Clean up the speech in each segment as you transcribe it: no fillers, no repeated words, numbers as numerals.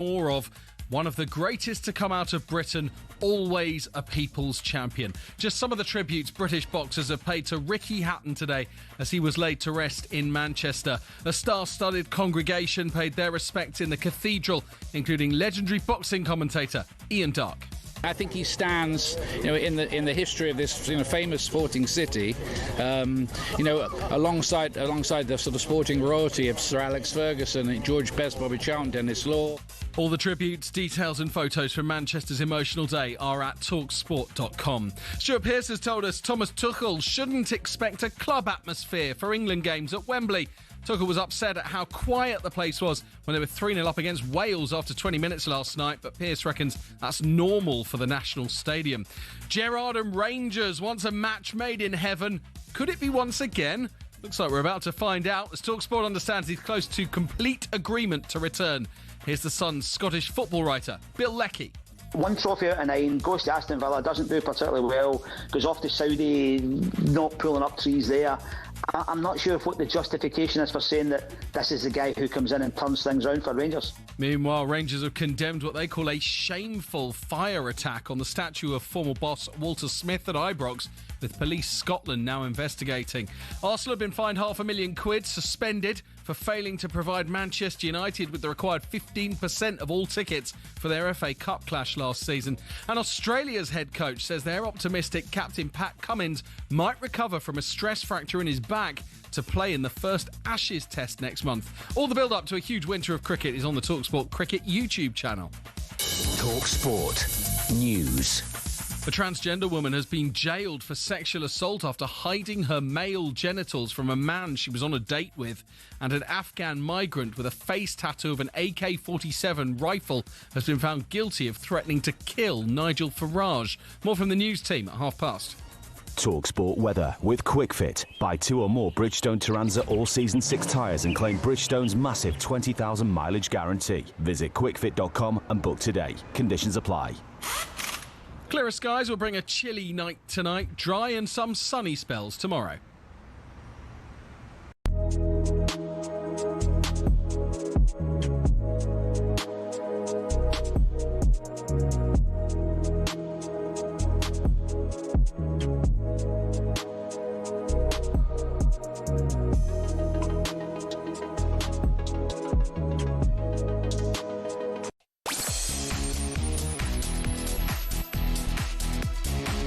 more of one of the greatest to come out of Britain, always a people's champion. Just some of the tributes British boxers have paid to Ricky Hatton today as he was laid to rest in Manchester. A star-studded congregation paid their respects in the cathedral, including legendary boxing commentator Ian Darke. I think he stands, in the history of this, famous sporting city, alongside the sort of sporting royalty of Sir Alex Ferguson, George Best, Bobby Charlton, Dennis Law. All the tributes, details and photos from Manchester's emotional day are at talkSPORT.com. Stuart Pearce has told us Thomas Tuchel shouldn't expect a club atmosphere for England games at Wembley. Tuchel was upset at how quiet the place was when they were 3-0 up against Wales after 20 minutes last night, but Pearce reckons that's normal for the National Stadium. Gerrard and Rangers wants a match made in heaven. Could it be once again? Looks like we're about to find out, as talkSPORT understands he's close to complete agreement to return. Here's the Sun's Scottish football writer, Bill Leckie. One trophy out of 9, goes to Aston Villa, doesn't do particularly well, goes off to Saudi, not pulling up trees there. I'm not sure what the justification is for saying that this is the guy who comes in and turns things around for Rangers. Meanwhile, Rangers have condemned what they call a shameful fire attack on the statue of former boss Walter Smith at Ibrox, with Police Scotland now investigating. Arsenal have been fined £500,000, suspended for failing to provide Manchester United with the required 15% of all tickets for their FA Cup clash last season. And Australia's head coach says they're optimistic captain Pat Cummins might recover from a stress fracture in his back to play in the first Ashes test next month. All the build-up to a huge winter of cricket is on the talkSPORT Cricket YouTube channel. talkSPORT News. A transgender woman has been jailed for sexual assault after hiding her male genitals from a man she was on a date with. And an Afghan migrant with a face tattoo of an AK-47 rifle has been found guilty of threatening to kill Nigel Farage. More from the news team at past. talkSPORT weather with QuickFit. Buy 2 or more Bridgestone Turanza all-season 6 tyres and claim Bridgestone's massive 20,000 mileage guarantee. Visit quickfit.com and book today. Conditions apply. Clearer skies will bring a chilly night tonight, dry and some sunny spells tomorrow.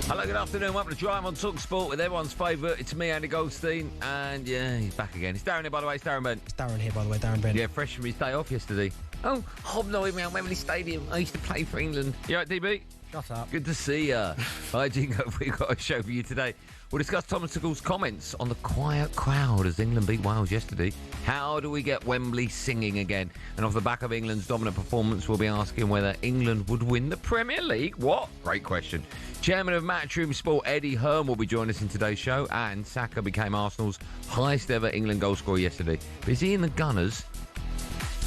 Hello, good afternoon. Welcome to Drive on talkSPORT with everyone's favourite. It's me, Andy Goldstein, and yeah, he's back again. It's Darren here, by the way. It's Darren Bent. It's Darren here, by the way. Darren Bent. Yeah, fresh from his day off yesterday. Oh, hobnobbing around Wembley Stadium. I used to play for England. You all right, DB? Shut up. Good to see ya. Hi, Jingo. We've got a show for you today. We'll discuss Thomas Tuchel's comments on the quiet crowd as England beat Wales yesterday. How do we get Wembley singing again? And off the back of England's dominant performance, we'll be asking whether England would win the Premier League. What? Great question. Chairman of Matchroom Sport, Eddie Hearn, will be joining us in today's show. And Saka became Arsenal's highest ever England goal scorer yesterday. But is he in the Gunners'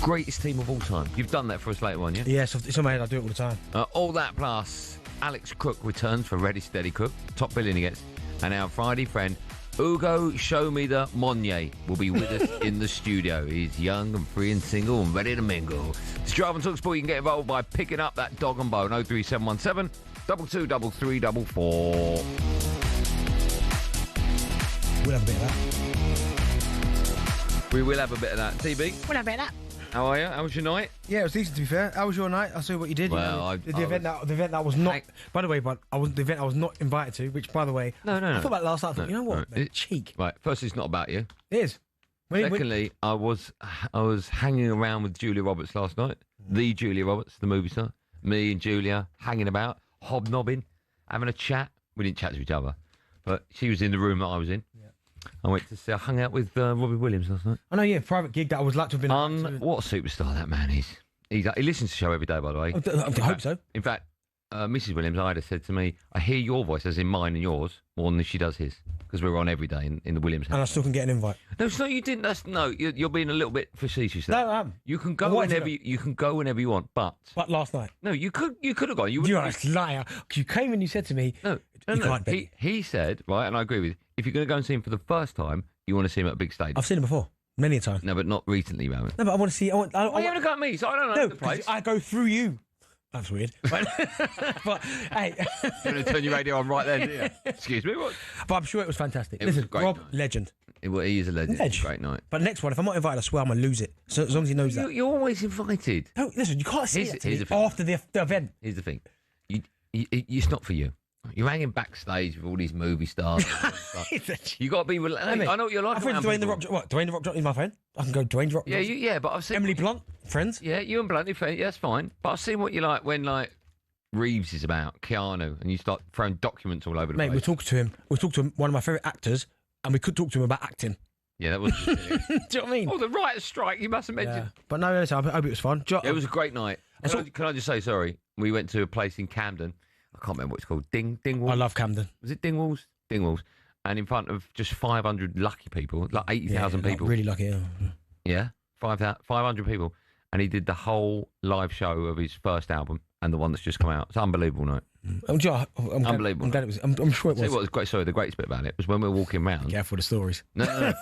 greatest team of all time? You've done that for us later on, yeah? Yes, it's on my head. I do it all the time. All that plus Alex Crook returns for Ready Steady Cook. Top billion he gets. And our Friday friend, Ugo Show Me the Monye, will be with us in the studio. He's young and free and single and ready to mingle. To Drive on talkSPORT, you can get involved by picking up that dog and bone. 03717 223344. We'll have a bit of that. We will have a bit of that. TB, We'll have a bit of that. how are you? How was your night? Yeah, it was decent, to be fair. How was your night? I saw what you did. Well, the event that was not. By the way, the event I was not invited to. Which, by the way, No. I thought about last night. I thought, No, you know what? no. Cheek. Right, first, it's not about you. It is. Secondly, I was hanging around with Julia Roberts last night. The Julia Roberts, the movie star. Me and Julia hanging about, hobnobbing, having a chat. We didn't chat to each other, but she was in the room that I was in. Yeah. I hung out with Robbie Williams last night. I know, yeah, private gig that I would like to have been. What a superstar that man is. He listens to the show every day, by the way. I hope so. In fact, Mrs. Williams, Ida, said to me, I hear your voice, as in mine and yours, more than she does his. Because we're on every day in the Williams house. And I still can get an invite. No, so you didn't. You're being a little bit facetious there. No, I am. You can go whenever you want, but last night. No, you could have gone. You're a liar. You came and you said to me, No. Can't He said, right, and I agree with you. If you're going to go and see him for the first time, you want to see him at a big stadium. I've seen him before. Many a time. No, but not recently, Rowan. No, but I want to see. Why are you having a go at me? So I don't know No, the place. I go through you. That's weird. But hey, You're going to turn your radio on right then, do you? Excuse me, what? but I'm sure it was fantastic. It was Listen, a great Rob, night. legend. He is a legend. Ledge. It's a great night. But next one, if I'm not invited, I swear I'm gonna lose it. So as long as he knows that. You're always invited. No, listen, you can't say Here's- that to here's me the thing. after the event. Here's the thing. It's not for you. You're hanging backstage with all these movie stars. You got to be. I know what you're like. My friend Dwayne the Rock. What? Dwayne the Rock is my friend. I can go Dwayne the Rock. Yeah, but I've seen Emily Blunt, friends. Yeah, you and Blunt, yeah, that's fine. But I've seen what you like when Reeves is about Keanu, and you start throwing documents all over the Mate, we place. talked to him. We talked to him, one of my favourite actors, and we could talk to him about acting. Yeah, that was. Do you know what I mean? Oh, the writer's strike. You must have mentioned. But no, listen, I hope it was fun. It was a great night. Can I just say sorry? We went to a place in Camden. I can't remember what it's called. Dingwalls. I love Camden. Was it Dingwalls? Dingwalls. And in front of just 500 lucky people, like 80,000 people. Really lucky. Yeah, 500 people. And he did the whole live show of his first album and the one that's just come out. It's an unbelievable night. Unbelievable. I'm glad it was. I'm sure it Tell you was. what was great. Sorry, the greatest bit about it was when we were walking round. Careful with the stories. No.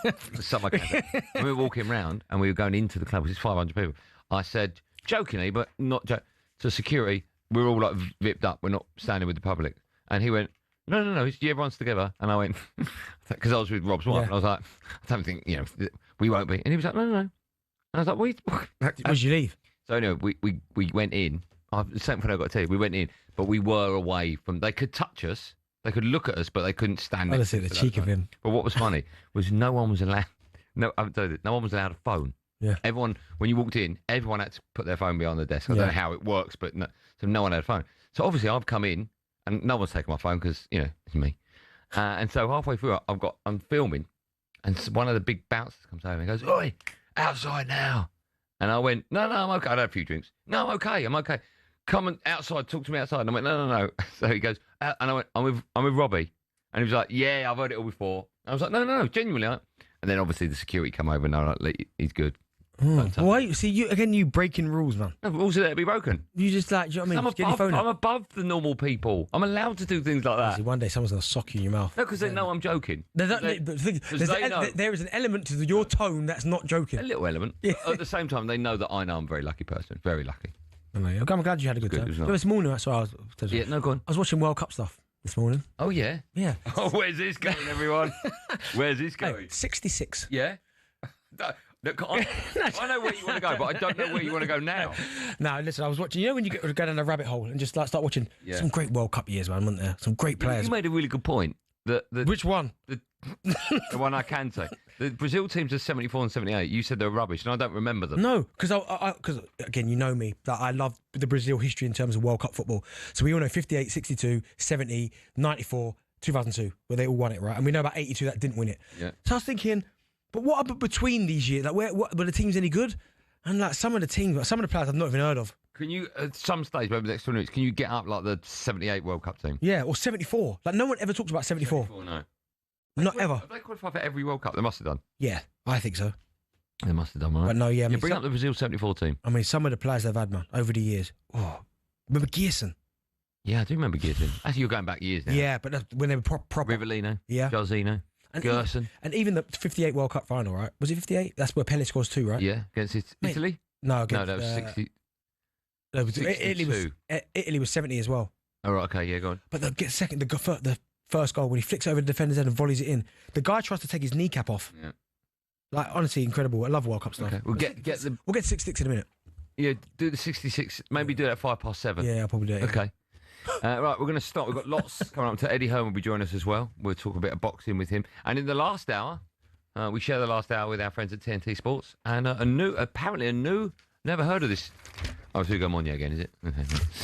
Something like that. When we were walking round and we were going into the club, which is 500 people, I said, jokingly, but not to security, we're all like vipped up. We're not standing with the public. And he went, no, everyone's together. And I went, because I was with Rob's wife. Yeah. And I was like, I don't think, we won't be. And he was like, no. And I was like, Where did you leave? So anyway, we went in. The same thing I got to tell you. We went in, but we were away from. They could touch us, they could look at us, but they couldn't stand next Honestly, to us the at that cheek of time. him. But what was funny was no one was allowed. No, I haven't told you, no one was allowed a phone. Yeah. Everyone, when you walked in, everyone had to put their phone behind the desk. I don't know how it works, but so no one had a phone. So obviously, I've come in and no one's taken my phone because it's me. And so halfway through, I'm filming, and one of the big bouncers comes over and goes, "Oi, outside now." And I went, no, I'm okay. I'd had a few drinks. No, I'm okay. Come on outside, talk to me outside. And I went, no. So he goes, and I went, I'm with Robbie. And he was like, yeah, I've heard it all before. And I was like, no, genuinely. And then obviously the security come over and they're like, he's good. Why? See, you breaking rules, man. No, rules are there to be broken. You just do you know what I mean? Get your phone I'm out. above the normal people. I'm allowed to do things like that. See, one day someone's going to sock you in your mouth. No, because they know I'm joking. There is an element to your tone that's not joking. A little element. Yeah. At the same time, they know that I know I'm a very lucky person. Very lucky. I'm glad you had a good time. It was nice. This morning, that's what I was. Yeah, no, go on. I was watching World Cup stuff this morning. Oh, yeah? Yeah. Oh, where's this going, everyone? Where's this going? Hey, 66. Yeah? Look, I know where you want to go, but I don't know where you want to go now. No, listen, I was watching. You know when you go down a rabbit hole and just start watching some great World Cup years, man, weren't there? Some great players. You made a really good point. Which one? The one I can say. The Brazil teams are 74 and 78. You said they were rubbish, and I don't remember them. No, because again, you know me, that I love the Brazil history in terms of World Cup football. So we all know 58, 62, 70, 94, 2002, where they all won it, right? And we know about 82 that didn't win it. Yeah. So I was thinking, but what about between these years? Like, were the teams any good? And like some of the players I've not even heard of. Can you, at some stage, maybe the next 20 minutes, can you get up like the 78 World Cup team? Yeah, or 74. Like no one ever talks about 74. No. Not ever. Have they qualified for every World Cup? They must have done. Yeah, I think so. They must have done, right? But no, yeah. I mean, bring up the Brazil 74 team. I mean, some of the players they've had, man, over the years. Oh, remember Gearson? Yeah, I do remember Gearson. Actually, you're going back years now. Yeah, but that's when they were proper. Rivellino. Yeah. Jairzinho. Gerson. And even the 58 World Cup final, right? Was it 58? That's where Pele scores 2, right? Yeah, against Italy? No, against, that was 60. No, 62. Italy was 70 as well. Oh, right, okay, yeah, go on. But the first goal, when he flicks over the defender's head and volleys it in, the guy tries to take his kneecap off. Yeah. Like, honestly, incredible. I love World Cup stuff. Okay, we'll get the... We'll get 66 in a minute. Yeah, do the 66. Maybe do it at 7:05. Yeah, I'll probably do it. Okay. Right, we're going to start. We've got lots coming up. Eddie Hearn will be joining us as well. We'll talk a bit of boxing with him. And in the last hour, we share the last hour with our friends at TNT Sports. And apparently a new, never heard of this. Oh, it's Hugo Monye again, is it?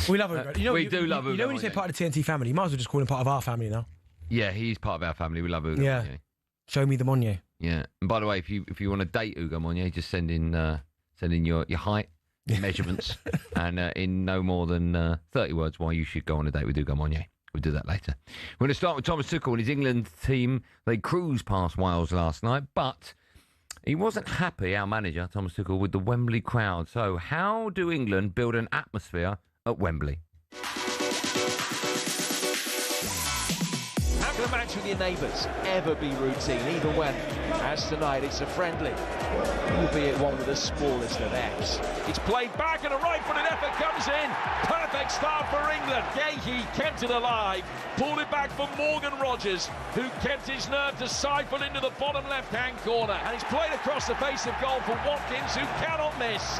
We love him. We do love Hugo You know when you say Monye. part of the TNT family, you might as well just call him part of our family now. Yeah, he's part of our family. We love Hugo Yeah. Monye. Show me the Monye. Yeah. And by the way, if you want to date Hugo Monye, just send in your height, measurements, and in no more than 30 words why you should go on a date with Hugo Monye. We'll do that later. We're going to start with Thomas Tuchel and his England team. They cruised past Wales last night, but he wasn't happy, our manager, Thomas Tuchel, with the Wembley crowd. So how do England build an atmosphere at Wembley? Can a match with your neighbours ever be routine, even when, as tonight, it's a friendly, albeit one with the smallest of F's? It's played back and a right-footed effort comes in. Perfect start for England. Gahey kept it alive, pulled it back for Morgan Rogers, who kept his nerve to siphon into the bottom left-hand corner. And it's played across the face of goal for Watkins, who cannot miss.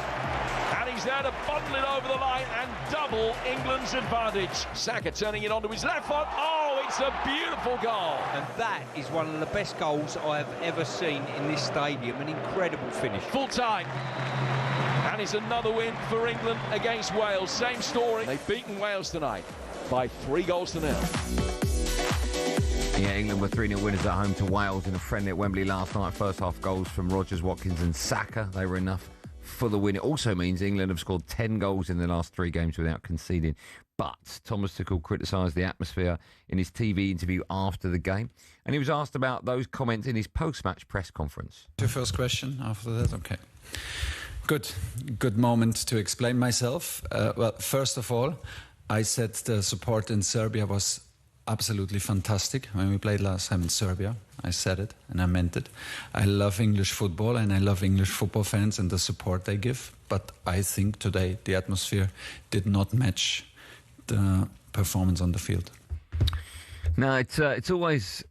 And he's there to bundle it over the line and double England's advantage. Saka turning it onto his left foot. Oh, it's a beautiful goal. And that is one of the best goals I have ever seen in this stadium. An incredible finish. Full time. And it's another win for England against Wales. Same story. They've beaten Wales tonight by 3-0. Yeah, England were 3-0 winners at home to Wales in a friendly at Wembley last night. First half goals from Rogers, Watkins and Saka. They were enough for the win. It also means England have scored 10 goals in the last 3 games without conceding. But Thomas Tuchel criticised the atmosphere in his TV interview after the game. And he was asked about those comments in his post-match press conference. Your first question after that? Okay. Good moment to explain myself. Well, first of all, I said the support in Serbia was absolutely fantastic. When we played last time in Serbia, I said it and I meant it. I love English football and I love English football fans and the support they give. But I think today the atmosphere did not match the performance on the field. No, it's always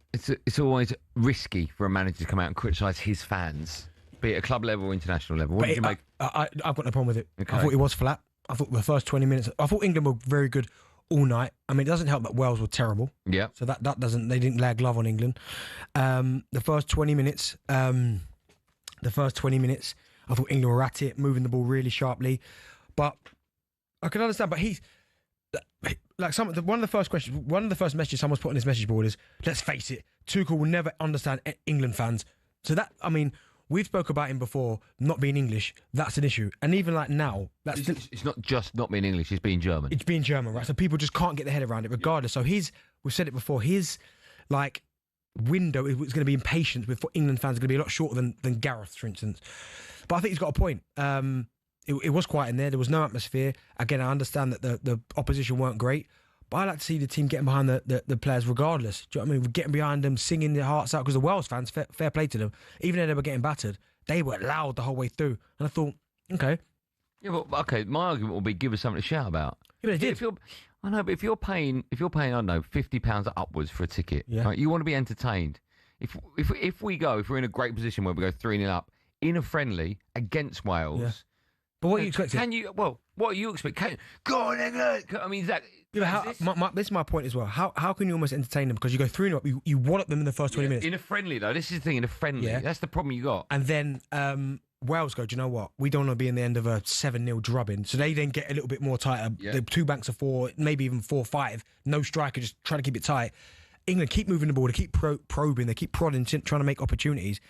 risky for a manager to come out and criticise his fans, be it at club level or international level. What did you make? I've got no problem with it. Okay. I thought it was flat. I thought the first 20 minutes. I thought England were very good all night. I mean, it doesn't help that Wales were terrible. Yeah. So that doesn't. They didn't lay a glove on England. The first 20 minutes. I thought England were at it, moving the ball really sharply. But I can understand. But he's like one of the first messages someone's put on his message board is, let's face it, Tuchel will never understand England fans. So that, I mean, we've spoke about him before, not being English, that's an issue. And even like now, it's not just not being English, it's being German. It's being German, right? So people just can't get their head around it regardless. So we've said it before, his like window is going to be impatient with for England fans are going to be a lot shorter than Gareth, for instance. But I think he's got a point. It was quiet in there. There was no atmosphere. Again, I understand that the opposition weren't great, but I like to see the team getting behind the players regardless. Do you know what I mean? Getting behind them, singing their hearts out, because the Wales fans, fair play to them, even though they were getting battered, they were loud the whole way through. And I thought, okay. Yeah, well, okay, my argument will be give us something to shout about. Yeah, but they did. But if you're paying, I don't know, £50 upwards for a ticket, right, you want to be entertained. If we're in a great position where we go 3-0 up in a friendly against Wales. Yeah. But what are you expecting? What are you expecting? Go on, England! I mean, this is my point as well. How can you almost entertain them? Because you go 3-0 up, you wallop them in the first 20 minutes. In a friendly, though. This is the thing, in a friendly. Yeah. That's the problem you got. And then Wales go, do you know what? We don't want to be in the end of a 7-0 drubbing. So they then get a little bit more tighter. Yeah. The 2 banks of 4, maybe even 4-5. No striker, just trying to keep it tight. England keep moving the ball. They keep probing. They keep prodding, trying to make opportunities.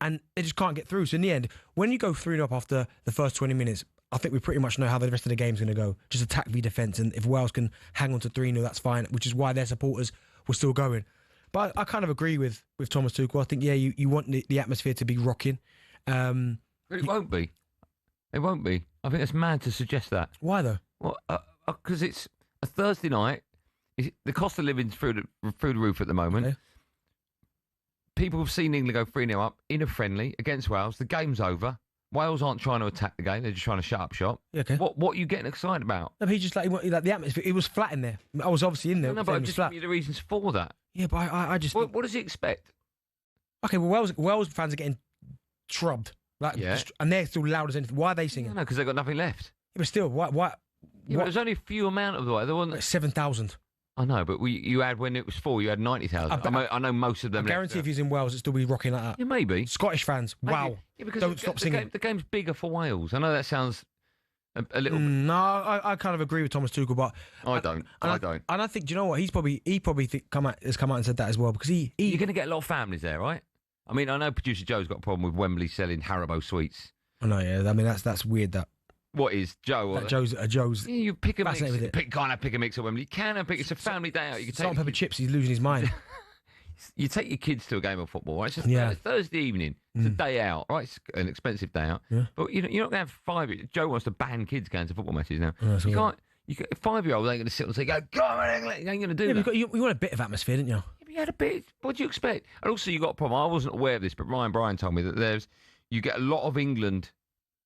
And they just can't get through. So in the end, when you go 3-0 up after the first 20 minutes, I think we pretty much know how the rest of the game's going to go. Just attack v defence. And if Wales can hang on to 3-0, that's fine, which is why their supporters were still going. But I kind of agree with Thomas Tuchel. I think, yeah, you want the atmosphere to be rocking. But it won't be. It won't be. I think it's mad to suggest that. Why, though? Well, because it's a Thursday night. The cost of living's through the roof at the moment. Okay. People have seen England go 3-0 up in a friendly against Wales. The game's over. Wales aren't trying to attack the game; they're just trying to shut up shop. Yeah, okay. What are you getting excited about? No, he just like the atmosphere. It was flat in there. I was obviously in there. No, but I'm just giving you the reasons for that. Yeah, but I just. What does he expect? Okay, well, Wales fans are getting trubbed, and they're still loud as anything. Why are they singing? No, because they've got nothing left. Yeah, but still, why? Yeah, but there's only a few amount of the way. There wasn't like 7,000. I know, but you had when it was 4, you had 90,000. I know most of them. I guarantee if he's in Wales, it'd still be rocking like that. Yeah, maybe. Scottish fans, wow! Yeah, because don't stop singing. The game's bigger for Wales. I know that sounds a little. No, I kind of agree with Thomas Tuchel, but I don't. And I think, do you know what? He probably has come out and said that as well, because you're going to get a lot of families there, right? I mean, I know producer Joe's got a problem with Wembley selling Haribo sweets. I know, yeah. I mean, that's weird. That. What is Joe? Joe's. Yeah, you pick a mix. Can't have pick a mix at Wembley. You can have pick. It's a family day out. You can salt and pepper chips. He's losing his mind. You take your kids to a game of football, right? It's just Thursday evening. It's a day out, right? It's an expensive day out. Yeah. But you're not going to have 5. Joe wants to ban kids going to football matches now. Oh, you can't. A 5-year-old ain't going to sit and say, "Go on, England." You ain't going to do that. You want a bit of atmosphere, didn't you? Yeah, He had a bit. What do you expect? And also, you got a problem. I wasn't aware of this, but Ryan Bryan told me that you get a lot of England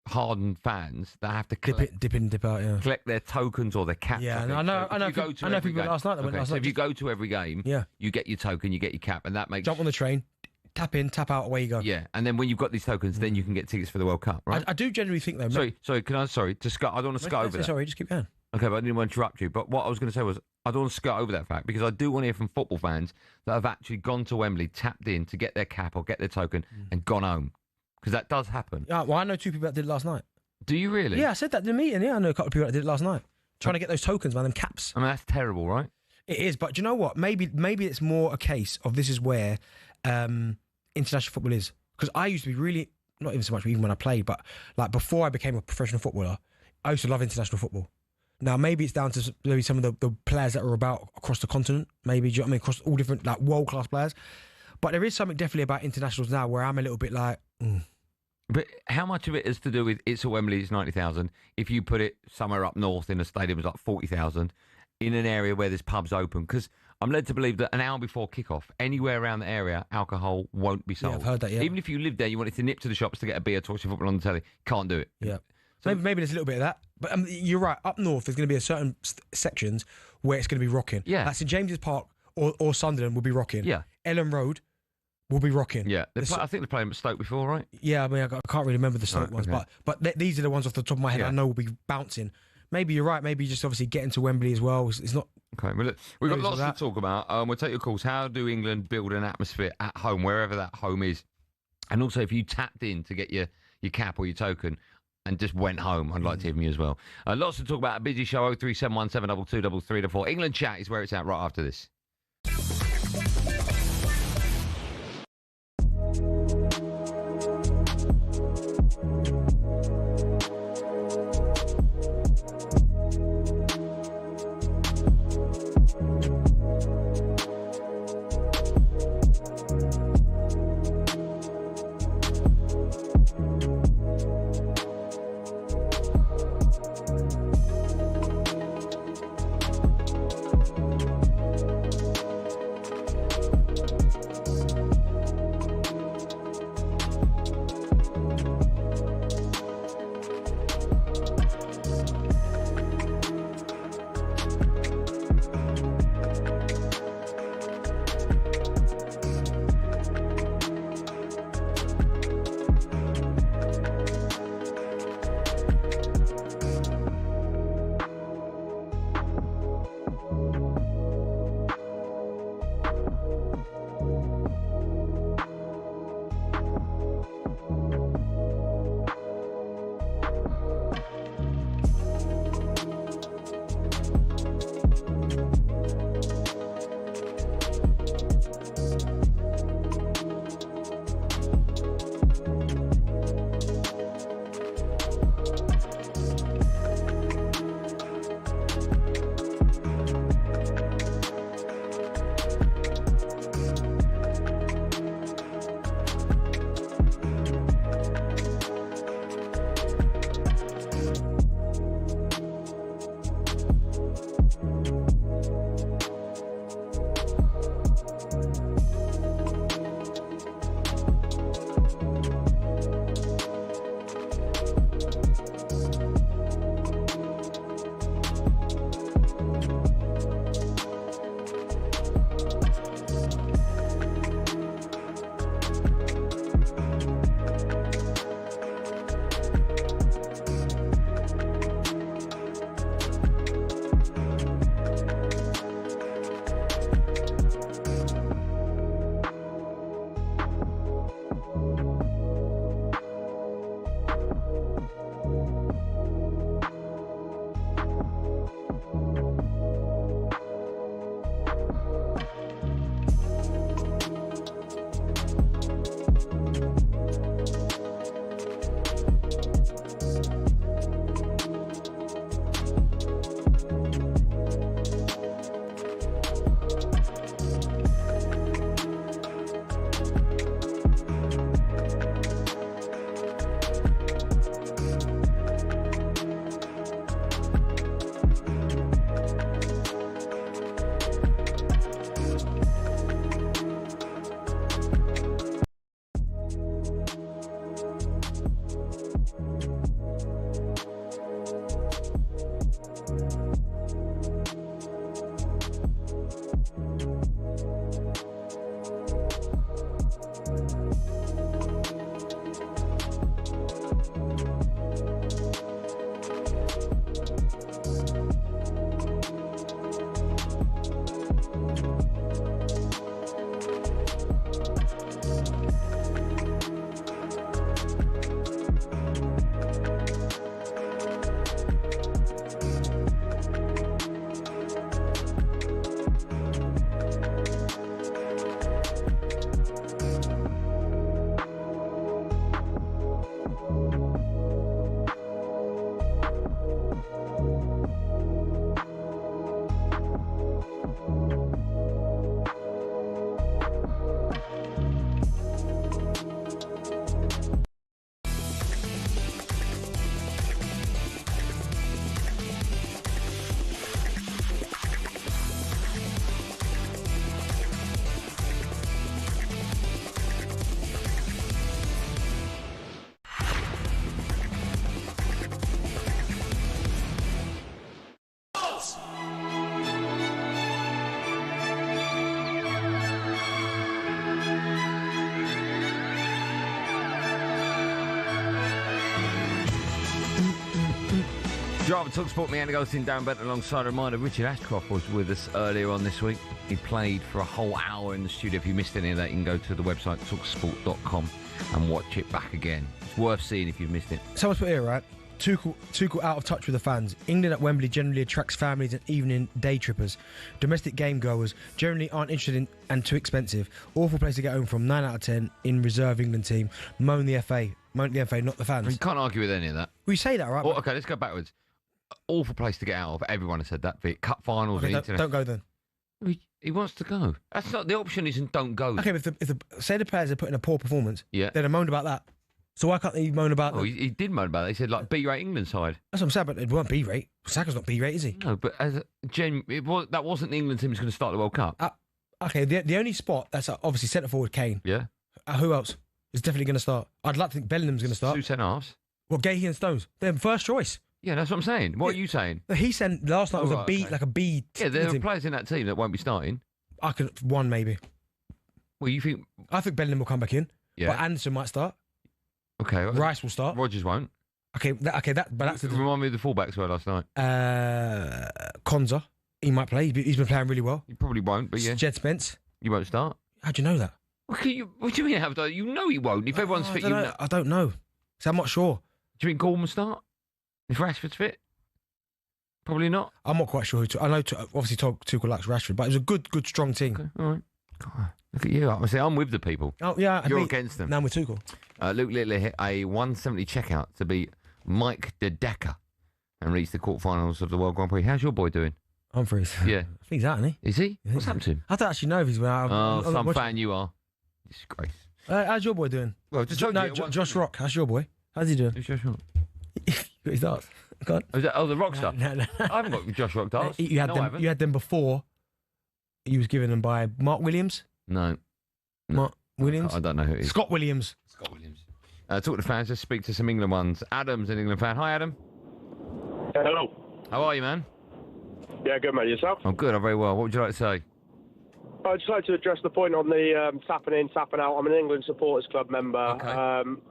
hardened fans that have to dip in, dip out. Yeah, collect their tokens or their caps. Yeah, I know people last night that went last night. If you go to every game, you get your token, you get your cap, and that makes jump on the train. Tap in, tap out, away you go. Yeah, and then when you've got these tokens, then you can get tickets for the World Cup, right? I do generally think, though... Sorry, I don't want to skirt over that. Sorry, just keep going. Okay, but I didn't want to interrupt you. But what I was going to say was, I don't want to skirt over that fact, because I do want to hear from football fans that have actually gone to Wembley, tapped in to get their cap or get their token, and gone home. Because that does happen. Yeah, well, I know 2 people that did it last night. Do you really? Yeah, I said that in the meeting. Yeah, I know a couple of people that did it last night. Trying to get those tokens, man, them caps. I mean, that's terrible, right? It is, but do you know what? Maybe it's more a case of this is where... international football is, because I used to be really, not even so much even when I played, but like before I became a professional footballer, I used to love international football. Now maybe it's down to maybe some of the players that are about across the continent, maybe, do you know what I mean, across all different like world class players, but there is something definitely about internationals now where I'm a little bit like But how much of it is to do with it's at Wembley, it's 90,000, if you put it somewhere up north in a stadium it's like 40,000 in an area where there's pubs open? Because I'm led to believe that an hour before kickoff, anywhere around the area, alcohol won't be sold. Yeah, I've heard that, yeah. Even if you live there, you wanted to nip to the shops to get a beer, to watch the football on the telly, can't do it. Yeah. So maybe there's a little bit of that. But you're right, up north, there's going to be a certain sections where it's going to be rocking. Yeah. Like St James's Park or Sunderland will be rocking. Yeah. Ellen Road will be rocking. Yeah. I think they're playing at Stoke before, right? Yeah, I mean, I can't really remember the Stoke ones, okay. but these are the ones off the top of my head I know will be bouncing. Maybe you're right. Maybe just obviously getting to Wembley as well. It's not... Okay, well, look, we've got lots to talk about. We'll take your calls. How do England build an atmosphere at home, wherever that home is? And also, if you tapped in to get your cap or your token and just went home, I'd like to hear from you as well. Lots to talk about. A busy show, 03717223324. England chat is where it's at right after this. Driver talkSPORT, me, Andy Goldstein Darren Bent, alongside a reminder, Richard Ashcroft was with us earlier on this week. He played for a whole hour in the studio. If you missed any of that, you can go to the website talksport.com and watch it back again. It's worth seeing if you've missed it. Someone's put here, right? Tuchel out of touch with the fans. England at Wembley generally attracts families and evening day trippers. Domestic game goers generally aren't interested in and too expensive. Awful place to get home from. 9 out of 10 in reserve England team. Moan the FA, not the fans. You can't argue with any of that. We say that, right? Oh, okay, let's go backwards. Awful place to get out of. Everyone has said that. Be it cup finals or international. Don't go then. He wants to go. That's not the option. Isn't don't go. Okay, but if the say the players are putting a poor performance, yeah, they'd have moaned about that. So why can't they moan about? Oh, he did moan about it. He said like B-rate England side. That's what I'm saying. But it weren't B-rate. Saka's not B-rate, is he? No, but as that wasn't the England team who's going to start the World Cup. Okay, the only spot that's obviously centre forward Kane. Yeah. Who else is definitely going to start? I'd like to think Bellingham's going to start. 2 centre-halves. Well, Gahey and Stones. They're first choice. Yeah, that's what I'm saying. What are you saying? He said last night was a B, okay. like a B. Yeah, there are players in that team that won't be starting. One maybe. Well, you think? I think Bellingham will come back in. Yeah. But Anderson might start. Okay. Rice will start. Rogers won't. But that's remind me of the fullbacks were last night. Konza, he might play. He's been playing really well. He probably won't, but yeah. Jed Spence. You won't start. How do you know that? What do you mean? You know he won't. If everyone's fit, I don't know. So I'm not sure. Do you think Gordon will start? If Rashford's fit? Probably not. I'm not quite sure who to. I know, obviously, Tuchel likes Rashford, but it was a good, strong team. Okay, all right. God, look at you. I'm with the people. Oh, yeah. You're against them. Now I'm with Tuchel. Luke Littler hit a 170 checkout to beat Mike De Decker and reach the quarterfinals of the World Grand Prix. How's your boy doing? Humphreys. Yeah. I think he's out, isn't he? Is he? What's happened to him? I don't actually know if he's out. Some fan you are. Disgrace. How's your boy doing? Well, just Josh Rock. How's your boy? How's he doing? Who's Josh Rock? Got his darts. Oh, the rock star? No. I haven't got Josh Rock darts. You had them before. He was given them by Mark Williams. No. Mark Williams? I don't know who it is. Scott Williams. Talk to the fans. Let's speak to some England ones. Adam's an England fan. Hi, Adam. Hello. How are you, man? Yeah, good, mate. Yourself? I'm good. I'm very well. What would you like to say? I'd just like to address the point on the tapping in, tapping out. I'm an England Supporters Club member, okay.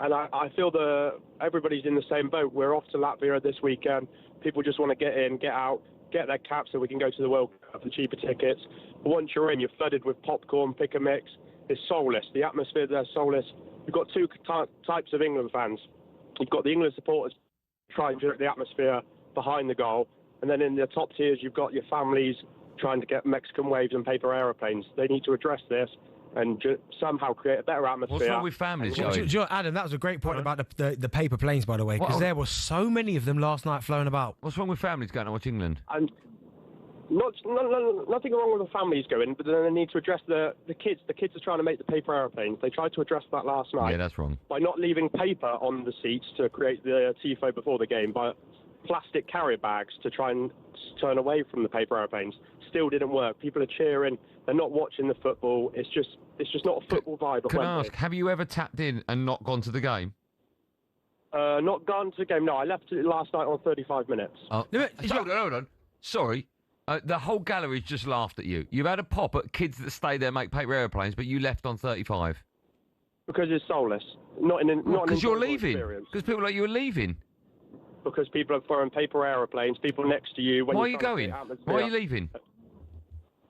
And I feel that everybody's in the same boat. We're off to Latvia this weekend. People just want to get in, get out, get their caps so we can go to the World Cup for cheaper tickets. But once you're in, you're flooded with popcorn, pick a mix. It's soulless. The atmosphere there's soulless. You've got two types of England fans. You've got the England supporters trying to get the atmosphere behind the goal, and then in the top tiers, you've got your families trying to get Mexican waves and paper aeroplanes. They need to address this and somehow create a better atmosphere. What's wrong with families, Joey? Adam, that was a great point about the paper planes, by the way, because there were so many of them last night flown about. What's wrong with families going to watch England? And nothing wrong with the families going, but then they need to address the kids. The kids are trying to make the paper airplanes. They tried to address that last night. Yeah, that's wrong. By not leaving paper on the seats to create the tifo before the game, but plastic carrier bags to try and turn away from the paper airplanes. Still didn't work. People are cheering. They're not watching the football. It's just not a football vibe. Can I ask, have you ever tapped in and not gone to the game? Not gone to the game. No, I left it last night on 35 minutes. Oh. Hold on. Sorry. The whole gallery's just laughed at you. You've had a pop at kids that stay there make paper airplanes, but you left on 35. Because it's soulless. Because you're leaving. Because people like you are leaving. Because people are throwing paper aeroplanes, people next to you. Why are you going? Why are you leaving?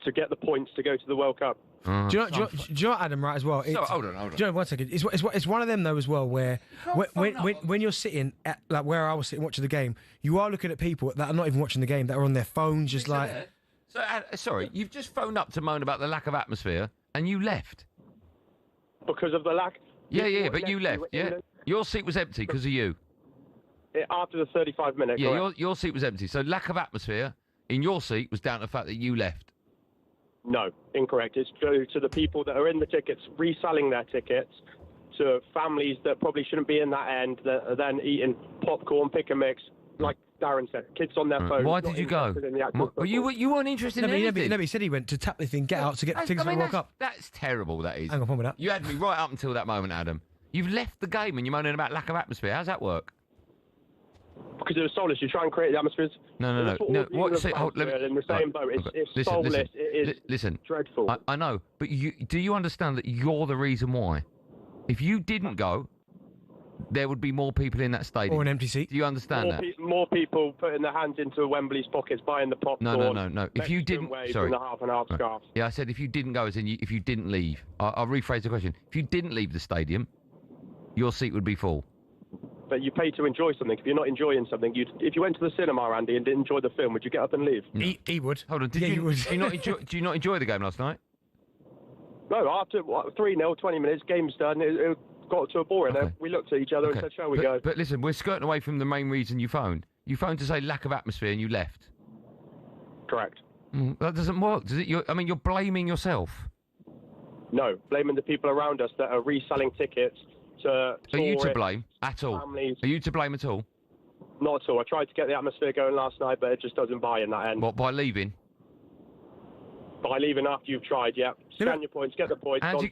To get the points to go to the World Cup. Do you know, Adam, right, as well? Hold on. Do you know, 1 second. It's one of them, though, as well, where when you're sitting at, like, where I was sitting watching the game, you are looking at people that are not even watching the game, that are on their phones, just like... So, sorry, you've just phoned up to moan about the lack of atmosphere, and you left? Because of the lack... Yeah, but you left, yeah? Your seat was empty because of you. After the 35 minutes. Yeah, your seat was empty. So lack of atmosphere in your seat was down to the fact that you left. No, incorrect. It's due to the people that are in the tickets, reselling their tickets, to families that probably shouldn't be in that end, that are then eating popcorn, pick a mix, like Darren said, kids on their phones. Why did you go? Well, you weren't interested in anything. No, but he said he went to tap the thing, get out to get tickets for the World Cup. That's terrible, that is. Hang on, with that. You had me right up until that moment, Adam. You've left the game and you're moaning about lack of atmosphere. How's that work? Because it was soulless. You try and create the atmospheres. No. What? In the same boat. It's soulless. It is dreadful. I know, but do you understand that you're the reason why? If you didn't go, there would be more people in that stadium. Or an empty seat. Do you understand that? More people putting their hands into Wembley's pockets, buying the popcorn. No. If you didn't, sorry. The half and half scarves. Yeah, I said if you didn't go, as in if you didn't leave. I'll rephrase the question. If you didn't leave the stadium, your seat would be full. But you pay to enjoy something. If you're not enjoying something, if you went to the cinema, Andy, and didn't enjoy the film, would you get up and leave? No. He would. Hold on. Do you not enjoy the game last night? No, after 3-0, 20 minutes, game's done. It got to a boring. Okay. We looked at each other and said, shall we go? But listen, we're skirting away from the main reason you phoned. You phoned to say lack of atmosphere and you left. Correct. That doesn't work, does it? You're blaming yourself. No, blaming the people around us that are reselling tickets to Are you to tourists, blame at all? families. Are you to blame at all? Not at all. I tried to get the atmosphere going last night, but it just doesn't buy in that end. What, by leaving? By leaving after you've tried, yeah. Scan your points, get the points. How'd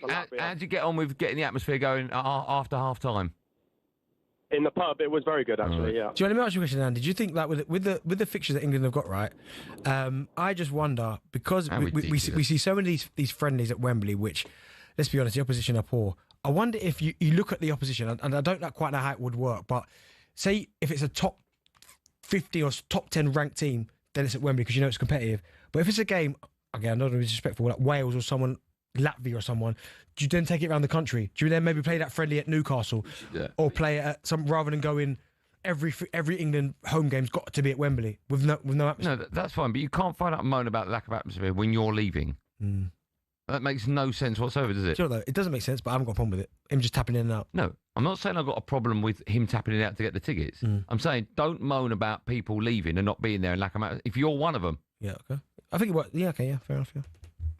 you get on with getting the atmosphere going after half time? In the pub, it was very good, actually, yeah. Do you want me to ask you a question, Andy? Do you think, like, with the fixtures that England have got, right, I just wonder, because we see so many of these friendlies at Wembley, which, let's be honest, the opposition are poor. I wonder if you look at the opposition, and I don't quite know how it would work, but say if it's a top 50 or top 10 ranked team, then it's at Wembley because you know it's competitive. But if it's a game, again, I'm not disrespectful, like Wales or someone, Latvia or someone, do you then take it around the country? Do you then maybe play that friendly at Newcastle, or play it at some, rather than going every England home game's got to be at Wembley with no atmosphere? No, that's fine, but you can't find out and moan about the lack of atmosphere when you're leaving. That makes no sense whatsoever, does it? Do you know, though, it doesn't make sense, but I haven't got a problem with it. Him just tapping in and out. No, I'm not saying I've got a problem with him tapping in and out to get the tickets. I'm saying don't moan about people leaving and not being there and lack of atmosphere. If you're one of them. Yeah, okay. I think it worked. Yeah, okay, yeah, fair enough, yeah.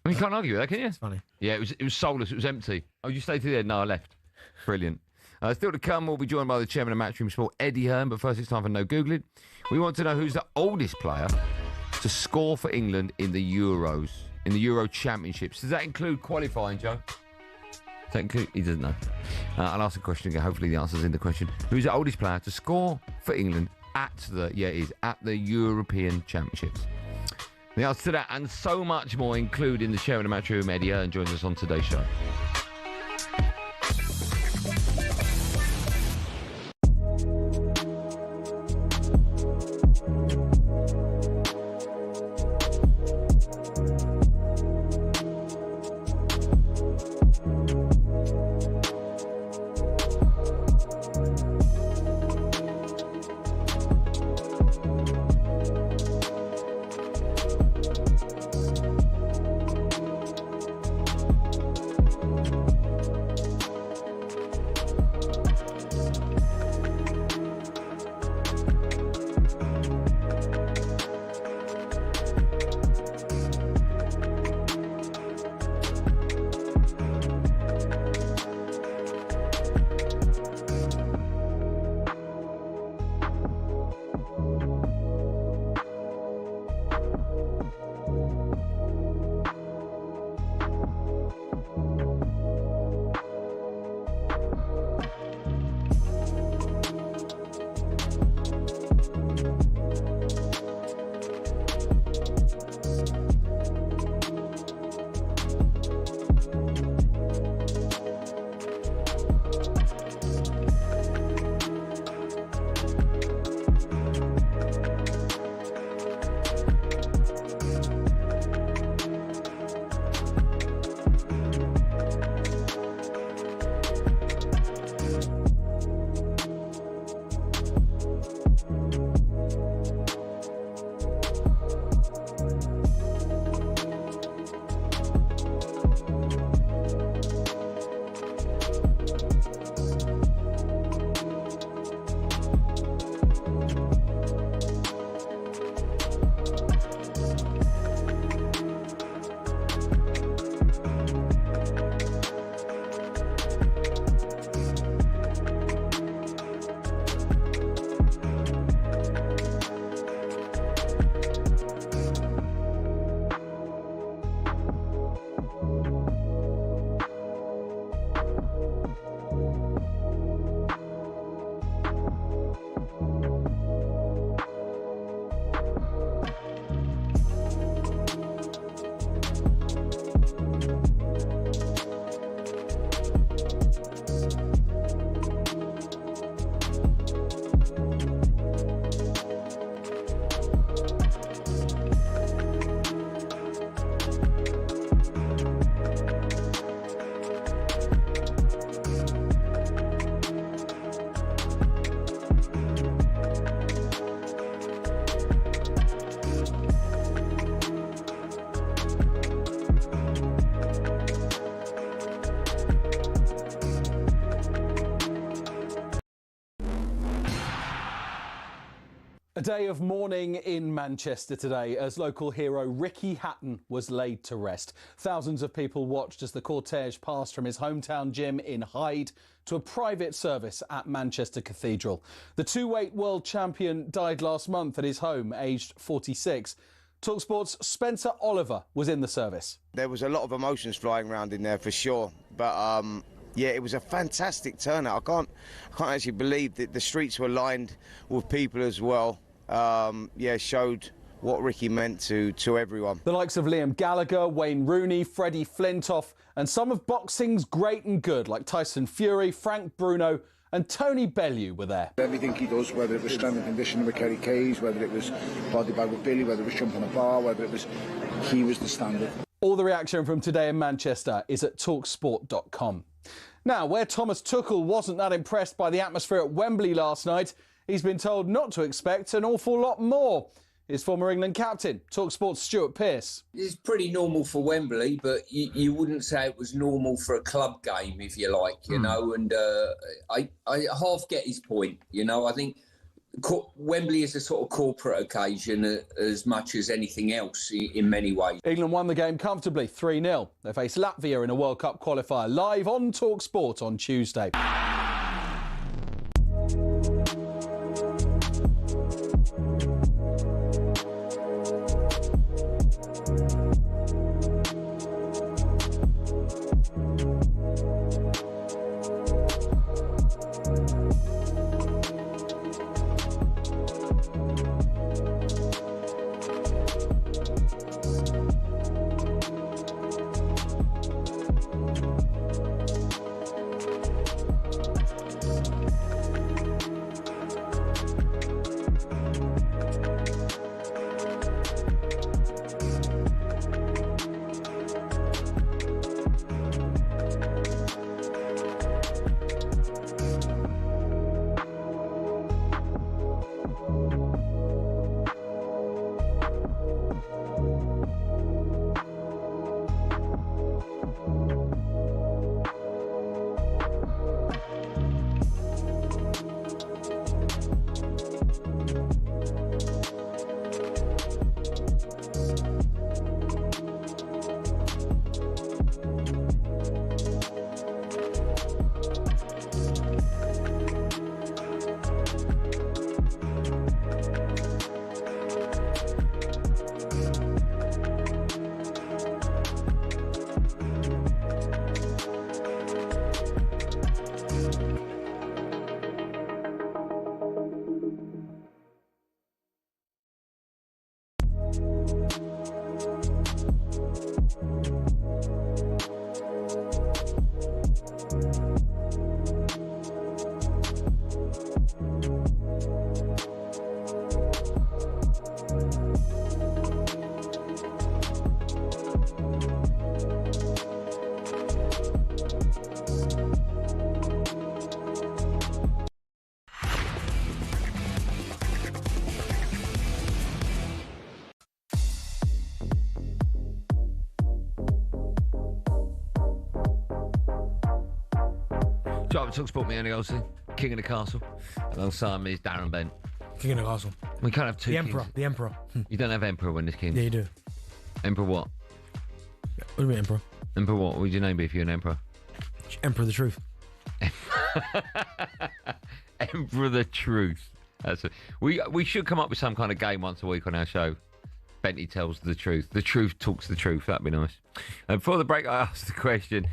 I mean, you can't argue with that, can you? It's funny. Yeah, it was soulless. It was empty. Oh, you stayed to the end? No, I left. Brilliant. Still to come, we'll be joined by the chairman of Matchroom Sport, Eddie Hearn. But first, it's time for No Googling. We want to know who's the oldest player to score for England in the Euros, in the Euro Championships. Does that include qualifying, Joe? Does that include? He doesn't know. I'll ask a question again. Hopefully, the answer's in the question. Who's the oldest player to score for England at the European Championships? The answer to that and so much more, including the chairman of Matchroom, Eddie Hearn, joins us on today's show. A day of mourning in Manchester today as local hero Ricky Hatton was laid to rest. Thousands of people watched as the cortege passed from his hometown gym in Hyde to a private service at Manchester Cathedral. The two-weight world champion died last month at his home, aged 46. talkSPORT's Spencer Oliver was in the service. There was a lot of emotions flying around in there for sure, but yeah, it was a fantastic turnout. I can't actually believe that the streets were lined with people as well. Yeah, showed what Ricky meant to everyone. The likes of Liam Gallagher, Wayne Rooney, Freddie Flintoff and some of boxing's great and good like Tyson Fury, Frank Bruno and Tony Bellew were there. Everything he does, whether it was strength and conditioning with Kerry Kayes, whether it was body bag with Billy, whether it was jumping a bar, whether it was... he was the standard. All the reaction from today in Manchester is at talksport.com. Now, where Thomas Tuchel wasn't that impressed by the atmosphere at Wembley last night, he's been told not to expect an awful lot more. His former England captain, talkSPORT's Stuart Pearce. It's pretty normal for Wembley, but you wouldn't say it was normal for a club game, if you like, you know, and I half get his point, you know. I think Wembley is a sort of corporate occasion as much as anything else in many ways. England won the game comfortably, 3-0. They face Latvia in a World Cup qualifier, live on talkSPORT on Tuesday. talkSPORT, me, Andy Goldstein, King of the Castle. Alongside me is Darren Bent. King of the Castle. We can't have two The kings. Emperor. The Emperor. You don't have Emperor when there's King. Yeah, you do. Emperor what? What do you mean, Emperor? Emperor what? What would your name be if you're an Emperor? Emperor of the Truth. Emperor of the Truth. That's it. We should come up with some kind of game once a week on our show. Benty tells the truth. The truth talks the truth. That'd be nice. And before the break, I asked the question,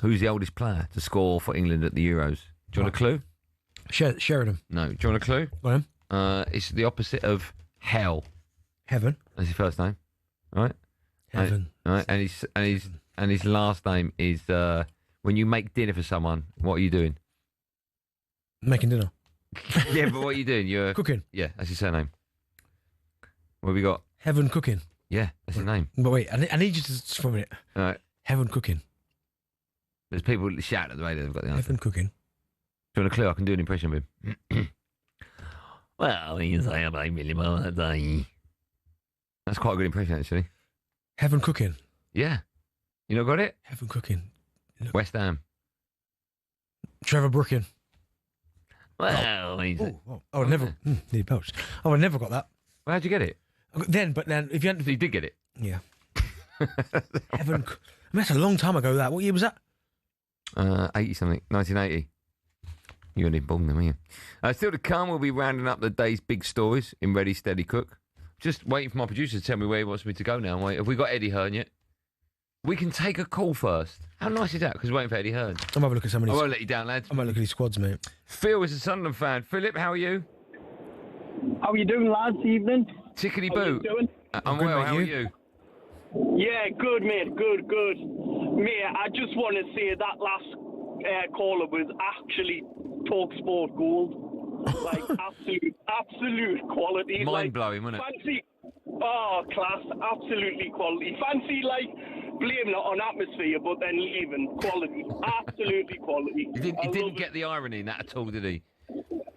who's the oldest player to score for England at the Euros? Do you want a clue? Sheridan. No. Do you want a clue? Go on. It's the opposite of hell. Heaven. That's his first name. All right? Heaven. All right. And his last name is when you make dinner for someone, what are you doing? Making dinner. Yeah, but what are you doing? You're cooking. Yeah, that's his surname. What have we got? Heaven Cooking. Yeah, that's his name. But wait, I need you to from it. All right. Heaven Cooking. There's people shout at the radio. They've got the answer. Heaven Cooking. Do you want a clue? I can do an impression of him. Well, he's a day. That's quite a good impression, actually. Heaven Cooking. Yeah. You not got it? Heaven Cooking. West Ham. Trevor Brooking. Well, I never. Nearly belched. I never got that. Well, how'd you get it? But then if you hadn't, you did get it. Yeah. Heaven. I mean, that's a long time ago. That. What year was that? 80 something. 1980. You weren't even born then, were you? Still to come, we'll be rounding up the day's big stories in Ready, Steady, Cook. Just waiting for my producer to tell me where he wants me to go now. Wait, have we got Eddie Hearn yet? We can take a call first. How nice is that? Because we're waiting for Eddie Hearn. I'm having a look at somebody's... I won't let you down, lads. I might look at his squads, mate. Phil is a Sunderland fan. Philip, how are you? How are you doing, lads, evening? Tickety How are boo. you doing? I'm good, well, mate, how are you? you? Yeah, good, mate, good. Mate, I just want to say that last caller was actually talkSPORT gold. Like, absolute quality. Mind-blowing, wasn't it? Fancy... Oh, class, absolutely quality. Fancy, like, blaming it on atmosphere, but then leaving. Quality, absolutely quality. He didn't get the irony in that at all, did he?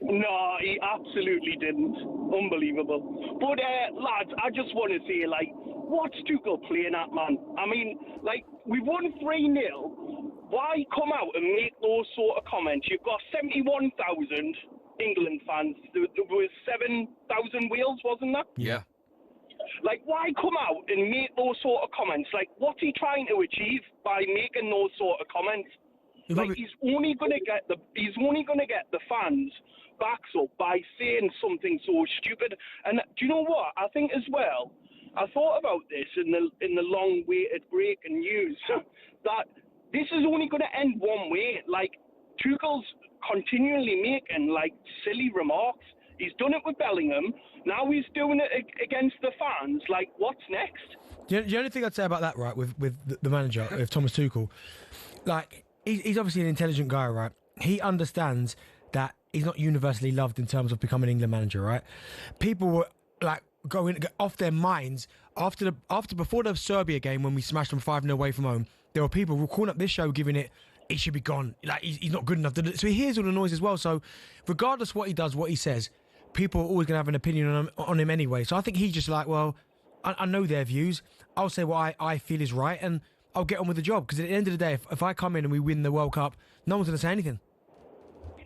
No, he absolutely didn't. Unbelievable. But, lads, I just want to say, like, what's Tuchel playing at, man? I mean, like, we won 3-0. Why come out and make those sort of comments? You've got 71,000 England fans. There was 7,000 Wales, wasn't there? Yeah. Like, why come out and make those sort of comments? Like, what's he trying to achieve by making those sort of comments? Like, he's only going to get the fans' backs up by saying something so stupid. And do you know what? I think as well, I thought about this in the long-awaited breaking news that this is only going to end one way. Like, Tuchel's continually making, like, silly remarks. He's done it with Bellingham. Now he's doing it against the fans. Like, what's next? The only thing I'd say about that, right, with the manager, with Thomas Tuchel, like, he's obviously an intelligent guy, right? He understands that he's not universally loved in terms of becoming England manager, right? People were, like, going off their minds before the Serbia game when we smashed them 5-0 away from home. There were people calling up this show giving it, he should be gone. Like, he's not good enough. So he hears all the noise as well. So regardless what he does, what he says, people are always going to have an opinion on him anyway. So I think he's just like, well, I know their views. I'll say what I feel is right, and I'll get on with the job. Because at the end of the day, if I come in and we win the World Cup, no one's going to say anything.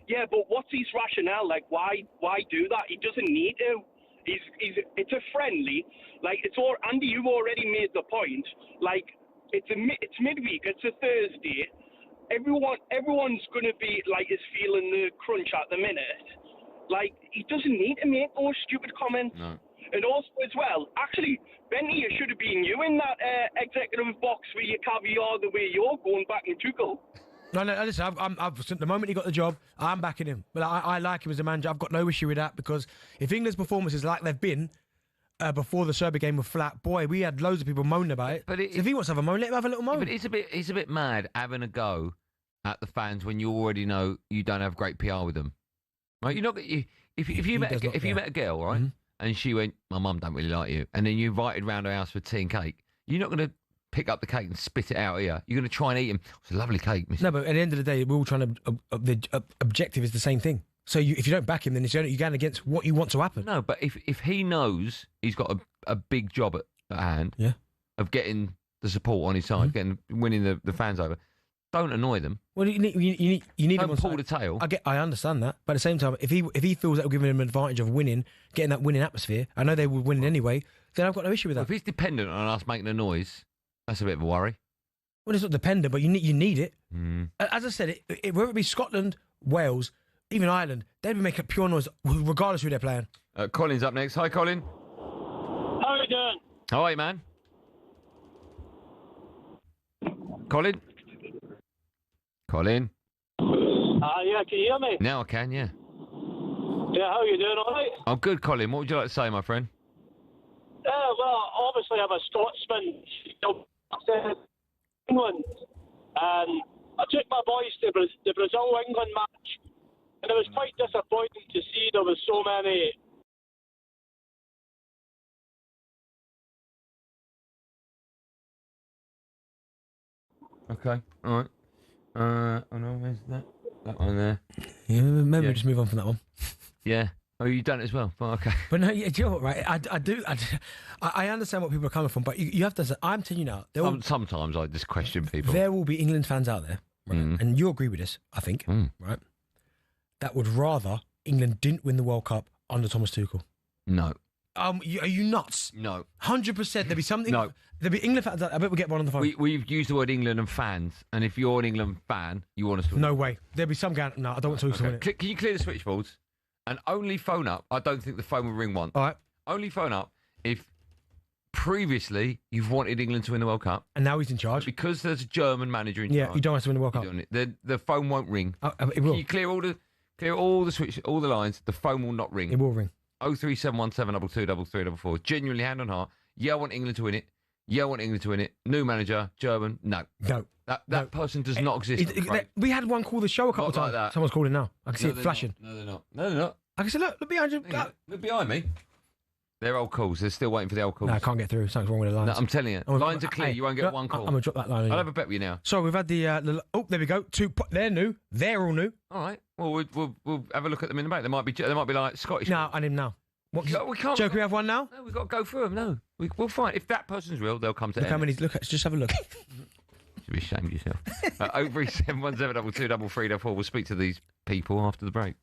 Yeah, but what's his rationale? Like, why do that? He doesn't need to. It's a friendly. Like, Andy, you've already made the point. Like, it's midweek. It's a Thursday. Everyone's going to be, like, is feeling the crunch at the minute. Like, he doesn't need to make those stupid comments. No. And also, as well, actually, Benny, it should have been you in that executive box with your caviar the way you're going back in Tuchel. No, listen, the moment he got the job, I'm backing him. But I like him as a manager. I've got no issue with that, because if England's performances like they've been before the Serbia game were flat, boy, we had loads of people moaning about it. But so if he wants to have a moan, let him have a little moan. But it's a bit mad having a go at the fans when you already know you don't have great PR with them. Right? You're not if you met a girl, right, and she went, my mum don't really like you, and then you invited round her house for tea and cake, you're not going to pick up the cake and spit it out here. You're going to try and eat them. It's a lovely cake, miss. No, but at the end of the day, we're all trying to. The objective is the same thing. So if you don't back him, then you're going against what you want to happen. No, but if he knows he's got a big job at hand, of getting the support on his side, winning the fans over. Don't annoy them. Well, you need don't them pull the tail. I understand that, but at the same time, if he feels that will give him an advantage of winning, getting that winning atmosphere, I know they would win anyway. Then I've got no issue with that. If he's dependent on us making a noise, that's a bit of a worry. Well, it's not dependent, but you need it. As I said, whether it be Scotland, Wales, even Ireland, they'd be making pure noise regardless who they're playing. Colin's up next. Hi, Colin. How are you doing? How are you, man? Colin? Colin? Yeah, can you hear me? Now I can, yeah. Yeah, how are you doing, all right? I'm good, Colin. What would you like to say, my friend? Well, obviously I'm a Scotsman, England, and I took my boys to the Brazil-England match, and it was quite disappointing to see there was so many... Okay, all right. Oh no, where's that one there? Yeah, maybe just move on from that one. Yeah. Oh, you done it as well. Oh, okay. But no, you know what, right? I understand what people are coming from, but you have to. I'm telling you now. Sometimes I just question people. There will be England fans out there, right? And you agree with this, I think, right? that would rather England didn't win the World Cup under Thomas Tuchel? No. Are you nuts? No. 100%. There'd be something. No. There'd be England fans. I bet we'll get one on the phone. We've used the word England and fans, and if you're an England fan, you want us to... No way. There'd be some guy... No, I don't want to win it. Can you clear the switchboards? And only phone up. I don't think the phone will ring once. All right. Only phone up if previously you've wanted England to win the World Cup. And now he's in charge. Because there's a German manager in charge. Yeah, you don't have to win the World Cup. The phone won't ring. It will. Can you clear all the lines? The phone will not ring. It will ring. 03717 223344. Genuinely, hand on heart. Yeah, I want England to win it. Yeah, I want England to win it. New manager, German. No. That person does not exist. We had one call the show a couple of times. Like Someone's calling now. I can see it flashing. No, they're not. No, they're not. I can say, look behind you. Look behind me. They're old calls. They're still waiting for the old calls. No, I can't get through. Something's wrong with the lines. No, I'm telling you. Lines are clear. You won't get one call. I'm going to drop that line. I'll have a bet with you now. So we've had the... oh, there we go. They're new. They're all new. All right. Well, we'll have a look at them in the back. They might be like Scottish. No, I need them now. We can't. Joe, can we have one now? No, we've got to go through them. No, we'll find. If that person's real, they'll come to. Look how many. Just have a look. You should be ashamed of yourself. 03717 223344. We'll speak to these people after the break.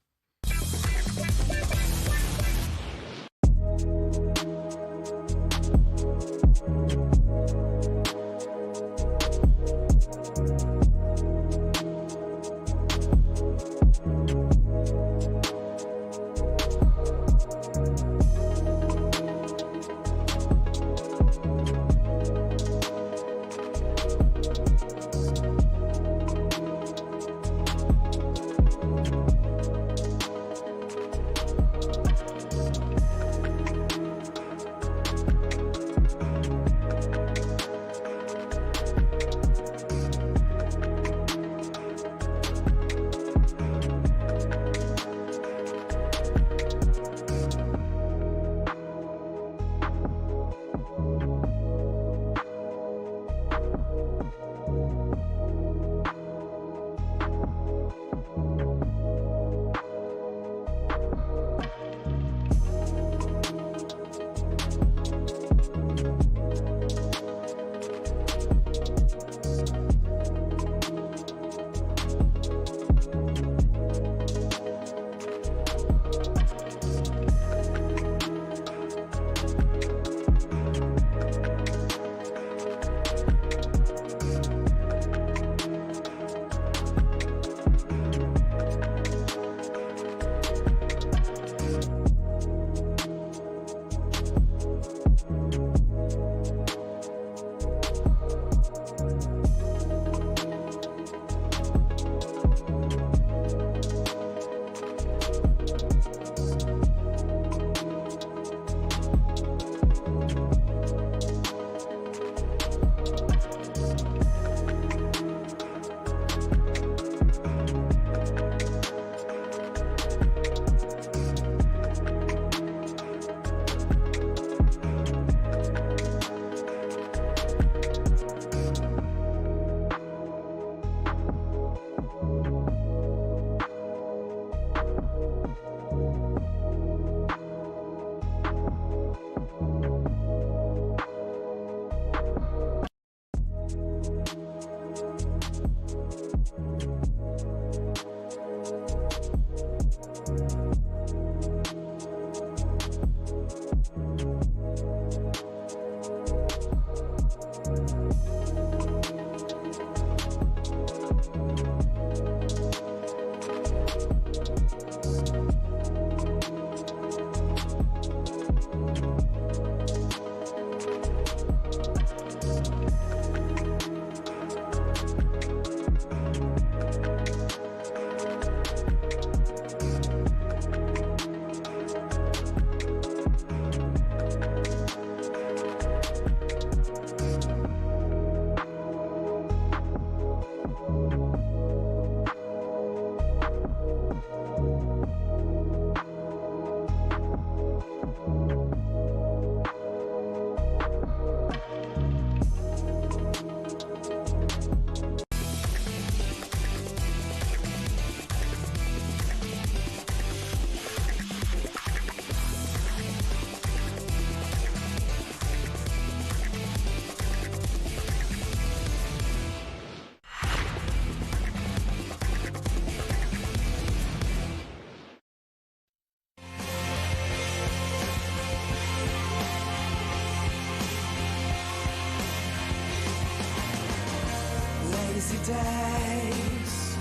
That's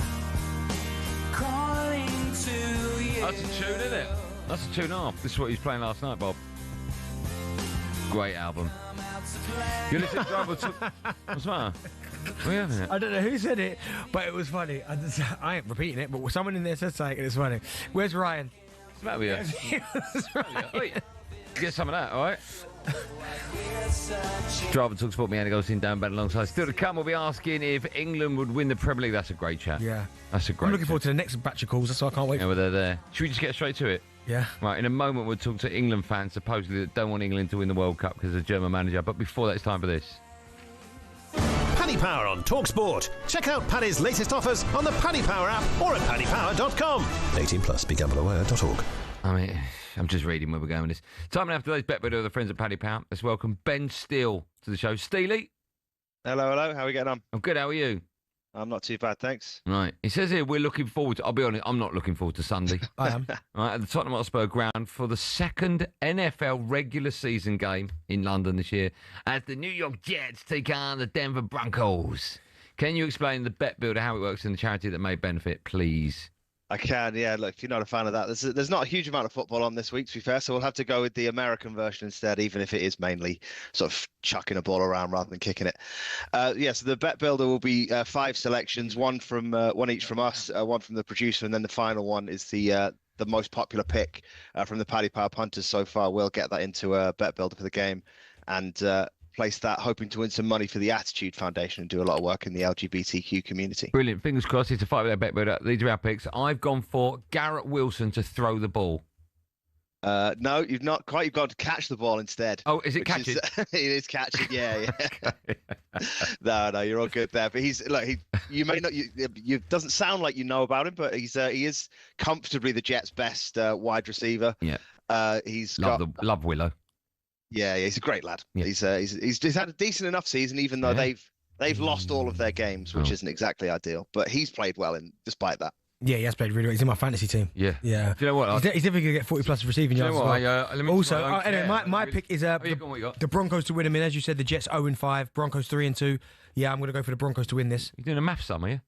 a tune, isn't it? That's a tune off. This is what he was playing last night, Bob. Great album. You listen to Driver Took... What's the matter? What are you having it? I don't know who said it, but it was funny. I ain't repeating it, but someone in there said something and it's funny. Where's Ryan? What's the matter with you? Wait, get some of that, all right? Driver Talk Sport, me, Andy Goldstein Darren Bent alongside. Still to come, we'll be asking if England would win the Premier League. That's a great chat. Yeah. That's a great I'm looking forward to the next batch of calls, that's why I can't wait. Yeah, well, they're there. Should we just get straight to it? Yeah. Right, in a moment we'll talk to England fans supposedly that don't want England to win the World Cup because of the German manager. But before that, it's time for this. Paddy Power on talkSPORT. Check out Paddy's latest offers on the Paddy Power app or at paddypower.com. 18 plus, begambleaware.org. I mean, I'm just reading where we're going with this. Time now for today's bet with the friends at Paddy Power. Let's welcome Ben Steele to the show. Steely. Hello. How are we getting on? I'm good, how are you? I'm not too bad, thanks. Right. It says here we're looking forward to... I'll be honest, I'm not looking forward to Sunday. I am. Right, at the Tottenham Hotspur ground for the second NFL regular season game in London this year as the New York Jets take on the Denver Broncos. Can you explain the bet builder, how it works, and the charity that may benefit, please? I can, yeah. Look, if you're not a fan of that, there's not a huge amount of football on this week, to be fair, so we'll have to go with the American version instead, even if it is mainly sort of chucking a ball around rather than kicking it. So the bet builder will be 5 selections, one each from us, one from the producer, and then the final one is the most popular pick from the Paddy Power punters so far. We'll get that into a bet builder for the game and place that hoping to win some money for the Attitude Foundation and do a lot of work in the LGBTQ community. Brilliant. Fingers crossed. It's a fight with that bet builder. These are our picks. I've gone for Garrett Wilson to throw the ball. No, you've not quite. You've got to catch the ball instead. Oh, is it catching? It is catching. Yeah. No, you're all good there. But you may not. You doesn't sound like you know about him, but he is comfortably the Jets' best wide receiver. Yeah. He's love Willow. Yeah, he's a great lad. Yeah. He's had a decent enough season, even though they've lost all of their games, which isn't exactly ideal. But he's played well, despite that. Yeah, he has played really well. He's in my fantasy team. Yeah. Do you know what? He's definitely going to get 40 plus receiving yards. Also, anyway, my pick is the Broncos to win. I mean, as you said, the Jets 0-5, Broncos 3-2. Yeah, I'm going to go for the Broncos to win this. You're doing a maths sum, are you?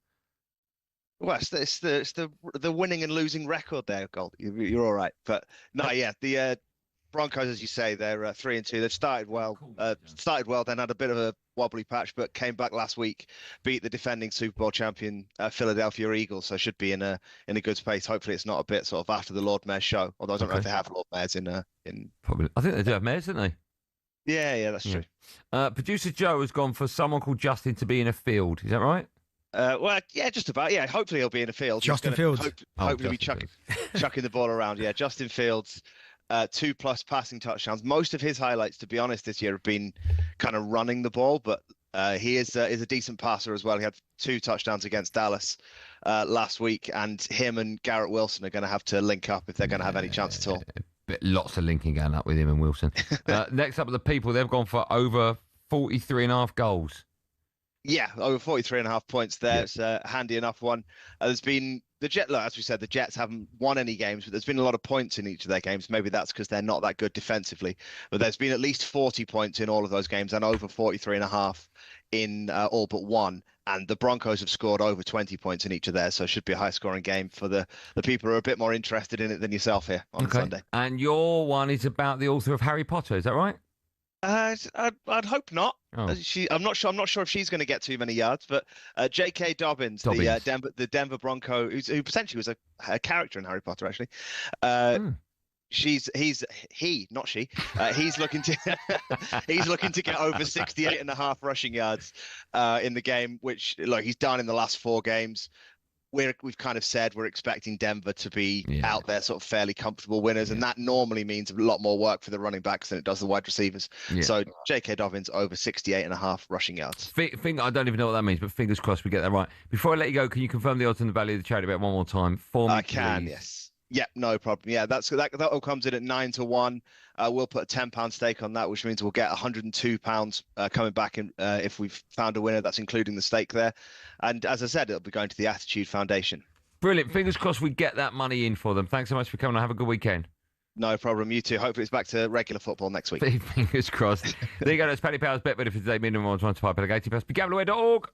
Well, it's the winning and losing record there, Gold. You're all right. But no, yeah, the Broncos, as you say, they're 3-2. They've started well. Then had a bit of a wobbly patch, but came back last week, beat the defending Super Bowl champion Philadelphia Eagles. So should be in a good space. Hopefully, it's not a bit sort of after the Lord Mayor's show. Although I don't know if they have Lord Mayors in. Probably. I think they do have mayors, don't they? Yeah, that's true. Producer Joe has gone for someone called Justin to be in a field. Is that right? Well, yeah, just about. Yeah, hopefully he'll be in a field. Justin Fields. Hopefully be chucking the ball around. Yeah, Justin Fields. 2+ passing touchdowns. Most of his highlights, to be honest, this year have been kind of running the ball, but he is a decent passer as well. He had 2 touchdowns against Dallas last week, and him and Garrett Wilson are going to have to link up if they're going to have any chance at all. Lots of linking going up with him and Wilson. Next up are the people. They've gone for over 43.5 goals. Yeah, over 43.5 points there. Yeah. It's a handy enough one. There's been as we said, the Jets haven't won any games, but there's been a lot of points in each of their games. Maybe that's because they're not that good defensively. But there's been at least 40 points in all of those games and over 43.5 in all but one. And the Broncos have scored over 20 points in each of theirs, so it should be a high-scoring game for the people who are a bit more interested in it than yourself here on Sunday. And your one is about the author of Harry Potter, is that right? I'd hope not. Oh. I'm not sure if she's going to get too many yards, but J.K. Dobbins. The Denver Bronco, who potentially was a character in Harry Potter, actually. He's looking to get over 68.5 rushing yards in the game, which he's done in the last 4 games. We've kind of said we're expecting Denver to be out there sort of fairly comfortable winners, and that normally means a lot more work for the running backs than it does the wide receivers. Yeah. So J.K. Dobbins over 68.5 rushing yards. I don't even know what that means, but fingers crossed we get that right. Before I let you go, can you confirm the odds and the value of the charity bet one more time for me, I can, please? Yes. Yeah, no problem. Yeah, that all comes in at 9-1. We'll put a £10 stake on that, which means we'll get £102 coming back in, if we've found a winner. That's including the stake there. And as I said, it'll be going to the Attitude Foundation. Brilliant. Fingers crossed we get that money in for them. Thanks so much for coming on. Have a good weekend. No problem. You too. Hopefully it's back to regular football next week. Fingers crossed. There you go. That's Paddy Power's bet, but if it's today, minimum odds 1 to 5, 80 plus. BeGambleAware.org.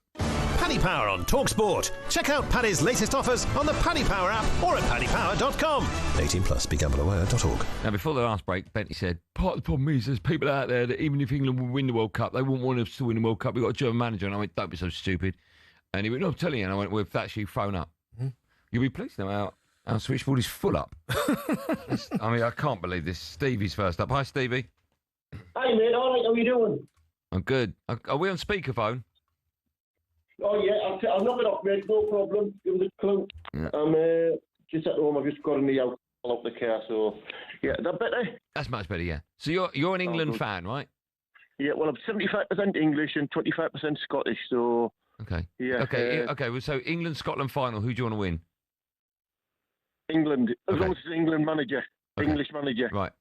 Paddy Power on talkSPORT. Check out Paddy's latest offers on the Paddy Power app or at paddypower.com. 18 plus, begambleaware.org. Now, before the last break, Bentley said, part of the problem is there's people out there that even if England will win the World Cup, they wouldn't want us to win the World Cup. We've got a German manager. And I went, don't be so stupid. And he went, no, I'm telling you. And I went, we've actually phoned up. Mm-hmm. You'll be pleased now our switchboard is full up. I mean, I can't believe this. Stevie's first up. Hi, Stevie. Hi, mate. All right, how you doing? I'm good. Are we on speakerphone? Oh, yeah. I'll knock it off, mate. No problem. Give us a clue. Yeah. I'm just at home. I've just got in the out of the car, so... Yeah, is that better? That's much better, yeah. So you're an England fan, right? Yeah, well, I'm 75% English and 25% Scottish, so... Okay. Yeah. Okay, well, so England-Scotland final, who do you want to win? England. As long as it's England manager. Okay. English manager. Right.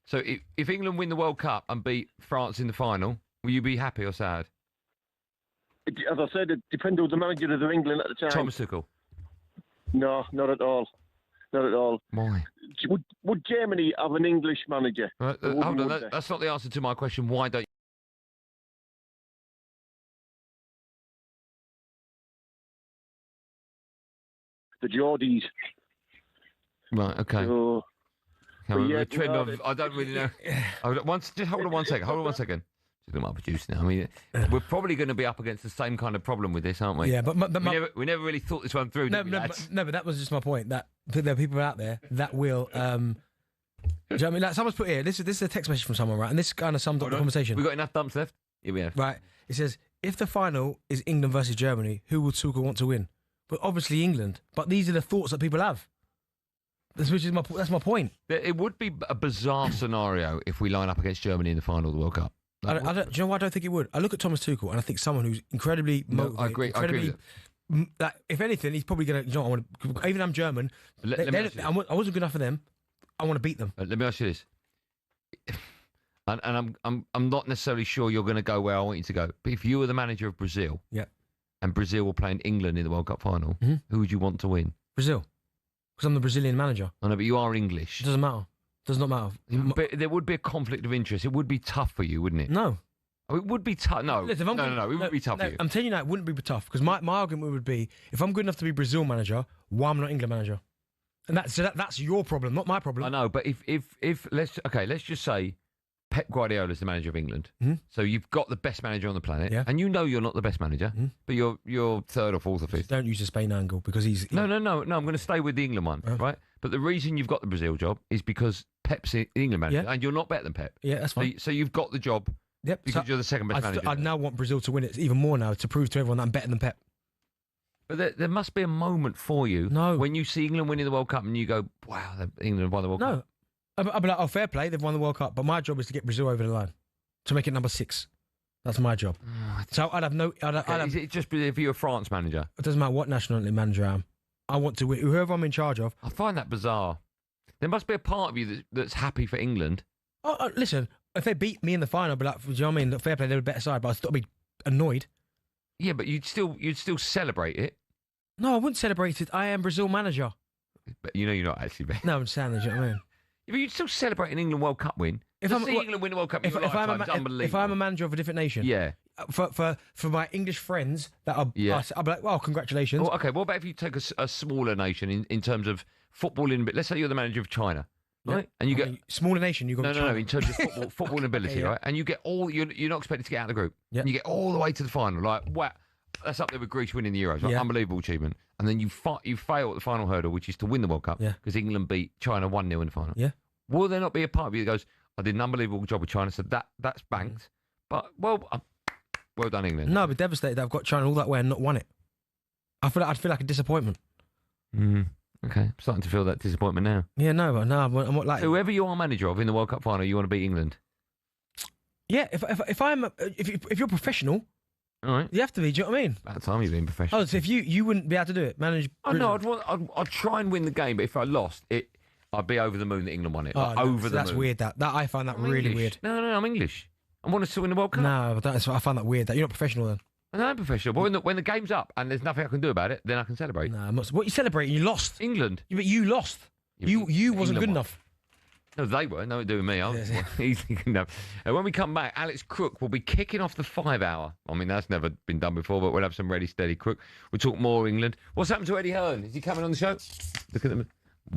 So if England win the World Cup and beat France in the final, will you be happy or sad? As I said, it depends on the manager of England at the time. Thomas Tuchel? No, not at all. Not at all. Why? Would Germany have an English manager? Hold on, that's not the answer to my question. Why don't you? The Geordies. Right, okay. So, I don't really know. Just hold on one second. Just my producer now. I mean, we're probably going to be up against the same kind of problem with this, aren't we? Yeah, but we never really thought this one through. But that was just my point. That there are people out there that will. Do you know what I mean? Like someone's put here. This is a text message from someone, right? And this kind of summed up the conversation. We got enough dumps left. Here we have. Right. It says, if the final is England versus Germany, who would Tuchel want to win? But obviously England. But these are the thoughts that people have. That's my point. It would be a bizarre scenario if we line up against Germany in the final of the World Cup. Do you know why I don't think it would? I look at Thomas Tuchel and I think someone who's incredibly motivated. I agree with that. If anything, he's probably going to. You know, even I'm German. I wasn't good enough for them. I want to beat them. Let me ask you this. And I'm not necessarily sure you're going to go where I want you to go. But if you were the manager of Brazil, and Brazil were playing England in the World Cup final, who would you want to win? Brazil. Because I'm the Brazilian manager. I know, but you are English. It doesn't matter. Does not matter. But there would be a conflict of interest. It would be tough for you, wouldn't it? No. Oh, it would be tough. No. Listen, no. It would be tough for you. I'm telling you now, it wouldn't be tough. Because my argument would be, if I'm good enough to be Brazil manager, why am I not England manager? And that's your problem, not my problem. I know, but if let's just say Pep Guardiola is the manager of England. Mm-hmm. So you've got the best manager on the planet, and you know you're not the best manager, but you're third or fourth or fifth. Don't use the Spain angle because he's... No, I'm going to stay with the England one, right? But the reason you've got the Brazil job is because Pep's the England manager, and you're not better than Pep. Yeah, that's fine. So you've got the job because you're the second best manager. I now want Brazil to win it even more now to prove to everyone that I'm better than Pep. But there must be a moment for you when you see England winning the World Cup and you go, wow, England won the World Cup. No. I'll be like, oh, fair play, they've won the World Cup. But my job is to get Brazil over the line, to make it number 6. That's my job. So I'd have no... Is it just if you're a France manager? It doesn't matter what nationality manager I am. I want to win. Whoever I'm in charge of... I find that bizarre. There must be a part of you that's happy for England. Oh, listen, if they beat me in the final, I'd be like, do you know what I mean? Fair play, they're a better side, but I'd still be annoyed. Yeah, but you'd still celebrate it. No, I wouldn't celebrate it. I am Brazil manager. But you know you're not actually better. No, I'm saying that, do you know what I mean? Yeah, but you'd still celebrate an England World Cup win. England win the World Cup in your lifetime is unbelievable. If I'm a manager of a different nation, for my English friends that are, I'll be like, well, congratulations. Well, okay, what about if you take a smaller nation in terms of footballing? Let's say you're the manager of China, right? And you get smaller nation. You got no, in terms of footballing ability, right? And you get you're not expected to get out of the group. Yeah. And you get all the way to the final, like wow. That's up there with Greece winning the Euros. Right? Unbelievable achievement. And then you fail at the final hurdle, which is to win the World Cup, because England beat China 1-0 in the final. Yeah. Will there not be a part of you that goes, I did an unbelievable job with China, so that's banked. But, well done, England. No, I'd be devastated that I've got China all that way and not won it. I'd feel like a disappointment. Okay, I'm starting to feel that disappointment now. Yeah, no, I'm like... Whoever you are manager of in the World Cup final, you want to beat England? Yeah, if you're professional... All right. You have to be, do you know what I mean? About time you've been professional. Oh, so if you wouldn't be able to do it, manage... Oh, no, I'd try and win the game, but if I lost, I'd be over the moon that England won it. That's weird, that I find that really weird. No, I'm English. I want us to win the World Cup. No, I find that weird, that you're not professional then. I'm professional, but when the game's up and there's nothing I can do about it, then I can celebrate. No, what you celebrating? You lost. England. Yeah, but you lost. You wasn't good enough. No, they were. No, doing me. I was easy enough. When we come back, Alex Crook will be kicking off the 5 hour. I mean, that's never been done before, but we'll have some ready, steady Crook. We'll talk more England. What's happened to Eddie Hearn? Is he coming on the show? Look at them.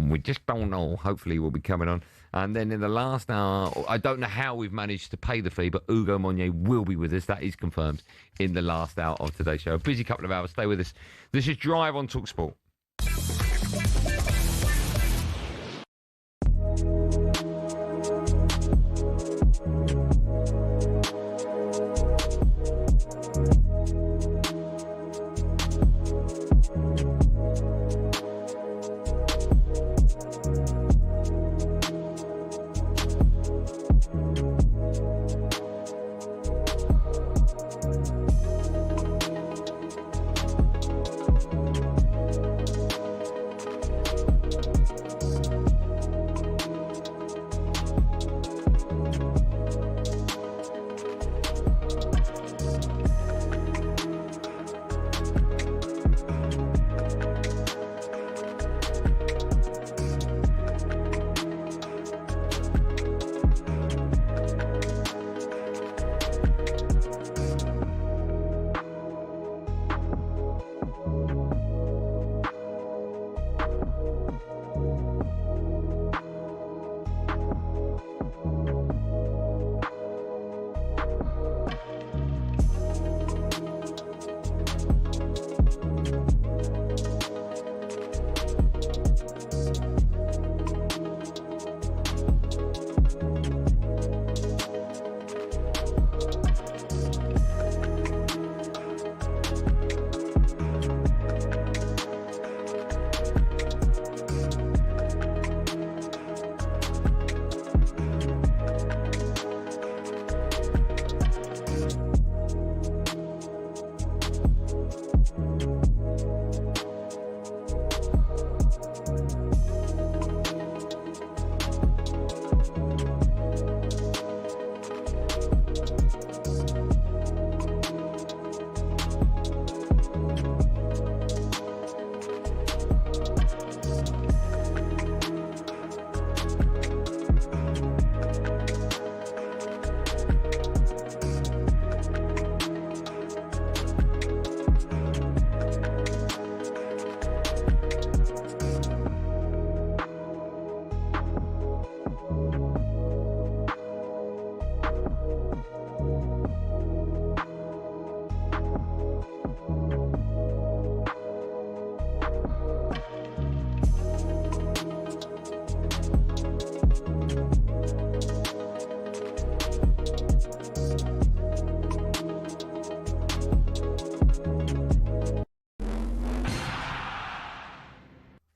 We just don't know. Hopefully he will be coming on. And then in the last hour, I don't know how we've managed to pay the fee, but Hugo Monnier will be with us. That is confirmed in the last hour of today's show. A busy couple of hours. Stay with us. This is Drive on talkSPORT.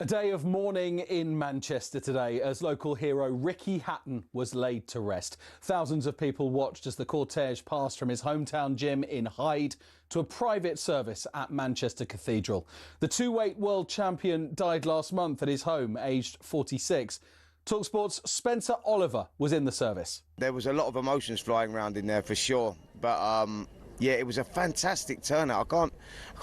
A day of mourning in Manchester today as local hero Ricky Hatton was laid to rest. Thousands of people watched as the cortege passed from his hometown gym in Hyde to a private service at Manchester Cathedral. The two-weight world champion died last month at his home, aged 46. talkSPORT's Spencer Oliver was in the service. There was a lot of emotions flying around in there for sure, but yeah, it was a fantastic turnout. I can't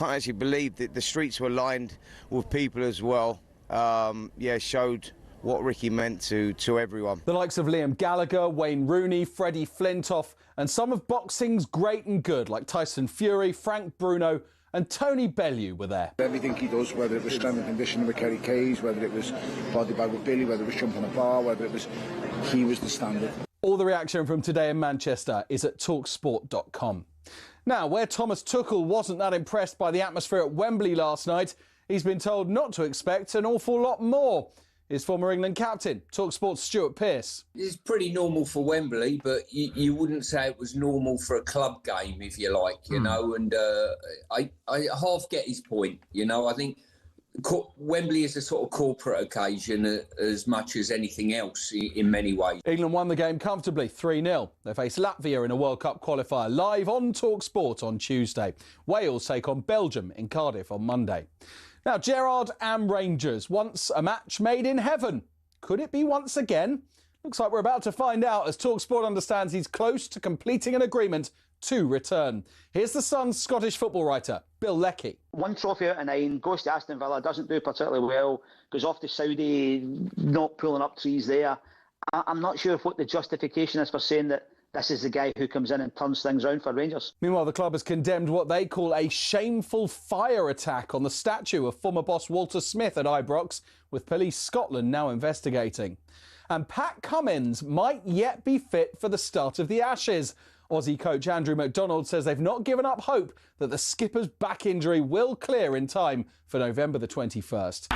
actually believe that the streets were lined with people as well. Yeah, showed what Ricky meant to everyone. The likes of Liam Gallagher, Wayne Rooney, Freddie Flintoff and some of boxing's great and good like Tyson Fury, Frank Bruno and Tony Bellew were there. Everything he does, whether it was strength and conditioning with Kerry Keys, whether it was body bag with Billy, whether it was jumping a bar, whether it was... he was the standard. All the reaction from today in Manchester is at talksport.com. Now, where Thomas Tuchel wasn't that impressed by the atmosphere at Wembley last night, he's been told not to expect an awful lot more. His former England captain, talkSPORT's Stuart Pearce. It's pretty normal for Wembley, but you wouldn't say it was normal for a club game, if you like, you know, and I half get his point, you know. I think Wembley is a sort of corporate occasion as much as anything else in many ways. England won the game comfortably, 3-0. They face Latvia in a World Cup qualifier live on talkSPORT on Tuesday. Wales take on Belgium in Cardiff on Monday. Now, Gerrard and Rangers, once a match made in heaven. Could it be once again? Looks like we're about to find out as talkSPORT understands he's close to completing an agreement to return. Here's the Sun's Scottish football writer, Bill Leckie. One trophy out of 9, goes to Aston Villa, doesn't do particularly well, goes off to Saudi, not pulling up trees there. I'm not sure what the justification is for saying that this is the guy who comes in and turns things around for Rangers. Meanwhile, the club has condemned what they call a shameful fire attack on the statue of former boss Walter Smith at Ibrox, with Police Scotland now investigating. And Pat Cummins might yet be fit for the start of the Ashes. Aussie coach Andrew McDonald says they've not given up hope that the skipper's back injury will clear in time for November the 21st.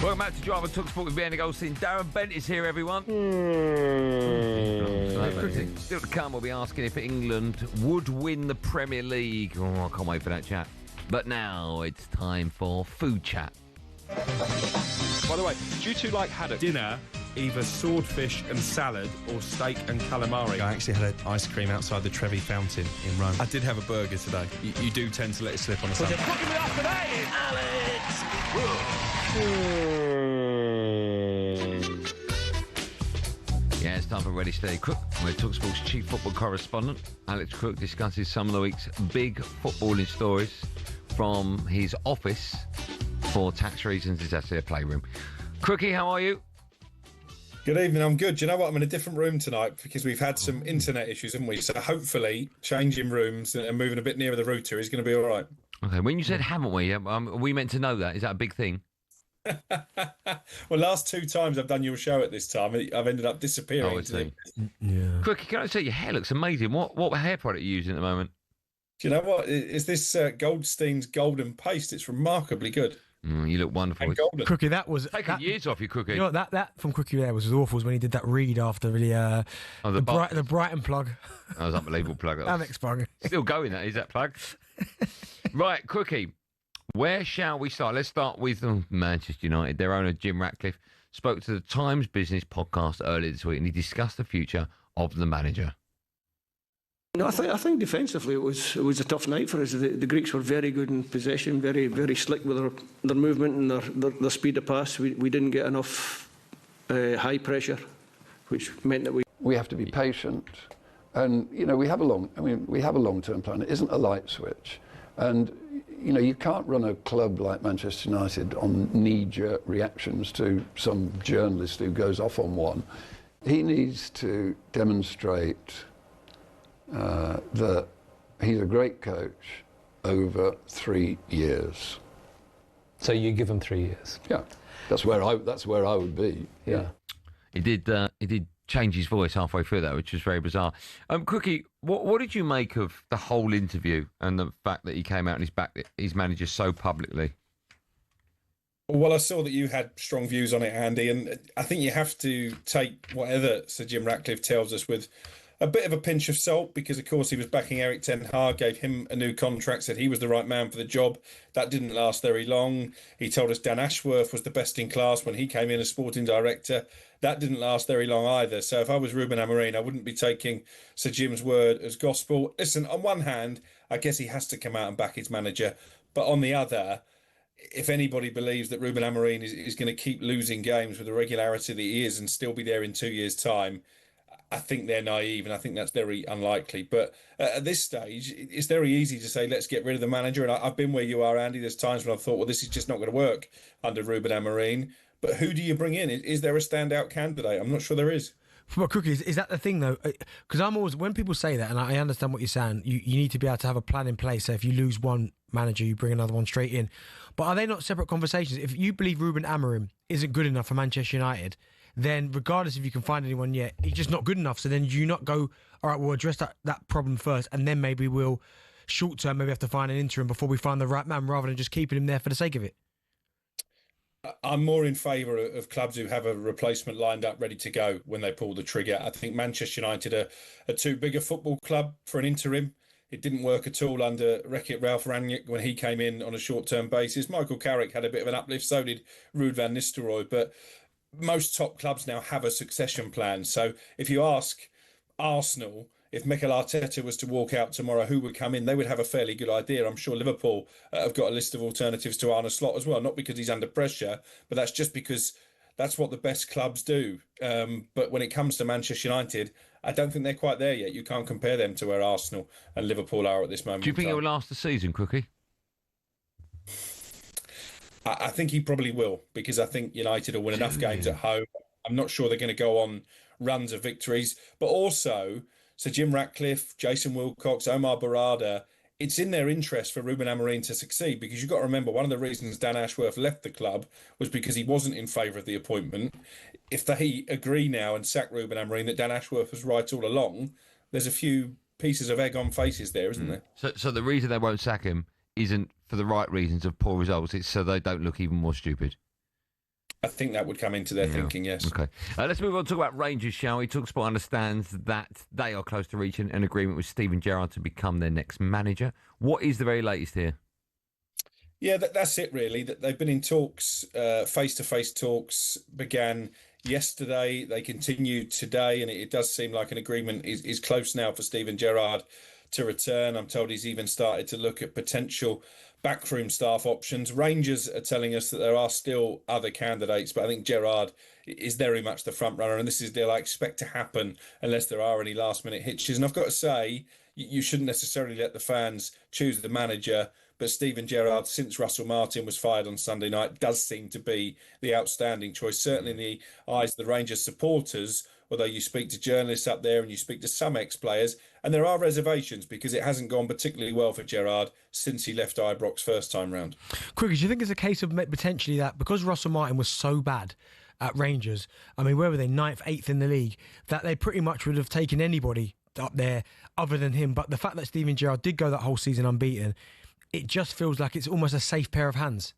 Welcome back to Drive on talkSPORT with Andy Goldstein. Darren Bent is here, everyone. Still to come, we'll be asking if England would win the Premier League. Oh, I can't wait for that chat. But now it's time for food chat. By the way, do you two like haddock? Dinner, either swordfish and salad or steak and calamari. I actually had an ice cream outside the Trevi Fountain in Rome. I did have a burger today. You do tend to let it slip on a Sunday. Cooking it up today is Alex. Yeah, it's time for Ready Steady Cook, where talkSPORT's chief football correspondent, Alex Crook, discusses some of the week's big footballing stories from his office. For tax reasons, it's actually a playroom. Crookie, how are you? Good evening, I'm good. Do you know what? I'm in a different room tonight because we've had some internet issues, haven't we? So hopefully changing rooms and moving a bit nearer the router is going to be all right. Okay, when you said haven't we, are we meant to know that? Is that a big thing? Well, last two times I've done your show at this time, I've ended up disappearing. Yeah. Crookie, can I say your hair looks amazing? What hair product are you using at the moment? Do you know what? Is this Goldstein's Golden Paste? It's remarkably good. You look wonderful. Crookie, that was taking years off you, Crookie. You know what, that from Crookie there was awful. Was when he did that read after the Brighton plug. That was an unbelievable plug. Amex plug. Still going. That is that plug. Right, Crookie. Where shall we start? Let's start with Manchester United. Their owner, Jim Ratcliffe, spoke to the Times Business podcast earlier this week, and he discussed the future of the manager. No, I think defensively it was a tough night for us. The Greeks were very good in possession, very very slick with their movement and their speed of pass. We didn't get enough high pressure, which meant that we have to be patient, and we have a long-term plan. It isn't a light switch, and you can't run a club like Manchester United on knee-jerk reactions to some journalist who goes off on one. He needs to demonstrate that he's a great coach over 3 years. So you give him 3 years? Yeah, that's where I would be. Yeah. He did change his voice halfway through that, which was very bizarre. Crookie, what did you make of the whole interview and the fact that he came out and he's backed his manager so publicly? Well, I saw that you had strong views on it, Andy, and I think you have to take whatever Sir Jim Ratcliffe tells us with a bit of a pinch of salt, because, of course, he was backing Eric Ten Hag, gave him a new contract, said he was the right man for the job. That didn't last very long. He told us Dan Ashworth was the best in class when he came in as sporting director. That didn't last very long either. So if I was Ruben Amorim, I wouldn't be taking Sir Jim's word as gospel. Listen, on one hand, I guess he has to come out and back his manager. But on the other, if anybody believes that Ruben Amorim is going to keep losing games with the regularity that he is and still be there in 2 years' time, I think they're naive, and I think that's very unlikely. But at this stage, it's very easy to say, let's get rid of the manager. And I've been where you are, Andy. There's times when I've thought, well, this is just not going to work under Ruben Amorim. But who do you bring in? Is there a standout candidate? I'm not sure there is. But Cookie, is that the thing, though? Because I'm always, when people say that, and I understand what you're saying, you need to be able to have a plan in place. So if you lose one manager, you bring another one straight in. But are they not separate conversations? If you believe Ruben Amorim isn't good enough for Manchester United, then regardless if you can find anyone yet, he's just not good enough. So then you not go, all right, we'll address that problem first, and then maybe we'll, short term, maybe have to find an interim before we find the right man, rather than just keeping him there for the sake of it. I'm more in favour of clubs who have a replacement lined up ready to go when they pull the trigger. I think Manchester United are too big a football club for an interim. It didn't work at all under Ralph Rangnick when he came in on a short-term basis. Michael Carrick had a bit of an uplift, so did Ruud van Nistelrooy. But most top clubs now have a succession plan. So if you ask Arsenal, if Mikel Arteta was to walk out tomorrow, who would come in? They would have a fairly good idea. I'm sure Liverpool have got a list of alternatives to Arne Slot as well, not because he's under pressure, but that's just because that's what the best clubs do. But when it comes to Manchester United, I don't think they're quite there yet. You can't compare them to where Arsenal and Liverpool are at this moment. Do you think it will last the season, Crookie? I think he probably will, because I think United will win enough games at home. I'm not sure they're going to go on runs of victories, but also Sir Jim Ratcliffe, Jason Wilcox, Omar Barada, it's in their interest for Ruben Amorim to succeed, because you've got to remember one of the reasons Dan Ashworth left the club was because he wasn't in favour of the appointment. If they agree now and sack Ruben Amorim that Dan Ashworth was right all along, there's a few pieces of egg on faces there, isn't there? So the reason they won't sack him isn't for the right reasons of poor results, it's so they don't look even more stupid. I think that would come into their thinking, yes. Okay. Let's move on to talk about Rangers, shall we? talkSPORT understands that they are close to reaching an agreement with Steven Gerrard to become their next manager. What is the very latest here? Yeah, that's it, really. That they've been in talks, face-to-face talks began yesterday. They continued today, and it does seem like an agreement is close now for Steven Gerrard to return. I'm told he's even started to look at potential backroom staff options. Rangers are telling us that there are still other candidates, but I think Gerrard is very much the front runner, and this is a deal I expect to happen unless there are any last-minute hitches. And I've got to say, you shouldn't necessarily let the fans choose the manager, but Steven Gerrard, since Russell Martin was fired on Sunday night, does seem to be the outstanding choice, certainly in the eyes of the Rangers supporters, although you speak to journalists up there and you speak to some ex-players, and there are reservations because it hasn't gone particularly well for Gerrard since he left Ibrox first time round. Quickly, do you think it's a case of potentially that because Russell Martin was so bad at Rangers, I mean, where were they, 9th, 8th in the league, that they pretty much would have taken anybody up there other than him? But the fact that Steven Gerrard did go that whole season unbeaten, it just feels like it's almost a safe pair of hands.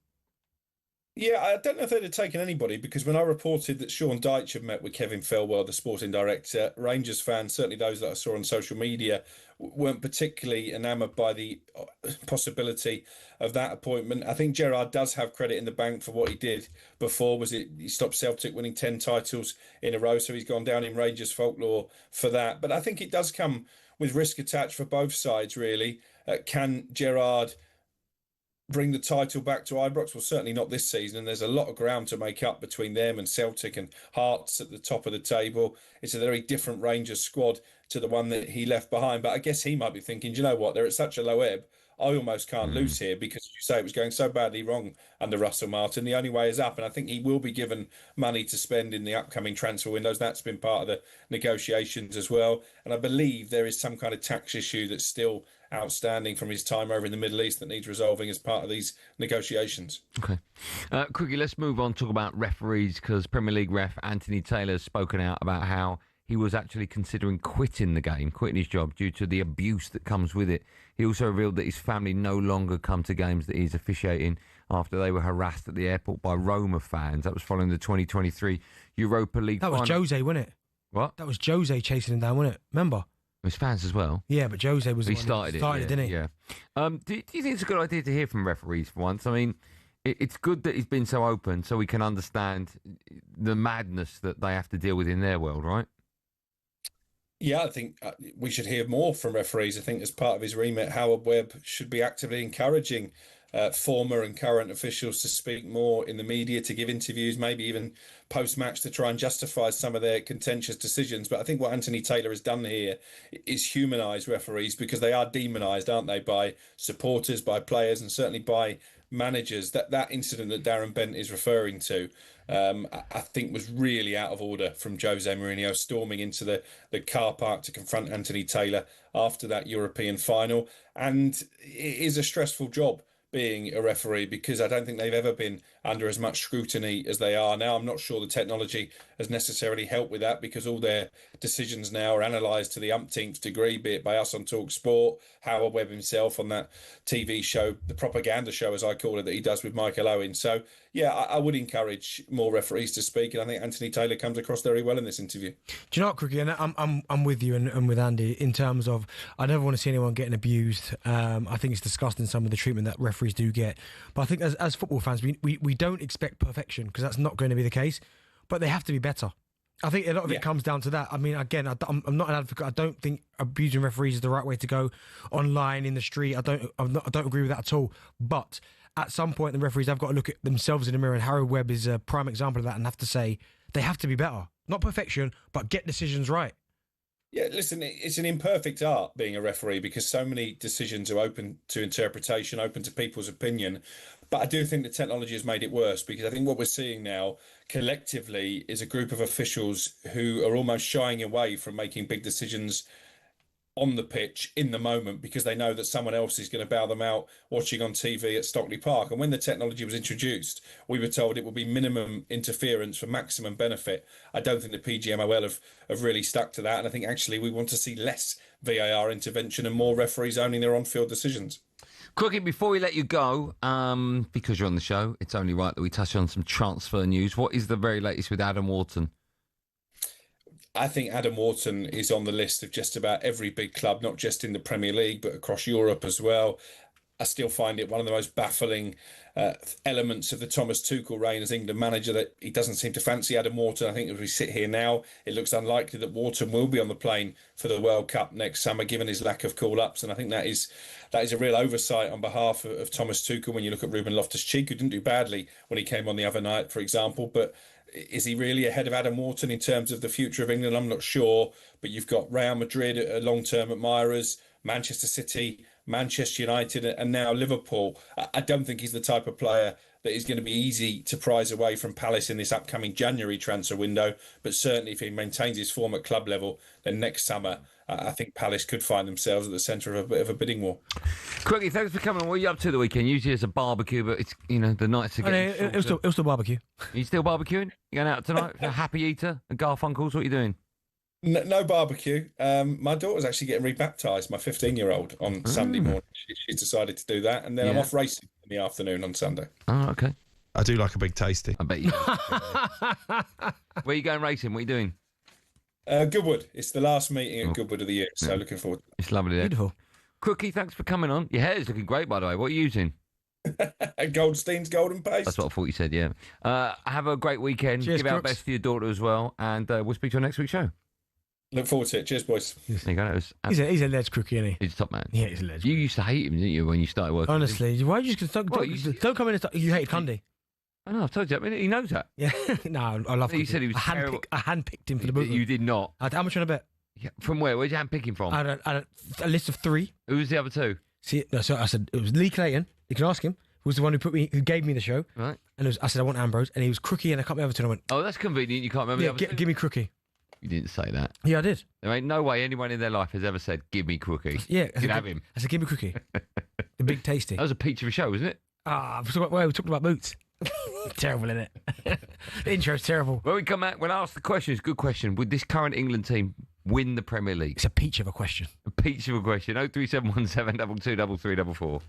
Yeah, I don't know if they'd have taken anybody, because when I reported that Sean Dyche had met with Kevin Felwell, the sporting director, Rangers fans, certainly those that I saw on social media, weren't particularly enamoured by the possibility of that appointment. I think Gerrard does have credit in the bank for what he did before. He stopped Celtic winning 10 titles in a row, so he's gone down in Rangers folklore for that. But I think it does come with risk attached for both sides, really. Can Gerrard bring the title back to Ibrox? Well, certainly not this season, and there's a lot of ground to make up between them and Celtic and Hearts at the top of the table. It's a very different Rangers squad to the one that he left behind, but I guess he might be thinking, do you know what, they're at such a low ebb, I almost can't lose here, because you say it was going so badly wrong under Russell Martin. The only way is up, and I think he will be given money to spend in the upcoming transfer windows. That's been part of the negotiations as well, and I believe there is some kind of tax issue that's still outstanding from his time over in the Middle East that needs resolving as part of these negotiations. Okay. Quickly, let's move on, talk about referees, because Premier League ref Anthony Taylor has spoken out about how he was actually considering quitting the game, quitting his job due to the abuse that comes with it. He also revealed that his family no longer come to games that he's officiating after they were harassed at the airport by Roma fans. That was following the 2023 Europa League final. That was Jose, wasn't it? What? That was Jose chasing him down, wasn't it? Remember? His fans as well. Yeah, but Jose was he the one started who started it, didn't he? Yeah. Do you think it's a good idea to hear from referees for once? I mean, it's good that he's been so open so we can understand the madness that they have to deal with in their world, right? Yeah, I think we should hear more from referees. I think as part of his remit, Howard Webb should be actively encouraging former and current officials to speak more in the media, to give interviews, maybe even post-match to try and justify some of their contentious decisions. But I think what Anthony Taylor has done here is humanise referees, because they are demonised, aren't they, by supporters, by players, and certainly by managers. That incident that Darren Bent is referring to, I think was really out of order from Jose Mourinho, storming into the car park to confront Anthony Taylor after that European final. And it is a stressful job, being a referee, because I don't think they've ever been under as much scrutiny as they are now. I'm not sure the technology has necessarily helped with that, because all their decisions now are analysed to the umpteenth degree, be it by us on talkSPORT, Howard Webb himself on that TV show, the propaganda show, as I call it, that he does with Michael Owen. So, yeah, I would encourage more referees to speak, and I think Anthony Taylor comes across very well in this interview. Do you know what, Crookie? And I'm with you and with Andy in terms of I never want to see anyone getting abused. I think it's disgusting, some of the treatment that referees do get. But I think as football fans, we don't expect perfection, because that's not going to be the case. But they have to be better. I think a lot of it comes down to that. I mean, again, I'm not an advocate. I don't think abusing referees is the right way to go online, in the street. I don't agree with that at all. But at some point, the referees have got to look at themselves in the mirror, and Harry Webb is a prime example of that, and have to say they have to be better. Not perfection, but get decisions right. Yeah, listen, it's an imperfect art being a referee, because so many decisions are open to interpretation, open to people's opinion. But I do think the technology has made it worse, because I think what we're seeing now collectively is a group of officials who are almost shying away from making big decisions on the pitch in the moment, because they know that someone else is going to bail them out watching on TV at Stockley Park. And when the technology was introduced, we were told it would be minimum interference for maximum benefit. I don't think the PGMOL have really stuck to that. And I think actually we want to see less VAR intervention and more referees owning their on-field decisions. Quickly, before we let you go, because you're on the show, it's only right that we touch on some transfer news. What is the very latest with Adam Wharton? I think Adam Wharton is on the list of just about every big club, not just in the Premier League, but across Europe as well. I still find it one of the most baffling elements of the Thomas Tuchel reign as England manager that he doesn't seem to fancy Adam Wharton. I think as we sit here now, it looks unlikely that Wharton will be on the plane for the World Cup next summer, given his lack of call-ups. And I think that is a real oversight on behalf of Thomas Tuchel. When you look at Ruben Loftus-Cheek, who didn't do badly when he came on the other night, for example, but is he really ahead of Adam Wharton in terms of the future of England? I'm not sure. But you've got Real Madrid, long-term admirers, Manchester City, Manchester United, and now Liverpool. I don't think he's the type of player that is going to be easy to prize away from Palace in this upcoming January transfer window. But certainly if he maintains his form at club level, then next summer, I think Palace could find themselves at the centre of a bit of a bidding war. Quickly, thanks for coming. What are you up to the weekend? Usually it's a barbecue, but it's, the nights are getting It was still barbecue. Are you still barbecuing? You going out tonight for a happy eater and Garfunkel's? What are you doing? No barbecue. My daughter's actually getting rebaptised, my 15-year-old, on Sunday morning. She's decided to do that. And then I'm off racing in the afternoon on Sunday. Oh, okay. I do like a big tasty. I bet you do. Where are you going racing? What are you doing? Goodwood. It's the last meeting at Goodwood of the year, so looking forward to it. It's lovely there. Beautiful. Crookie, thanks for coming on. Your hair is looking great, by the way. What are you using? Goldstein's Golden Paste. That's what I thought you said, yeah. Have a great weekend. Cheers, Give our Crooks. best for your daughter as well. And we'll speak to you on next week's show. Look forward to it. Cheers, boys. There you go. He's a ledge, Crookie, isn't he? He's a top man. Yeah, he's a ledge. You used to hate him, didn't you, when you started working? Honestly, why are you just don't come in and start? You hated Cundy. I know, I've told you. I mean, he knows that. Yeah, no, I love him. You said he was terrible. I handpicked him for the boot. You did not. How much on a bet? Yeah. From where? Where'd you handpick him from? I had a list of 3. Who was the other 2? See, no, so I said it was Lee Clayton. You can ask him. Who was the one who gave me the show? Right. And I said I want Ambrose, and he was Crookie, and I can't remember the other 2. I went, oh, that's convenient. You can't remember the other 2. Give me Crookie. You didn't say that. Yeah, I did. There ain't no way anyone in their life has ever said, give me Crookie. Yeah. You can have him. I said, give me Crookie. The big tasty. That was a peach of a show, wasn't it? We talked about boots. Terrible, isn't it? The intro's terrible. When we come back, when I ask the question, it's a good question. Would this current England team win the Premier League? It's a peach of a question. A peach of a question. 03717 22 3344.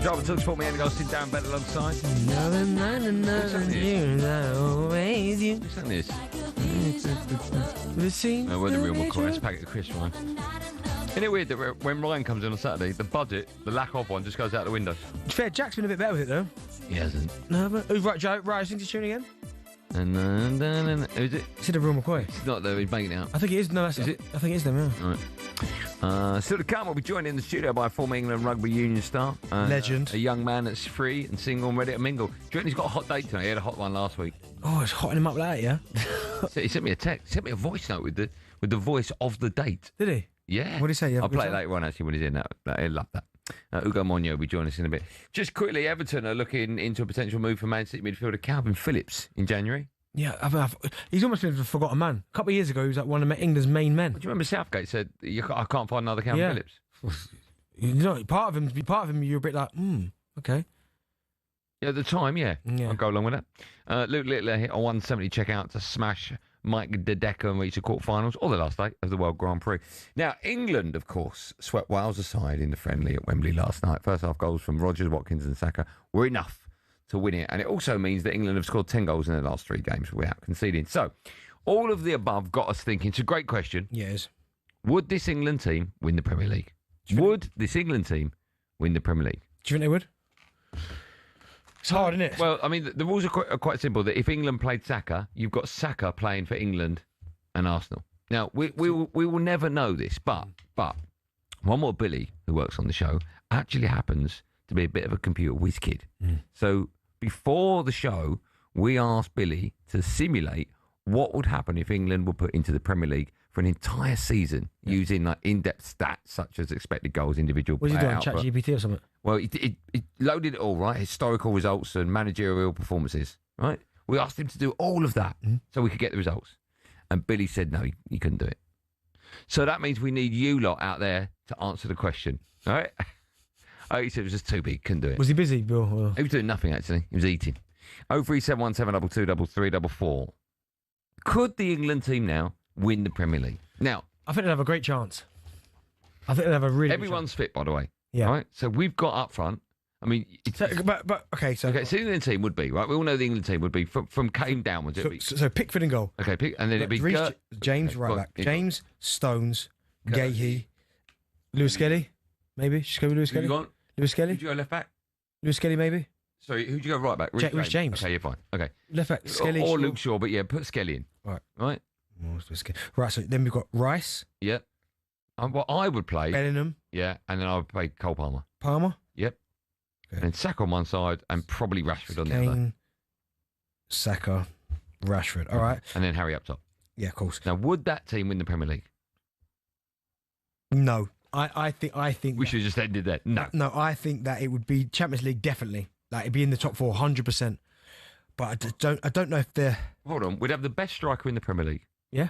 Driver talkSPORT, me, Andy Goldstein Darren Bent alongside. Who's sang this? No, we're the real McCoy. Let's pack it to Chris Ryan. Isn't it weird that when Ryan comes in on Saturday, the budget, the lack of one, just goes out the window? It's fair, Jack's been a bit better with it, though. He hasn't. No, but who's right, Joe? Right, sing to tune again? And who's it? Is it a real McCoy? It's not though, he's making it up. I think it is. No, that's is it? I think it is them, yeah. All right. Still to come, we'll be joined in the studio by a former England rugby union star. Legend. A young man that's free and single and ready to mingle. Do you reckon he's got a hot date tonight? He had a hot one last week. Oh, it's hotting him up like that, yeah? So he sent me a text, sent me a voice note with the voice of the date. Did he? Yeah. What did he say? I'll play it later on, actually, when he's in that. He'll love that. Ugo Monyo will be joining us in a bit. Just quickly, Everton are looking into a potential move for Man City midfielder Calvin Phillips in January. Yeah, he's almost been a forgotten man. A couple of years ago, he was like one of England's main men. Do you remember Southgate said, I can't find another Calvin Phillips? You know, part of him, you're a bit like, okay. Yeah, at the time, yeah. I'll go along with that. Luke Littler hit a 170 checkout to smash Mike Dedeker and reach the quarterfinals, or the last day of the World Grand Prix. Now, England, of course, swept Wales aside in the friendly at Wembley last night. First half goals from Rodgers, Watkins and Saka were enough to win it. And it also means that England have scored 10 goals in their last 3 games without conceding. So, all of the above got us thinking. It's a great question. Yes. Would this England team win the Premier League? Would this England team win the Premier League? Do you think they would? It's hard, isn't it? Well, I mean, the rules are quite simple. That if England played Saka, you've got Saka playing for England and Arsenal. Now, we will never know this, but one more Billy, who works on the show, actually happens to be a bit of a computer whiz kid. So before the show, we asked Billy to simulate what would happen if England were put into the Premier League for an entire season using like in-depth stats such as expected goals, individual player output. Was he doing, ChatGPT or something? Well, it loaded it all, right? Historical results and managerial performances, right? We asked him to do all of that so we could get the results. And Billy said no, he couldn't do it. So that means we need you lot out there to answer the question, all right? Oh, he said it was just too big, couldn't do it. Was he busy, Bill? He was doing nothing, actually. He was eating. 03717223344. Could the England team now win the Premier League? Now, I think they'll have a great chance. I think they'll have a really everyone's fit, by the way. Yeah. Right? So we've got up front. I mean, okay, so the England team would be, right? We all know the England team would be from Kane downwards. So Pickford in goal. Okay, and then it'd be James right back. James, Stones, Gahey, Lewis Kelly, maybe. Just go with Lewis Kelly. Lewis Kelly. Who'd you go left back? Lewis Kelly, maybe. Sorry, who'd you go right back? Rich James. Okay, you're fine. Okay. Left back, Skelly. Or Luke Shaw, but yeah, put Skelly in. Right. Right, so then we've got Rice. Yeah. What I would play. Bellingham. Yeah, and then I would play Cole Palmer. Palmer? Yep. Okay. And Saka on one side and probably Rashford on the other. Saka, Rashford. All right. And then Harry up top. Yeah, of course. Now, would that team win the Premier League? No. I think we should have just ended there. No, I think that it would be Champions League definitely. Like it'd be in the top 4, 100%. But I don't know if they're. Hold on, we'd have the best striker in the Premier League. Yeah.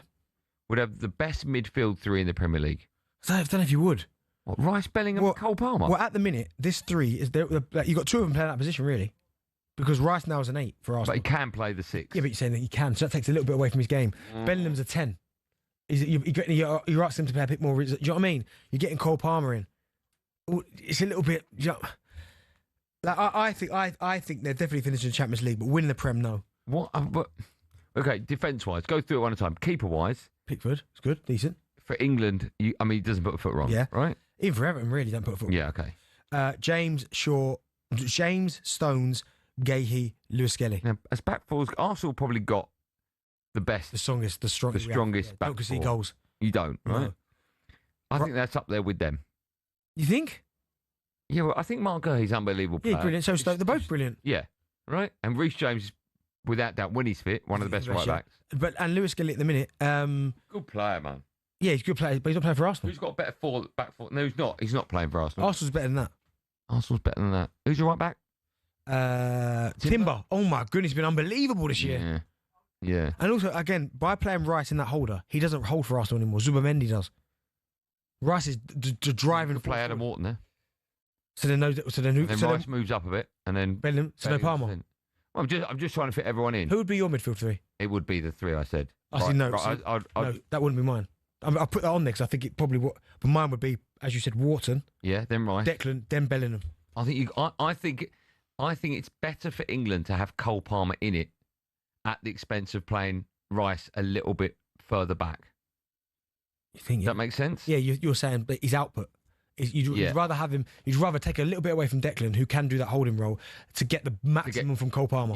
We'd have the best midfield 3 in the Premier League. I don't know if you would. What, Rice, Bellingham, and Cole Palmer? Well, at the minute, this 3 is there. You got 2 of them playing that position really, because Rice now is an 8 for Arsenal. But he can play the 6. Yeah, but you're saying that he can, so that takes a little bit away from his game. Bellingham's a 10. You're asking him to play a bit more. Do you know what I mean? You're getting Cole Palmer in. It's a little bit. Like I think they're definitely finishing the Champions League, but winning the Prem, no. What? Okay, defence-wise, go through it one at a time. Keeper-wise, Pickford, it's good, decent. For England, he doesn't put a foot wrong. Yeah, right. Even for Everton, really, don't put a foot wrong. Yeah, okay. James Shaw, James Stones, Gahey, Lewis Kelly. Now, as back fours, Arsenal probably got the best, the strongest back don't see four. goals. You don't, right? No. I think that's up there with them. You think? Yeah, well, I think Mark Gahey's unbelievable player. Yeah, brilliant. So they're both brilliant. Yeah, right. And Reece James, without doubt, when he's fit, one of the best right backs. And Lewis Kelly at the minute. Good player, man. Yeah, he's a good player, but he's not playing for Arsenal. Who's got a better back four? No, he's not. He's not playing for Arsenal. Arsenal's better than that. Arsenal's better than that. Who's your right back? Timber. Oh my goodness, he's been unbelievable this year. Yeah. And also, again, by playing Rice in that holder, he doesn't hold for Arsenal anymore. Zubimendi does. Rice is the driving play Adam Morton there. So then Rice moves up a bit, and then Bellingham. So no Palmer. Well, I'm just trying to fit everyone in. Who would be your midfield 3? It would be the 3 I said. No, that wouldn't be mine. I'll put that on there because I think it probably would. But mine would be, as you said, Wharton. Yeah, then Rice. Declan, then Bellingham. I think it's better for England to have Cole Palmer in it at the expense of playing Rice a little bit further back. You think? Does that make sense? Yeah, you're saying, but his output. You'd rather have him. You'd rather take a little bit away from Declan, who can do that holding role, to get the maximum from Cole Palmer.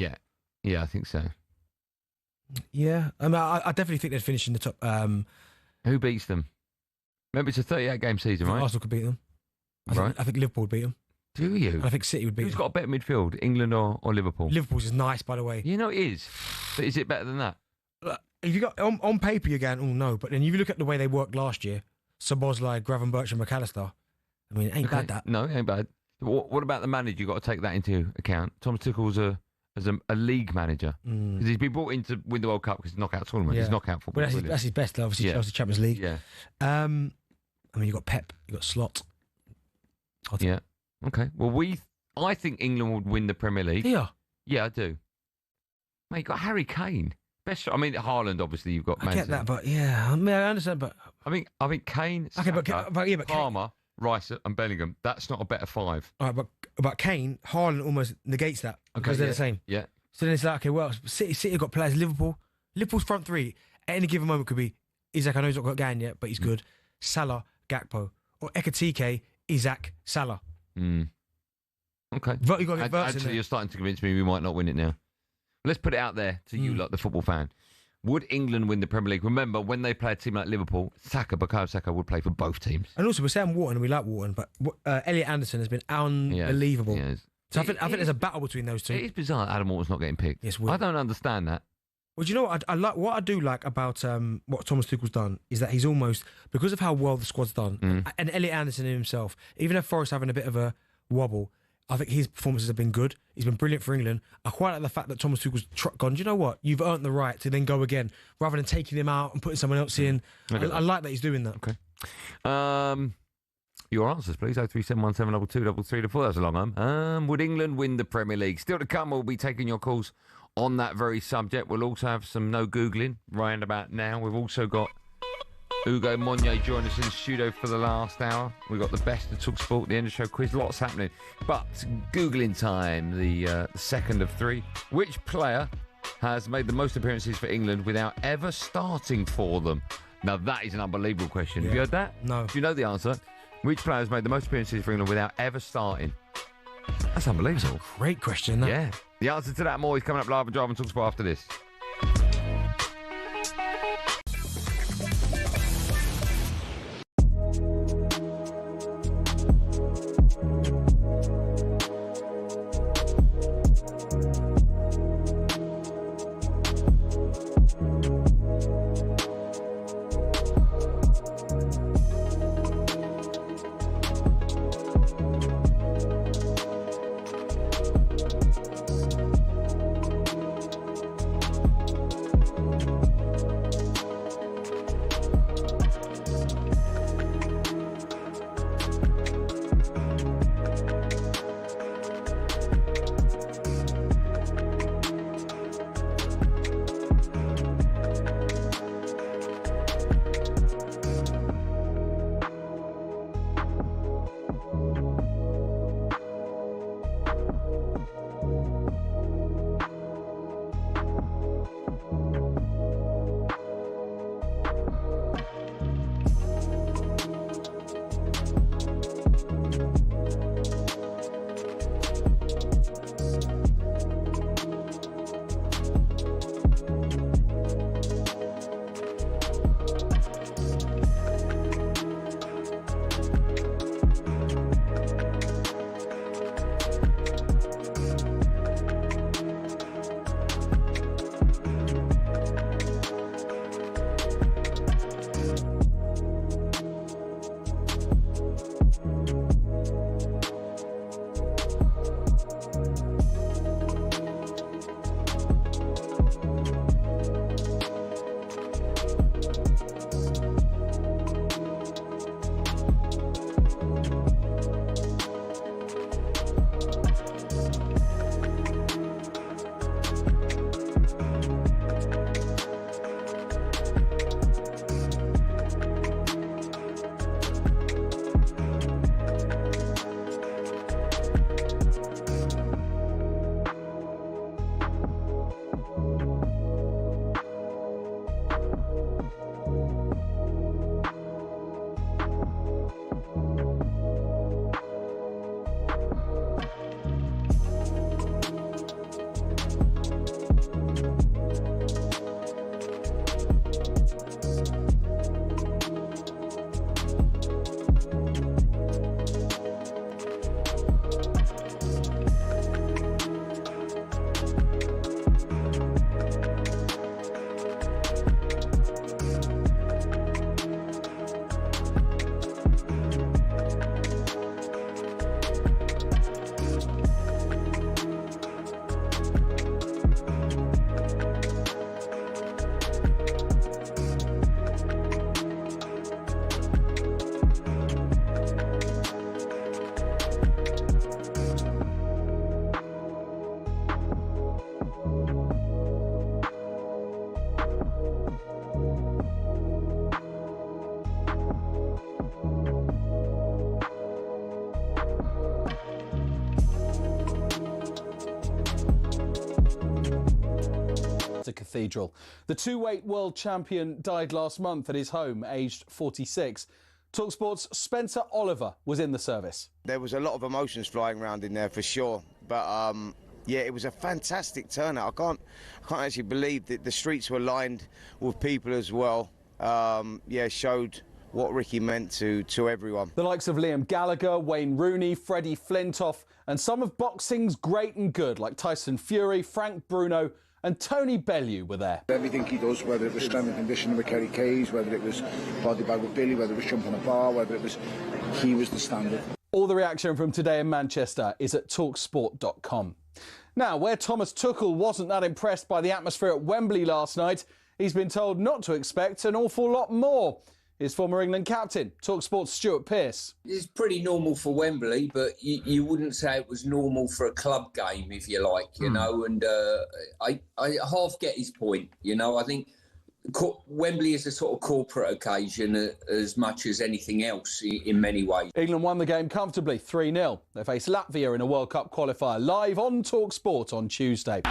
Yeah, I think so. Yeah, I mean, I definitely think they'd finish in the top. Who beats them? Remember, it's a 38-game season, right? Arsenal could beat them. Right. I think Liverpool would beat them. Do you? And I think City would beat Who's them. got a better midfield, England or Liverpool? Liverpool's is nice, by the way. You know it is. But is it better than that? If you got on paper, you're going, oh no. But then you look at the way they worked last year, Szoboszlai, Gravenberch and McAllister. I mean, it ain't bad, that. No, it ain't bad. What about the manager? You've got to take that into account. Thomas Tuchel's a league manager. Because he's been brought in to win the World Cup because it's knockout tournament. It's knockout football. Well, that's his best, obviously. Chelsea Champions League. Yeah. I mean, you've got Pep, you've got Slot. Yeah. Okay. Well, I think England would win the Premier League. Yeah. Yeah, I do. Mate, you've got Harry Kane. Best. I mean, Haaland, obviously, you've got. I get that, but yeah, I mean, I understand, but I think Kane, Saka, Palmer, Rice, and Bellingham. That's not a better five. All right, but Kane, Haaland almost negates that because they're the same. Yeah. So then it's like, okay, well, City have got players. Liverpool's front three at any given moment could be Isaac. I know he's not got Gan yet, but he's good. Salah, Gakpo, or Ekitike, Isaac, Salah. Okay. You got to get Verts in Actually, there. you're starting to convince me we might not win it now. Let's put it out there to you, like the football fan. Would England win the Premier League? Remember, when they play a team like Liverpool, Bukayo Saka would play for both teams. And also, we're saying Wharton, and we like Wharton, but Elliot Anderson has been unbelievable. So I think there's a battle between those two. It is bizarre that Adam Wharton's not getting picked. Yes, I don't understand that. Well, do you know what I like? What I do like about what Thomas Tuchel's done is that he's almost, because of how well the squad's done, and Elliot Anderson himself, even if Forrest having a bit of a wobble, I think his performances have been good. He's been brilliant for England. I quite like the fact that Thomas Tuchel's gone, do you know what? You've earned the right to then go again, rather than taking him out and putting someone else in. I like that he's doing that. Okay. Your answers, please. 03717223334. That was a long one. Would England win the Premier League? Still to come, we'll be taking your calls on that very subject. We'll also have some no Googling round about now. We've also got Ugo Monye joined us in the studio for the last hour. We've got the best of talkSPORT, the end of show quiz, lots happening. But Googling time, the second of three. Which player has made the most appearances for England without ever starting for them? Now, that is an unbelievable question. Have you heard that? No. Do you know the answer? Which player has made the most appearances for England without ever starting? That's unbelievable. Great question, that. Yeah. The answer to that and more is coming up live on Drive and talkSPORT after this. Cathedral. The two-weight world champion died last month at his home, aged 46. talkSPORT's Spencer Oliver was in the service. There was a lot of emotions flying around in there for sure, but yeah, it was a fantastic turnout. I can't actually believe that the streets were lined with people as well. Yeah, showed what Ricky meant to everyone. The likes of Liam Gallagher, Wayne Rooney, Freddie Flintoff, and some of boxing's great and good, like Tyson Fury, Frank Bruno, and Tony Bellew were there. Everything he does, whether it was strength and conditioning with Kerry Kays, whether it was body bag with Billy, whether it was jumping a bar, whether it was, he was the standard. All the reaction from today in Manchester is at talksport.com. Now, where Thomas Tuchel wasn't that impressed by the atmosphere at Wembley last night, he's been told not to expect an awful lot more. His former England captain, talkSPORT's Stuart Pearce. It's pretty normal for Wembley, but you wouldn't say it was normal for a club game, if you like, you know, and I half get his point, you know. I think Wembley is a sort of corporate occasion as much as anything else in many ways. England won the game comfortably, 3-0. They face Latvia in a World Cup qualifier, live on talkSPORT on Tuesday.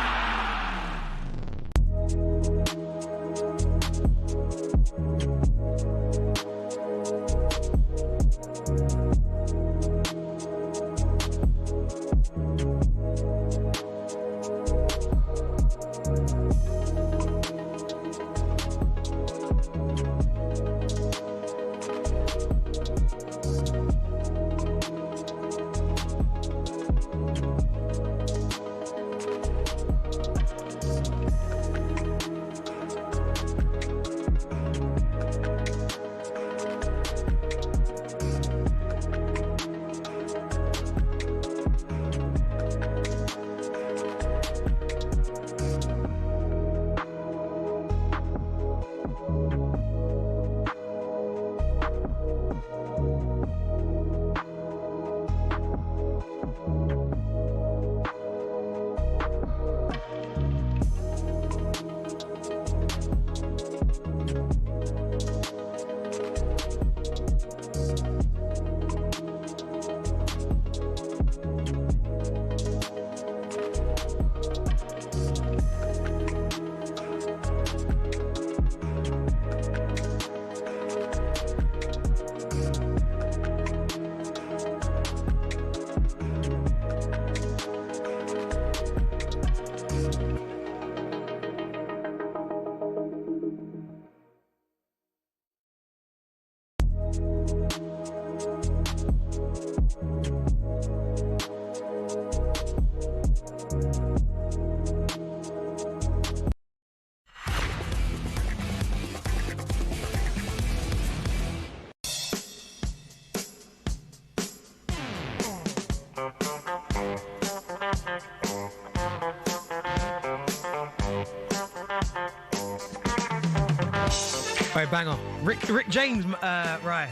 Right, banger. Rick James, right.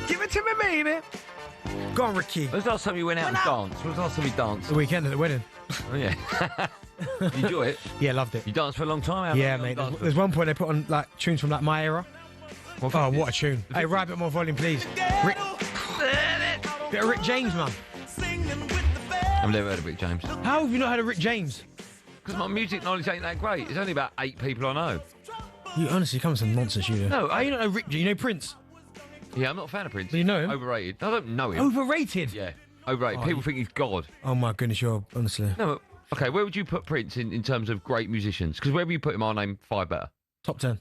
Give it to me, baby. Go on, Ricky. When was the last time you went out and danced? When was the last time you danced? The weekend at the wedding. Oh, yeah. You enjoy it? Yeah, loved it. You danced for a long time? Yeah, mate. There's one point they put on like tunes from like my era. What a tune. Hey, right, a bit more volume, please. Bit of Rick James, man. I've never heard of Rick James. How have you not heard of Rick James? Because my music knowledge ain't that great. There's only about 8 people I know. You honestly come with some nonsense, you do. No, you don't know Rick. You know Prince? Yeah, I'm not a fan of Prince. Do you know him? Overrated. I don't know him. Overrated? Yeah, overrated. People think he's God. Oh my goodness, you're honestly. No, okay. Where would you put Prince in terms of great musicians? Because wherever you put him, I'll name 5 better. Top 10.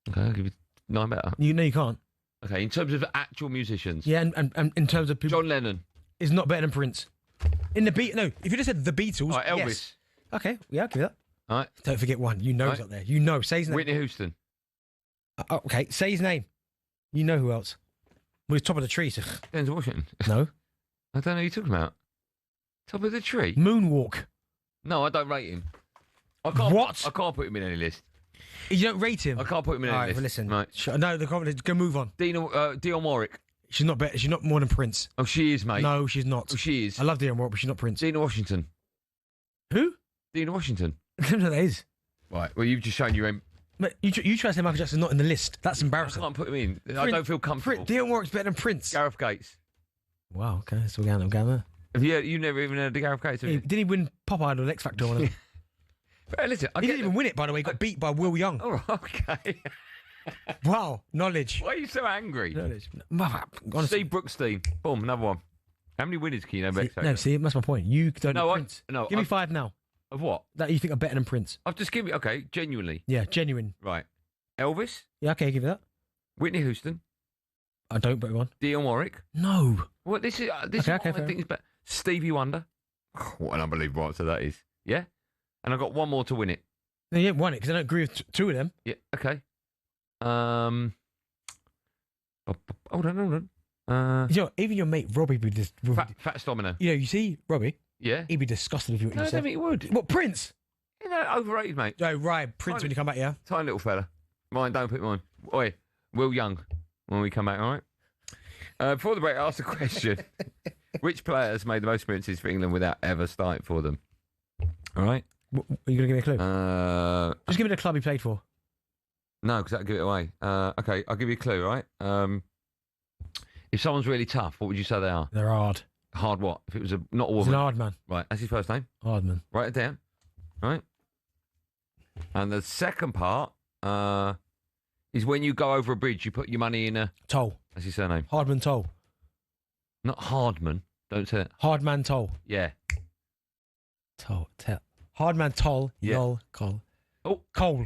Okay, I'll give you 9 better. You can't. Okay, in terms of actual musicians. Yeah, and in terms of people. John Lennon is not better than Prince. In the no, if you just said the Beatles. All right, Elvis. Yes. Okay, yeah, I'll give you that. All right. Don't forget one. You know he's up there. You know. Say his name. Whitney Houston. Okay, say his name. You know who else? Well, he's top of the tree. So. Denzel Washington. No. I don't know who you're talking about. Top of the tree? Moonwalk. No, I don't rate him. I can't put him in any list. You don't rate him? I can't put him in any list. Well, listen. Right. No, go move on. Dionne Warwick. She's not better. She's not more than Prince. Oh, she is, mate. No, she's not. Oh, she is. I love Dionne Warwick, but she's not Prince. Dina Washington. Who? Dina Washington. I don't know who that is. Right. Well, you've just shown your own. Mate, you try to say Michael Jackson's not in the list. That's embarrassing. I can't put him in. I don't feel comfortable. Dionne Warwick's better than Prince. Gareth Gates. Wow, okay. So we're going there. Have you never even heard of Gareth Gates? Did he win Pop Idol X Factor? But listen, he didn't even win it, by the way. He got beat by Will Young. Oh, okay. Wow, knowledge. Why are you so angry? Knowledge. Steve Brookstein. Boom, another one. How many winners can you know about? No, see, that's my point. You don't know Prince. Give me 5 now. Of what? That you think are better than Prince. I've just given you, okay, genuinely. Yeah, genuine. Right. Elvis? Yeah, okay, give you that. Whitney Houston? I don't put him on. Dionne Warwick? No. What, this is what I think is better. Stevie Wonder? What an unbelievable answer that is. Yeah? And I've got one more to win it. No, you haven't won it because I don't agree with 2 of them. Yeah, okay. Hold on. Even your mate Robbie would just... Fat Domino. You see, Robbie? Yeah? He'd be disgusted if you No, I don't think he would. What, Prince? You know, overrated, mate. Oh, right, Prince when you come back, yeah? Tiny little fella. Mine, don't put mine. Oi, Will Young, when we come back, all right? Before the break, I asked a question. Which players made the most appearances for England without ever starting for them? All right? Are you going to give me a clue? Just give me the club he played for. No, because that'll give it away. Okay, I'll give you a clue, right? If someone's really tough, what would you say they are? They're hard. Hard what? If it was not a woman. He's an hard man. Right, that's his first name. Hard man. Write it down. Right? And the second part is when you go over a bridge, you put your money in a... Toll. That's his surname. Hardman Toll. Not Hardman. Don't say it. Hardman Toll. Yeah. Toll. Hardman Toll. Yeah. Yol. Cole. Oh. Cole.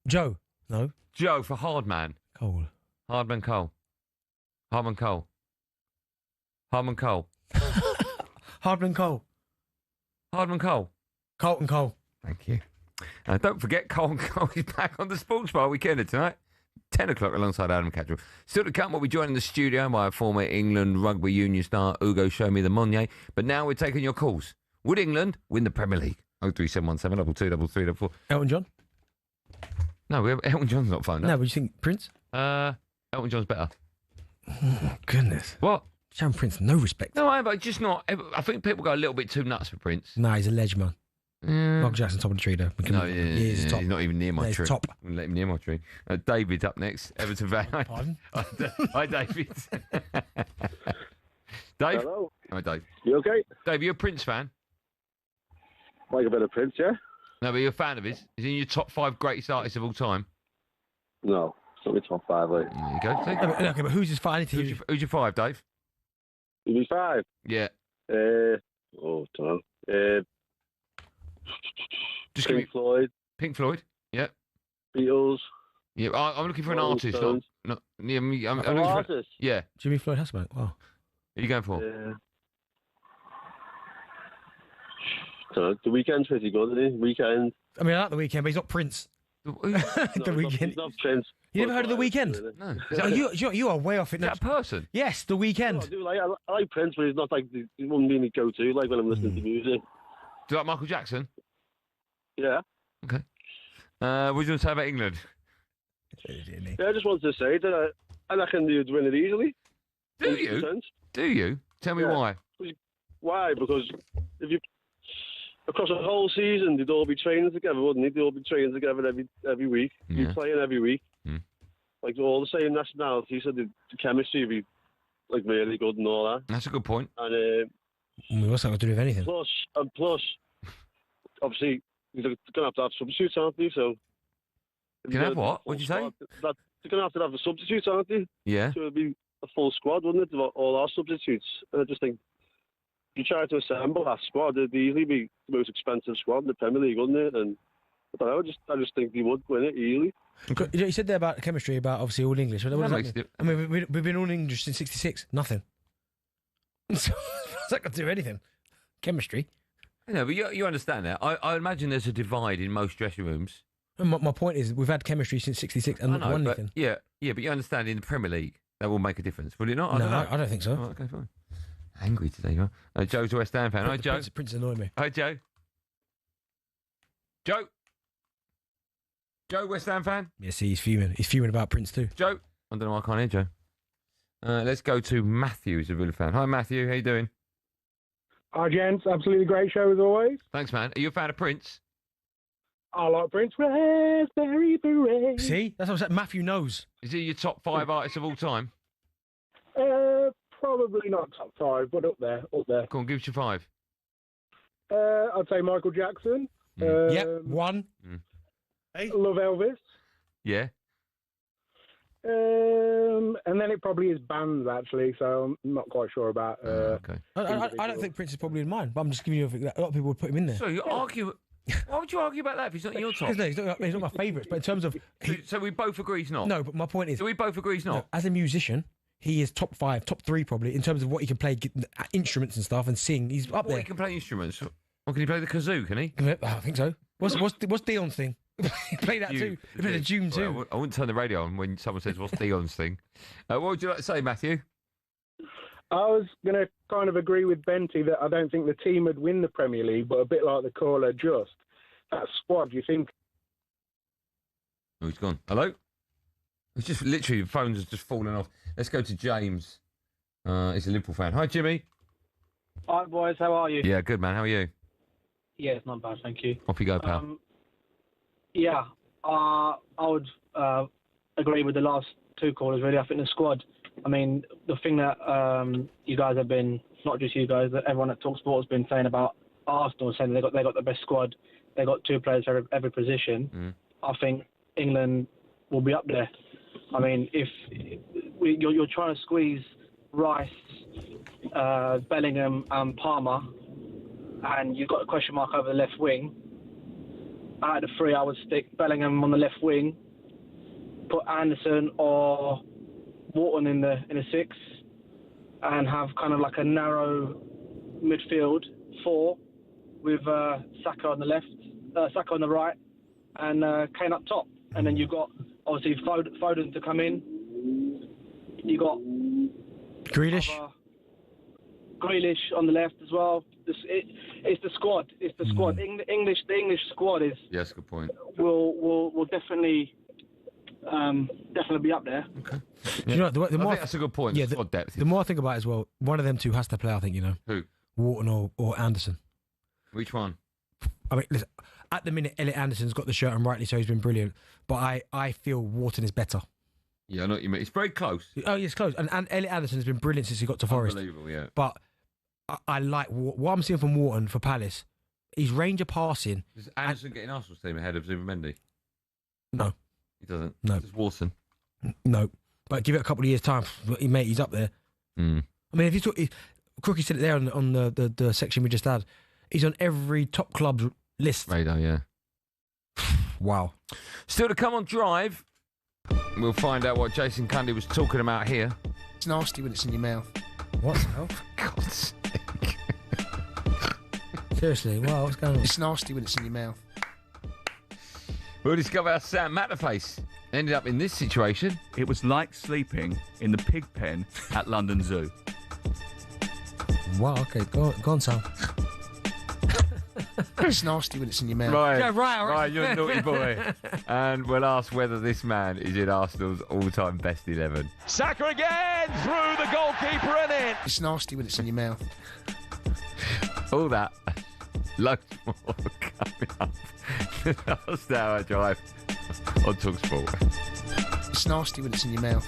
Joe. No. Joe for Hardman. Cole. Hardman Cole. Hardman Cole. Hardman Cole. Hardman Cole. Hardman Cole. Colton Cole. Thank you. Don't forget, Colton Cole is back on the Sports Bar Weekender tonight. 10 o'clock alongside Adam Cattrall. Still to come, we'll be joined in the studio by former England rugby union star Ugo Show Me the Monnier. But now we're taking your calls. Would England win the Premier League? 03717 223344. Elton John? No, Elton John's not phone. No, but you think Prince? Elton John's better. Oh, goodness. What? Showing Prince no respect. No, but just not. I think people go a little bit too nuts for Prince. Nah, he's a ledge, man. Michael Jackson, top of the tree, though. He's top. He's not even near my he's tree. Top. I'm gonna let him near my tree. David's up next. Everton fan. Pardon? Hi, David. Dave? Hello. Hi, Dave. You okay? Dave, you're a Prince fan? Like a bit of Prince, yeah? No, but you're a fan of his? Is he in your top 5 greatest artists of all time? No, it's not my top 5, like. There you go. Okay, but who's his 5? Who's your 5, Dave? Who's my 5? Yeah. Don't know. Just Pink Floyd. Pink Floyd? Yeah. Beatles. Yeah, I'm looking for an Rolling artist. Stones. I'm looking An artist? Yeah. Jimmy Floyd Hasselbank. Wow. Who are you going for? The Weeknd's pretty good, isn't he? Weeknd. I mean, I like The Weeknd, but he's not Prince. No, The Weeknd. He's not Prince. You never heard of The Weeknd? No. You are way off it. Is that a person? Yes, The Weeknd. I do like. I like Prince, but he's not like he wouldn't be my go-to. Like when I'm listening to music. Do you like Michael Jackson? Yeah. Okay. What are you going to say about England? Yeah, I just wanted to say that I reckon you'd win it easily. Do you? 100%. Do you? Tell me why. Why? Because if you across the whole season, they'd all be training together, wouldn't they? They'd all be training together every week. Yeah. You'd be playing every week. Mm. Like all the same nationality, so the chemistry would be like really good and all that. That's a good point. And what's that got to do with anything? Plus, obviously, they're going to have substitutes, aren't they? So you can have what? What'd you say? They're going to have a substitutes, aren't they? Yeah. So it'd be a full squad, wouldn't it? All our substitutes. And I just think if you try to assemble that squad, it'd easily be the most expensive squad in the Premier League, wouldn't it? And I don't know, I just think they would win it easily. You said there about chemistry, about obviously all English. What does that mean? I mean, we've been all English since '66. Nothing. So what's that got to do with anything? Chemistry. No, but you understand that. I imagine there's a divide in most dressing rooms. And my point is, we've had chemistry since '66 and not won anything. Yeah, but you understand in the Premier League that will make a difference, would it not? I don't think so. Oh, okay, fine. Angry today, you are. Joe's a West Ham fan. Hi, Joe. Prince annoy me. Hi, Joe. Joe, West Ham fan? Yeah, see, he's fuming. He's fuming about Prince too. Joe? I don't know why I can't hear Joe. Let's go to Matthew, who's a Villa fan. Hi, Matthew. How you doing? Hi, gents. Absolutely great show as always. Thanks, man. Are you a fan of Prince? I like Prince. Raspberry Beret. See? That's what I said. Matthew knows. Is he your top 5 artists of all time? Probably not top 5, but up there. Go on, give us your 5. I'd say Michael Jackson. one. Hey? Love Elvis. Yeah. And then it probably is bands, actually, so I'm not quite sure about... okay. I don't think Prince is probably in mine, but I'm just giving you a lot of people would put him in there. So you argue... Why would you argue about that if he's not in your top? Because no, he's not my favourites, but in terms of... So we both agree he's not? No, but my point is... So we both agree he's not? No, as a musician, he is top 5, top 3 probably, in terms of what he can play instruments and stuff and sing. He's up there. He can play instruments? Well, can he play the kazoo, can he? I think so. What's Dion's thing? He played that too. He played a June too. Well, I wouldn't turn the radio on when someone says, what's Dion's thing? What would you like to say, Matthew? I was going to kind of agree with Benty that I don't think the team would win the Premier League, but a bit like the caller just, that squad, you think... Oh, he's gone. Hello? It's just literally, the phones are just falling off. Let's go to James. He's a Liverpool fan. Hi, Jimmy. Hi, boys. How are you? Yeah, good, man. How are you? Yeah, it's not bad, thank you. Off you go, pal. I would agree with the last two callers, really. I think the squad, I mean, the thing that you guys have been, not just you guys, that everyone at talkSPORT has been saying about Arsenal, saying they got the best squad, they got 2 players for every position. I think England will be up there. I mean, if you're trying to squeeze Rice, Bellingham and Palmer, and you've got a question mark over the left wing, out of the 3, I would stick Bellingham on the left wing, put Anderson or Wharton in the 6, and have kind of like a narrow midfield 4 with Saka on the left, Saka on the right, and Kane up top. And then you've got obviously Foden to come in. You got Grealish on the left as well. It's the squad. It's the squad. The English squad is. Yes, good point. Will definitely be up there. Okay. Do you know, the more I think that's a good point. Yeah, squad depth. the more I think about it as well, one of them two has to play. I think Who? Wharton or Anderson. Which one? I mean, listen, at the minute, Elliot Anderson's got the shirt, and rightly so, he's been brilliant. But I feel Wharton is better. Yeah, I know what you mean. It's very close. Oh, yeah, it's close. And Elliot Anderson has been brilliant since he got to Forest. Unbelievable, yeah. But I like what I'm seeing from Wharton for Palace. His range of passing. Does Anderson get in Arsenal's team ahead of Zubimendi? No. He doesn't? No. Just Wharton? No. But give it a couple of years' time, mate, he's up there. I mean, if you talk... Crookie said it there on the section we just had. He's on every top club's list. Radar, yeah. Wow. Still to come on Drive. We'll find out what Jason Cundy was talking about here. It's nasty when it's in your mouth. What the hell? God's sake. Seriously, wow, what's going on? It's nasty when it's in your mouth. We'll discover how Sam Matterface ended up in this situation. It was like sleeping in the pig pen at London Zoo. Wow, okay, go on, Sam. It's nasty when it's in your mouth. Right, Yeah, right. you're a naughty boy. And we'll ask whether this man is in Arsenal's all-time best 11. Saka again, through the goalkeeper and in. It's nasty when it's in your mouth. All that, loads more coming up. Last hour Drive on talkSPORT. It's nasty when it's in your mouth.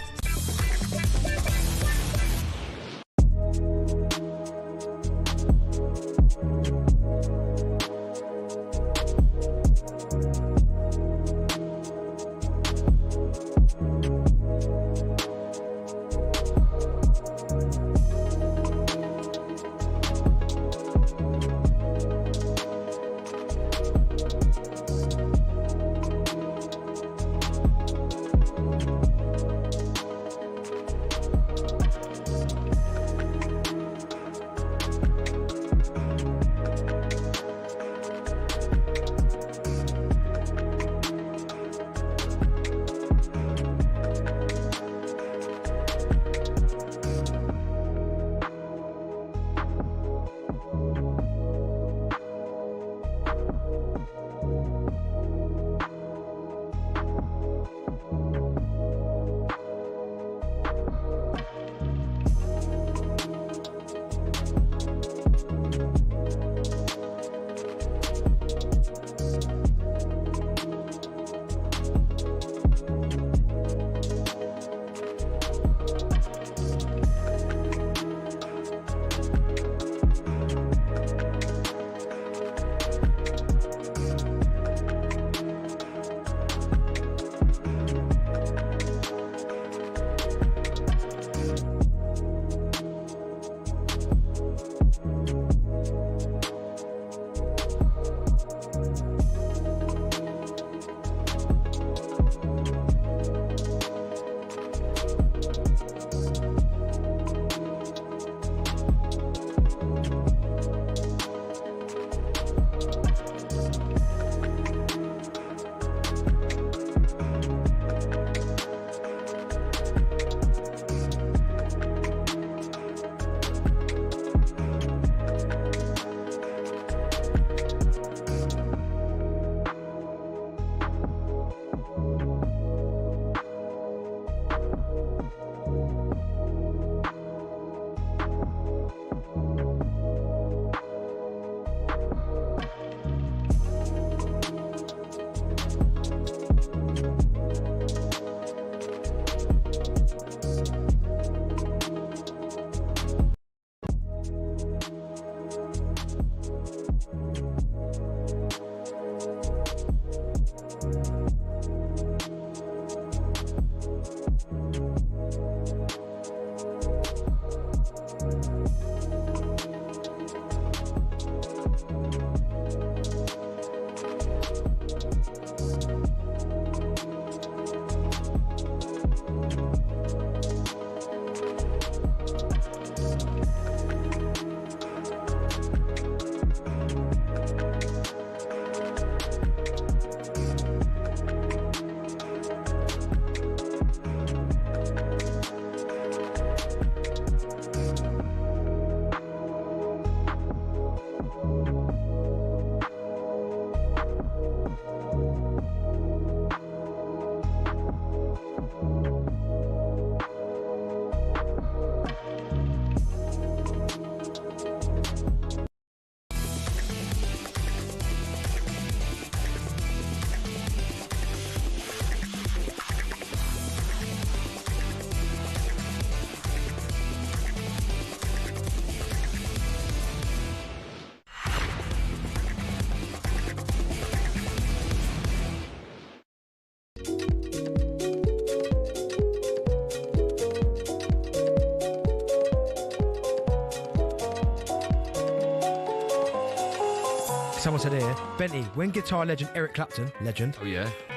Someone said here, Benty, when guitar legend Eric Clapton,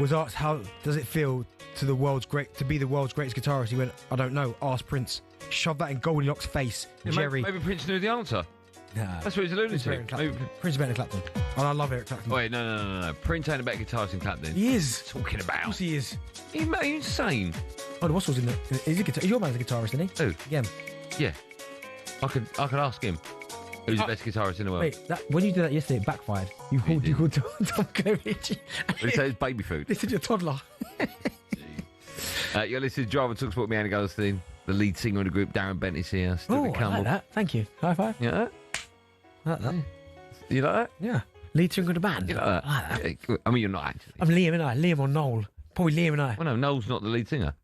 was asked how does it feel to be the world's greatest guitarist, he went, I don't know, ask Prince. Shove that in Goldilocks' face, Yeah, Jerry. Maybe Prince knew the answer. Nah, That's what he's alluding to. Prince is better than Clapton. Oh, I love Eric Clapton. Wait, no. Prince ain't a better guitarist than Clapton. He is. Talking about. Of course he is. Are you insane? Oh, the Wassell's in the... Is he your man's a guitarist, isn't he? Who? Yeah. Yeah. I could ask him. Who's the best guitarist in the world? Wait, when you did that yesterday, it backfired. You called Tom Kovic. What did he say? It's baby food. This is your toddler. You're listening to Drive and talkSPORT, me, Andy Goldstein, the lead singer of the group, Darren Bent is here. Oh, I like that. Thank you. High five. You like that? I like that. You like that? Yeah. Lead singer of the band. You like that? I like that. Yeah, I mean, you're not actually. I'm Liam, and I. Liam or Noel. Probably Liam and I. Well, no, Noel's not the lead singer.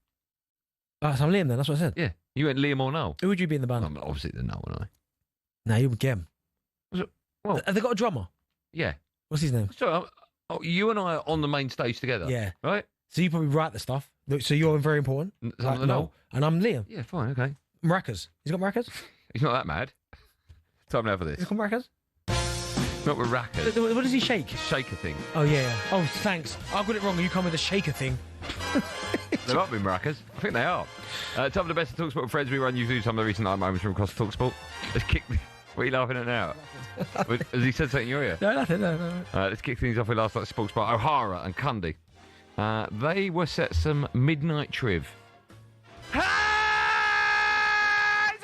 Oh, so I'm Liam then, that's what I said. Yeah. You went Liam or Noel. Who would you be in the band? I'm obviously the Noel, and I. No, you would Gem. Well, have they got a drummer? Yeah. What's his name? So, you and I are on the main stage together. Yeah. Right? So you probably write the stuff. So you're very important. So I'm the Noel. And I'm Liam. Yeah, fine, okay. Maracas. He's got maracas? He's not that mad. Time now for this. He's got maracas? Not with rackers. What does he shake? Shaker thing. Oh, yeah. Oh, thanks. I got it wrong. You come with a shaker thing. They might be maracas. I think they are. Time for the best of talkSPORT friends. We run you through some of the recent night moments from across talkSPORT. Let's kick... What are you laughing at now? Has he said something in your ear? No, nothing. No. Let's kick things off with last night's sports bar. O'Hara and Cundy. They were set some midnight triv. Has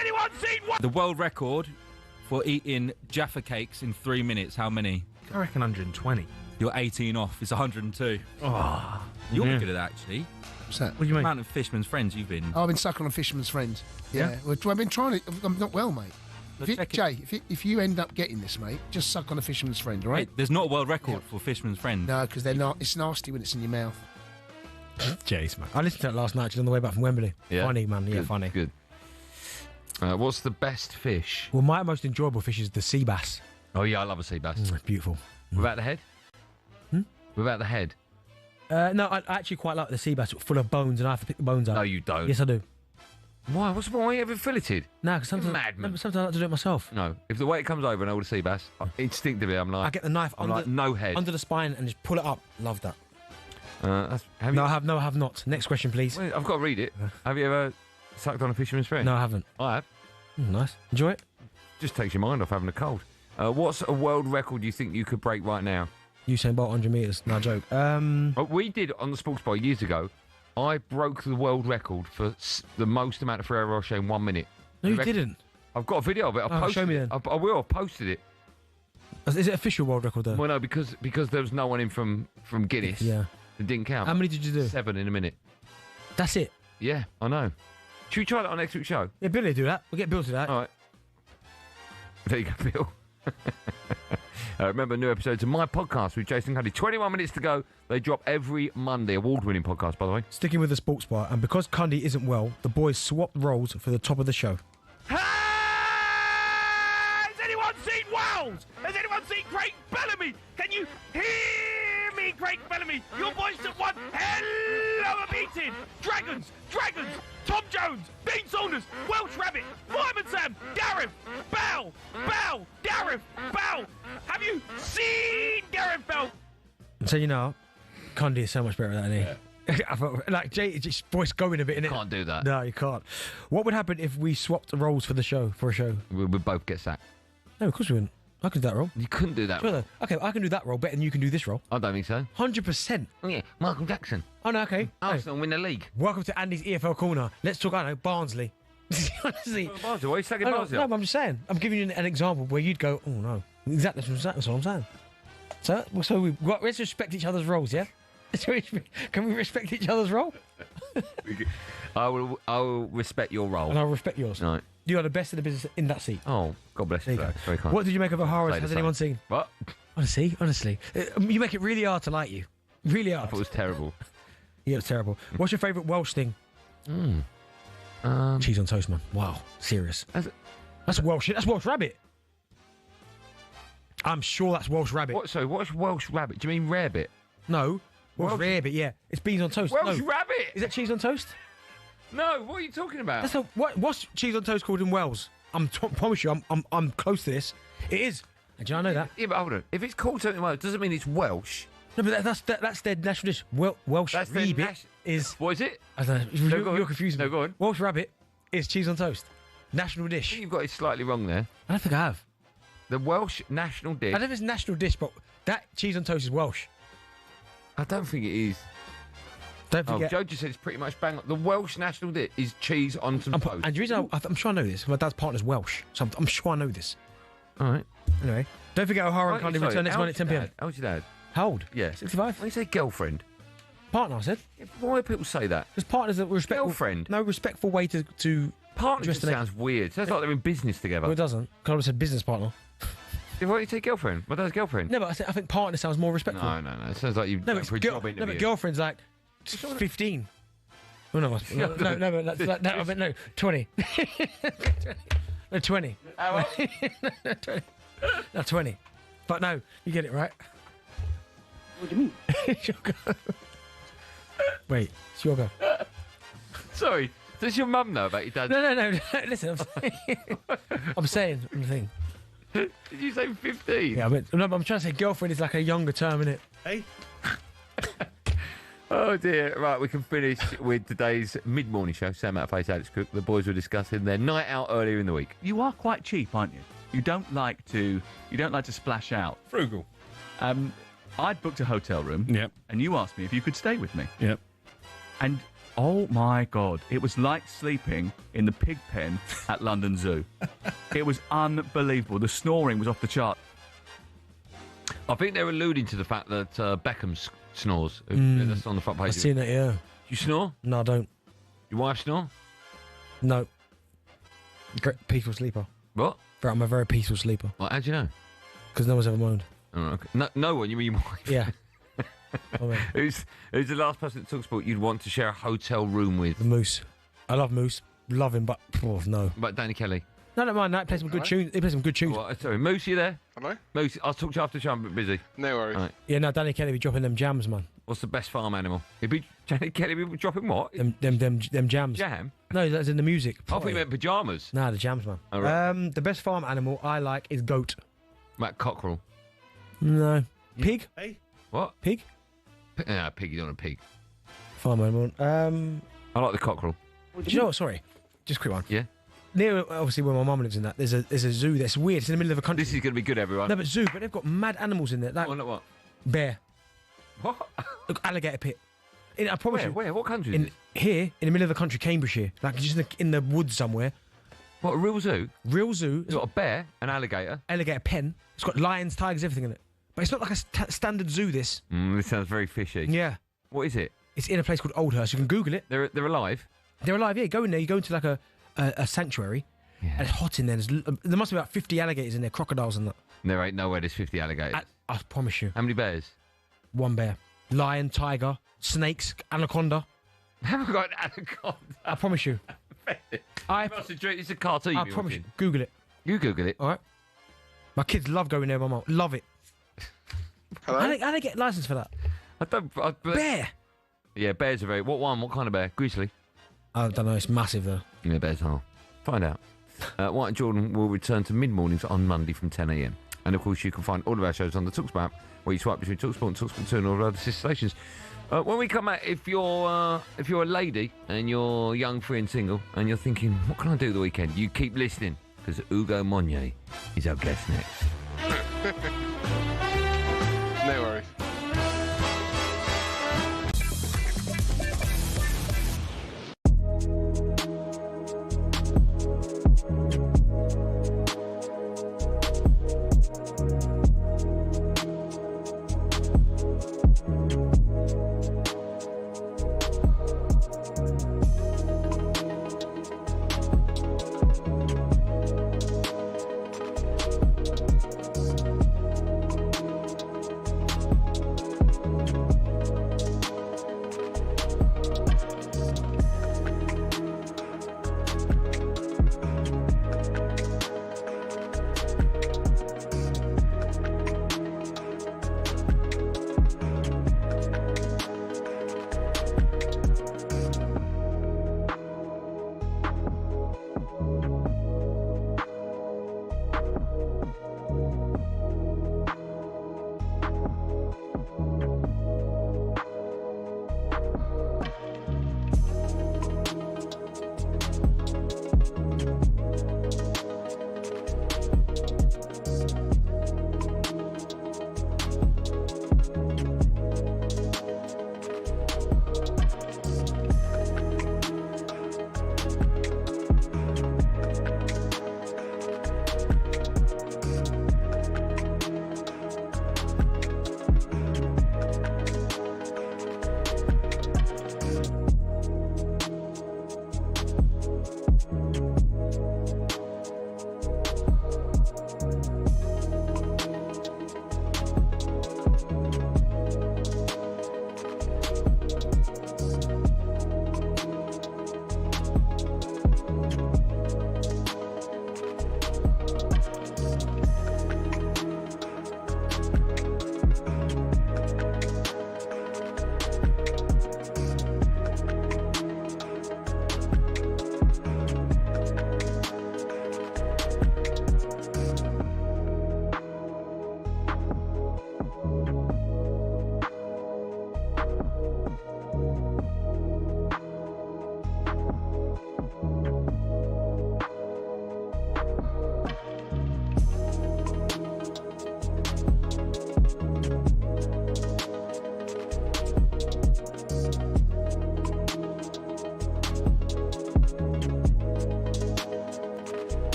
anyone seen what? The world record for eating Jaffa cakes in 3 minutes. How many? I reckon 120. You're 18 off. It's 102. Oh, You'll be good at that, actually. What's that? What do you mean? Amount of Fisherman's Friends you've been. I've been sucking on Fisherman's Friend. Yeah. Well, I've been trying to... I'm not well, mate. If you end up getting this, mate, just suck on a Fisherman's Friend, all right? Hey, there's not a world record for Fisherman's Friend. No, because they're not. It's nasty when it's in your mouth. Jeez, man. I listened to it last night actually on the way back from Wembley. Yeah. Funny, man. Yeah, Good, funny. Good. What's the best fish? Well, my most enjoyable fish is the sea bass. Oh, yeah, I love a sea bass. Beautiful. Without the head? Without the head? No, I actually quite like the sea bass full of bones, and I have to pick the bones out. No, you don't. Yes, I do. Why? What's wrong? Why you ever filleted? No, because sometimes, sometimes I like to do it myself. No. If the way it comes over an older sea bass, instinctively I'm like... I get the knife no head. under the spine and just pull it up. Love that. I have not. Next question, please. Wait, I've got to read it. Have you ever sucked on a Fisherman's Friend? No, I haven't. I have. Nice. Enjoy it? Just takes your mind off having a cold. What's a world record you think you could break right now? Usain Bolt 100 metres. No joke. We did on the Sports Bar years ago. I broke the world record for the most amount of Ferrero Rocher in 1 minute. No, you didn't. I've got a video of it. Show me then. I will. I've posted it. Is it official world record though? Well, no, because there was no one in from Guinness. Yeah. It didn't count. How many did you do? 7 in a minute. That's it? Yeah, I know. Should we try that on next week's show? Yeah, Bill will do that. We'll get Bill to that. All right. There you go, Bill. Remember, new episodes of my podcast with Jason Cuddy. 21 minutes to go. They drop every Monday. Award-winning podcast, by the way. Sticking with the sports bar, and because Cundy isn't well, the boys swapped roles for the top of the show. Has anyone seen Wales? Has anyone seen Craig Bellamy? Can you hear me, Craig Bellamy? Your voice at one hell of a beating. Dragons, Tom Jones, Dean Saunders, Welsh Rabbit, Fireman Sam, Gareth, Bow, Gareth, Bow. Have you seen Gareth Bell? So you know, Cundy is so much better than he. I thought, like Jay, just voice going a bit in it. Can't do that. No, you can't. What would happen if we swapped roles for a show? We would both get sacked. No, of course we wouldn't. I could do that role. You couldn't do that. Sure, okay, I can do that role better than you can do this role. I don't think so. 100%. Oh yeah, Michael Jackson. Oh no, okay. Arsenal win the league. Welcome to Andy's EFL corner. Let's talk. I don't know, Barnsley. Honestly, Barnsley. Why are you slagging Barnsley? No, but I'm just saying. I'm giving you an example where you'd go, oh no, exactly. That's what I'm saying. So let's respect each other's roles, yeah? Can we respect each other's role? I will respect your role. And I'll respect yours. Right. You are the best in the business in that seat. Oh, God bless you. There you go. That's very kind. What did you make of O'Hara's? Has anyone seen? What? Honestly. You make it really hard to like you. Really hard. I thought it was terrible. Yeah, it was terrible. What's your favourite Welsh thing? Cheese on toast, man. Wow. Serious. That's Welsh. That's Welsh rabbit. I'm sure that's Welsh rabbit. What's Welsh rabbit? Do you mean rarebit? No. Welsh rarebit, yeah. It's beans on toast. Welsh no. rabbit? Is that cheese on toast? No, what are you talking about? What's cheese on toast called in Wales? Promise you, I'm close to this. It is. Do you know that? Yeah, but hold on. If it's called something Welsh, doesn't mean it's Welsh. No, but that's their national dish. Welsh rabbit is. What is it? I don't know. You're confusing me. No, go on. Welsh rabbit is cheese on toast. National dish. I think you've got it slightly wrong there. I don't think I have. The Welsh national dish. I don't know if it's national dish, but that cheese on toast is Welsh. I don't think it is. Don't forget. Joe just said it's pretty much bang on. The Welsh national dish is cheese on some toast. And the reason I'm sure I know this, my dad's partner's Welsh, so I'm sure I know this. All right. Anyway, don't forget O'Hara and Candy return next Monday at 10 p.m. How's your dad? How old? Yeah. 65. Why do you say girlfriend? Partner, I said. Yeah, why do people say that? Because partners that respectful. Girlfriend. No, respectful way to partner just sounds weird. Sounds like they're in business together. Well, it doesn't. Because I said business partner. Why don't you say girlfriend? My dad's girlfriend. No, but I think partner sounds more respectful. No. It sounds like you went for a job interview. No, but girlfriend's like 15. Oh, no, no, 20. No, 20. How No, 20. No, 20. But no, you get it right. What do you mean? It's your go. Wait, it's your go. Sorry, does your mum know about your dad? No. Listen, I'm saying the thing. Did you say 15? Yeah, I'm trying to say girlfriend is like a younger term, innit? Hey? Oh dear. Right, we can finish with today's mid-morning show. Sam Outface, Alex Cook. The boys were discussing their night out earlier in the week. You are quite cheap, aren't you? You don't like to splash out. Frugal. I'd booked a hotel room. Yep. And you asked me if you could stay with me. Yep. And oh my God, it was like sleeping in the pig pen at London Zoo. It was unbelievable. The snoring was off the chart. I think they're alluding to the fact that Beckham snores. That's on the front page. I've seen that, yeah. You snore? No, I don't. Your wife snore? No. Peaceful sleeper. What? I'm a very peaceful sleeper. Well, how do you know? Because no one's ever moaned. Oh, okay. No one, you mean your wife? Yeah. Who's the last person at talkSPORT you'd want to share a hotel room with? The Moose. I love Moose. Love him, but no. But Danny Kelly? No, don't mind that. He plays some good tunes. He plays some good tunes. Sorry, Moose, you there? Hello? Moose, I'll talk to you after the show. I'm a bit busy. No worries. Right. Yeah, no, Danny Kelly be dropping them jams, man. What's the best farm animal? Danny Kelly be dropping what? Them jams. Jam? No, that's in the music. I thought you meant pyjamas. Nah, the jams, man. Oh, right. The best farm animal I like is goat. Matt Cockerel. No. Pig? Hey? What? Pig? Nah, pig. You don't want a pig. Farm animal. I like the cockerel. Do you know what? Sorry. Just a quick one. Yeah? Near, obviously, where my mum lives in that, there's a zoo that's weird. It's in the middle of a country. This is going to be good, everyone. No, but zoo, but they've got mad animals in there. Like what? Bear. What? Look, alligator pit. I promise you. Where? What country is it? Here, in the middle of the country, Cambridgeshire. Like just in the woods somewhere. What, a real zoo? Real zoo. It's got a bear, an alligator. Alligator pen. It's got lions, tigers, everything in it. But it's not like a standard zoo, this. This sounds very fishy. Yeah. What is it? It's in a place called Oldhurst. You can Google it. They're alive? They're alive, yeah. Go in there. You go into like a sanctuary. Yeah. And it's hot in there. There must be about 50 alligators in there, crocodiles and that. There ain't nowhere there's 50 alligators. I promise you. How many bears? One bear. Lion, tiger, snakes, anaconda. Have I got an anaconda? I promise you. It's a cartoon. I promise you. Google it. You Google it. All right. My kids love going there, my mum. Love it. Hello? How do they get a license for that? Bear. Yeah, bears are very... What one? What kind of bear? Grizzly? I don't know. It's massive, though. Yeah, bears are. Find out. White and Jordan will return to mid-mornings on Monday from 10 a.m. And, of course, you can find all of our shows on the talkSPORT app, where you swipe between talkSPORT and talkSPORT 2 and all of our other sister stations. When we come out, if you're a lady and you're young, free and single, and you're thinking, what can I do the weekend? You keep listening, because Ugo Monye is our guest next. No worries.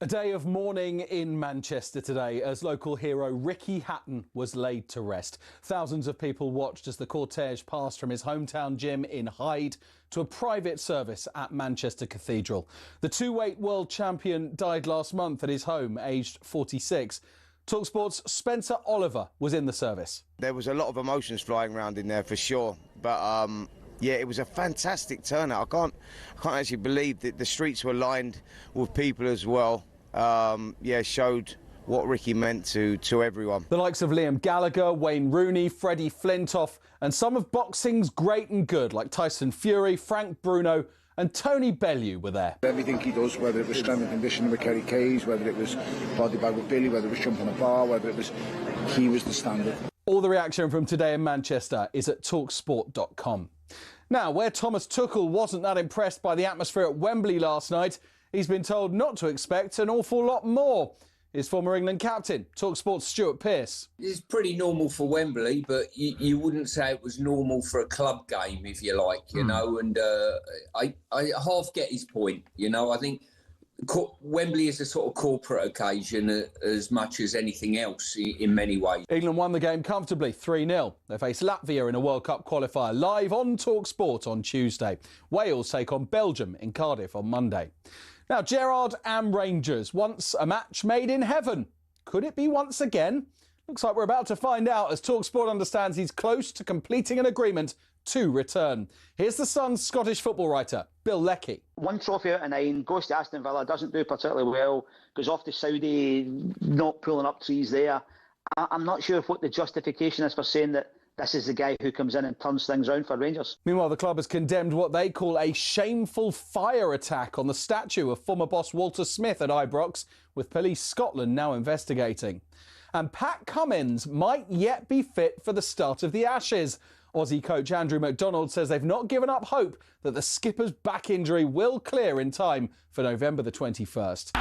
day of mourning in Manchester today as local hero Ricky Hatton was laid to rest. Thousands of people watched as the cortege passed from his hometown gym in Hyde to a private service at Manchester Cathedral. The two-weight world champion died last month at his home, aged 46. talkSPORT's Spencer Oliver was in the service. There was a lot of emotions flying around in there for sure, but yeah, it was a fantastic turnout. I can't actually believe that the streets were lined with people as well. Yeah, showed what Ricky meant to everyone. The likes of Liam Gallagher, Wayne Rooney, Freddie Flintoff, and some of boxing's great and good, like Tyson Fury, Frank Bruno, and Tony Bellew were there. Everything he does, whether it was strength and conditioning with Kerry Keys, whether it was body bag with Billy, whether it was jumping a bar, whether it was, he was the standard. All the reaction from today in Manchester is at talksport.com. Now, where Thomas Tuchel wasn't that impressed by the atmosphere at Wembley last night, he's been told not to expect an awful lot more. His former England captain, talkSPORT's Stuart Pearce. It's pretty normal for Wembley, but you wouldn't say it was normal for a club game, if you like, you know, and I half get his point, you know. I think Wembley is a sort of corporate occasion as much as anything else in many ways. England won the game comfortably, 3-0. They face Latvia in a World Cup qualifier live on talkSPORT on Tuesday. Wales take on Belgium in Cardiff on Monday. Now, Gerrard and Rangers, once a match made in heaven. Could it be once again? Looks like we're about to find out as talkSPORT understands he's close to completing an agreement to return. Here's the Sun's Scottish football writer, Bill Leckie. One trophy out of 9, goes to Aston Villa, doesn't do particularly well, goes off to Saudi, not pulling up trees there. I'm not sure what the justification is for saying that this is the guy who comes in and turns things around for Rangers. Meanwhile, the club has condemned what they call a shameful fire attack on the statue of former boss Walter Smith at Ibrox, with Police Scotland now investigating. And Pat Cummins might yet be fit for the start of the Ashes. Aussie coach Andrew McDonald says they've not given up hope that the skipper's back injury will clear in time for November the 21st.